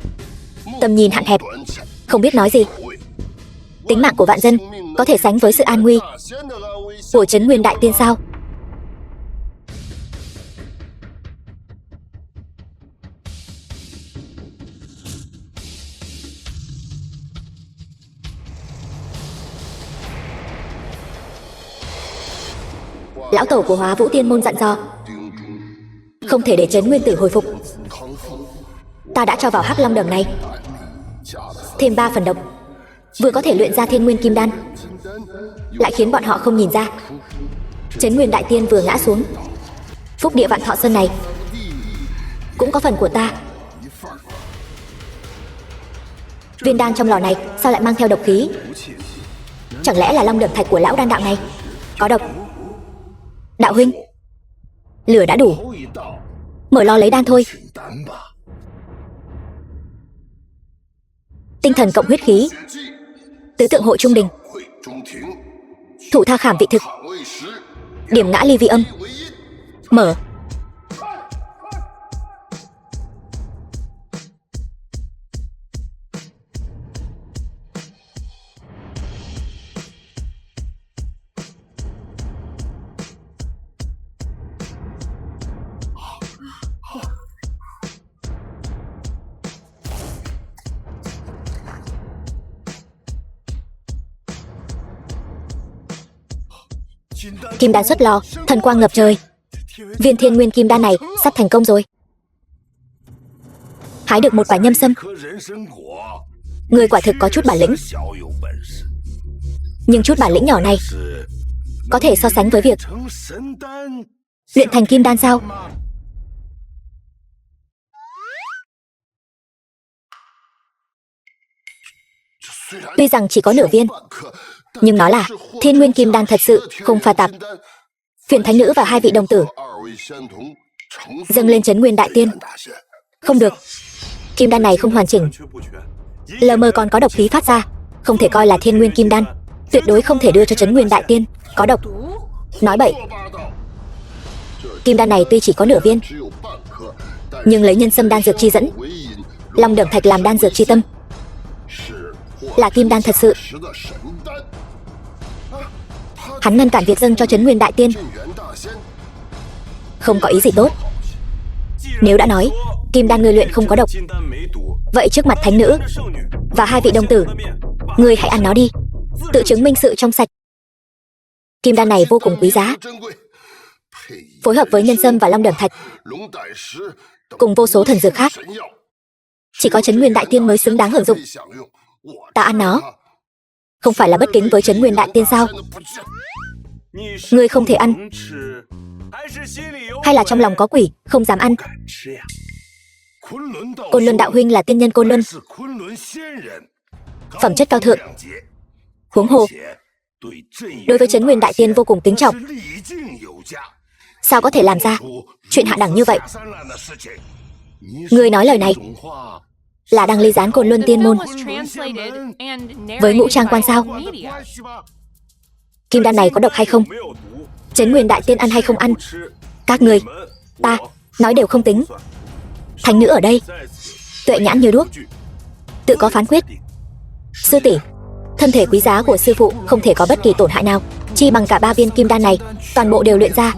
Tầm nhìn hạn hẹp, không biết nói gì. Tính mạng của vạn dân có thể sánh với sự an nguy của Trấn Nguyên Đại Tiên sao? Lão tổ của Hóa Vũ Tiên môn dặn dò, không thể để Trấn Nguyên Tử hồi phục. Ta đã cho vào Hắc Long Đầm này thêm 3 phần độc, vừa có thể luyện ra Thiên Nguyên Kim Đan, lại khiến bọn họ không nhìn ra. Trấn Nguyên Đại Tiên vừa ngã xuống, phúc địa Vạn Thọ Sơn này cũng có phần của ta. Viên đan trong lò này sao lại mang theo độc khí? Chẳng lẽ là long đẩm thạch của lão đan đạo này có độc? Đạo huynh, lửa đã đủ, mở lò lấy đan thôi. Tinh thần cộng huyết khí, tứ tượng hộ trung đình, thủ tha khảm vị thực, điểm ngã ly vi âm. Mở. Kim đan xuất lò, thần quang ngập trời. Viên Thiên Nguyên Kim Đan này sắp thành công rồi. Hái được một quả nhâm sâm. Người quả thực có chút bản lĩnh. Nhưng chút bản lĩnh nhỏ này có thể so sánh với việc luyện thành kim đan sao? Tuy rằng chỉ có nửa viên, nhưng nó là Thiên Nguyên Kim Đan thật sự, không pha tạp. Phiền Thánh Nữ và 2 vị đồng tử dâng lên Trấn Nguyên Đại Tiên. Không được, kim đan này không hoàn chỉnh, lờ mờ còn có độc khí phát ra, không thể coi là Thiên Nguyên Kim Đan. Tuyệt đối không thể đưa cho Trấn Nguyên Đại Tiên. Có độc. Nói bậy. Kim đan này tuy chỉ có nửa viên, nhưng lấy nhân sâm đan dược chi dẫn, long đẩm thạch làm đan dược chi tâm, là kim đan thật sự. Hắn ngăn cản việc dâng cho Trấn Nguyên Đại Tiên, không có ý gì tốt. Nếu đã nói kim đan ngươi luyện không có độc, vậy trước mặt thánh nữ và 2 vị đồng tử, ngươi hãy ăn nó đi, tự chứng minh sự trong sạch. Kim đan này vô cùng quý giá, phối hợp với nhân sâm và long đẩm thạch cùng vô số thần dược khác, chỉ có Trấn Nguyên Đại Tiên mới xứng đáng hưởng dụng. Ta ăn nó, không phải là bất kính với Trấn Nguyên Đại Tiên sao? Ngươi không thể ăn, hay là trong lòng có quỷ không dám ăn? Côn Luân đạo huynh là tiên nhân Côn Luân, phẩm chất cao thượng, huống hồ đối với Trấn Nguyên Đại Tiên vô cùng kính trọng, sao có thể làm ra chuyện hạ đẳng như vậy? Ngươi nói lời này là đang ly gián Côn Luân Tiên môn với ngũ trang quan sao? Kim đan này có độc hay không, Trấn Nguyên Đại Tiên ăn hay không ăn, các ngươi, ta nói đều không tính. Thánh nữ ở đây tuệ nhãn như đuốc, tự có phán quyết. Sư tỷ, thân thể quý giá của sư phụ không thể có bất kỳ tổn hại nào, chi bằng cả 3 viên kim đan này toàn bộ đều luyện ra,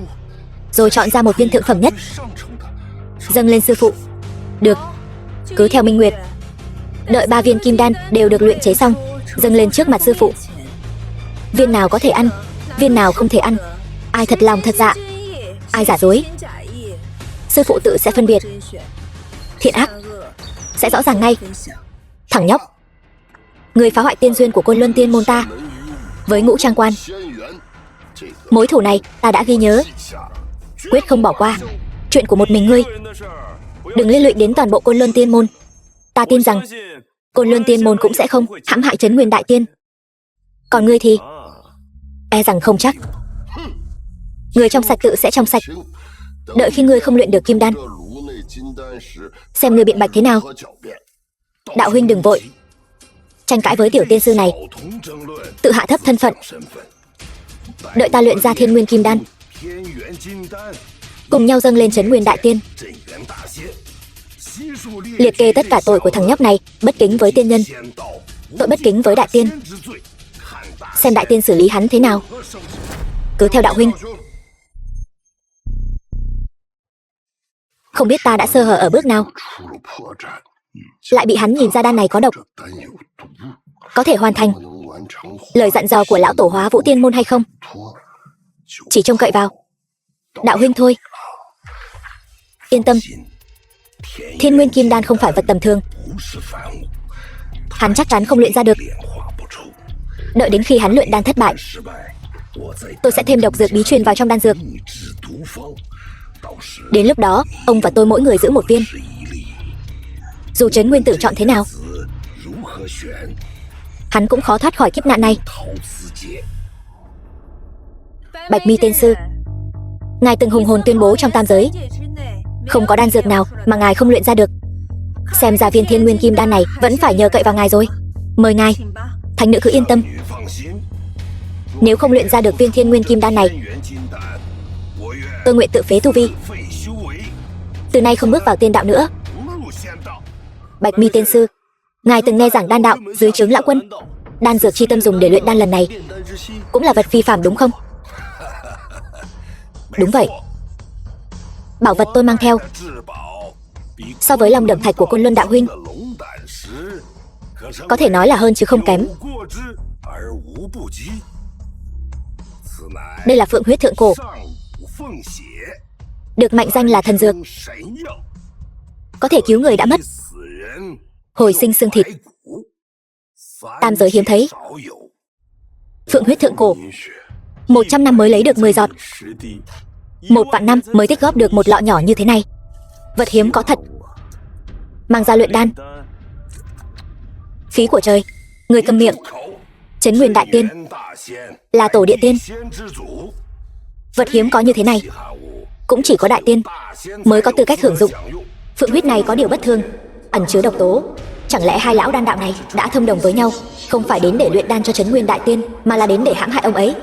rồi chọn ra một viên thượng phẩm nhất dâng lên sư phụ. Được, cứ theo Minh Nguyệt, đợi 3 viên kim đan đều được luyện chế xong dâng lên trước mặt sư phụ. Viên nào có thể ăn, viên nào không thể ăn, ai thật lòng thật dạ, ai giả dối, sư phụ tự sẽ phân biệt. Thiện ác sẽ rõ ràng ngay. Thằng nhóc, người phá hoại tiên duyên của Côn Luân Tiên môn ta với Ngũ Trang Quan. Mối thù này ta đã ghi nhớ, quyết không bỏ qua. Chuyện của một mình ngươi đừng liên lụy đến toàn bộ Côn Luân Tiên môn. Ta tin rằng Côn Luân Tiên môn cũng sẽ không hãm hại Trấn Nguyên Đại Tiên. Còn ngươi thì e rằng không chắc. Người trong sạch tự sẽ trong sạch. Đợi khi ngươi không luyện được kim đan, xem ngươi biện bạch thế nào. Đạo huynh đừng vội tranh cãi với tiểu tiên sư này, tự hạ thấp thân phận. Đợi ta luyện ra Thiên Nguyên Kim Đan, cùng nhau dâng lên Trấn Nguyên Đại Tiên, liệt kê tất cả tội của thằng nhóc này. Bất kính với tiên nhân, tội bất kính với Đại Tiên. Xem Đại Tiên xử lý hắn thế nào. Cứ theo đạo huynh. Không biết ta đã sơ hở ở bước nào, lại bị hắn nhìn ra đan này có độc. Có thể hoàn thành lời dặn dò của lão tổ Hóa Vũ Tiên môn hay không? Chỉ trông cậy vào đạo huynh thôi. Yên tâm, Thiên Nguyên Kim Đan không phải vật tầm thường. Hắn chắc chắn không luyện ra được. Đợi đến khi hắn luyện đan thất bại, tôi sẽ thêm độc dược bí truyền vào trong đan dược. Đến lúc đó, ông và tôi mỗi người giữ một viên. Dù Trấn Nguyên Tử chọn thế nào, hắn cũng khó thoát khỏi kiếp nạn này. Bạch Mi tiên sư, ngài từng hùng hồn tuyên bố trong tam giới, không có đan dược nào mà ngài không luyện ra được. Xem ra viên Thiên Nguyên Kim Đan này vẫn phải nhờ cậy vào ngài rồi. Mời ngài. Thánh nữ cứ yên tâm, nếu không luyện ra được viên Thiên Nguyên Kim Đan này, tôi nguyện tự phế tu vi, từ nay không bước vào tiên đạo nữa. Bạch Mi tiên sư, ngài từng nghe giảng đan đạo dưới trướng lão quân. Đan dược chi tâm dùng để luyện đan lần này cũng là vật phi phàm đúng không? Đúng vậy. Bảo vật tôi mang theo so với Long Đẩm Thạch của Côn Luân đạo huynh có thể nói là hơn chứ không kém. Đây là Phượng huyết thượng cổ, được mệnh danh là thần dược, có thể cứu người đã mất, hồi sinh xương thịt. Tam giới hiếm thấy. Phượng huyết thượng cổ, 100 năm mới lấy được 10 giọt, 1 vạn năm mới tích góp được một lọ nhỏ như thế này. Vật hiếm có thật. Mang ra luyện đan, phí của trời. Người câm miệng. Trấn Nguyên Đại Tiên là tổ địa tiên. Vật hiếm có như thế này cũng chỉ có Đại Tiên mới có tư cách hưởng dụng. Phượng huyết này có điều bất thường, ẩn chứa độc tố. Chẳng lẽ hai lão đan đạo này đã thông đồng với nhau, không phải đến để luyện đan cho Trấn Nguyên Đại Tiên, mà là đến để hãm hại ông ấy?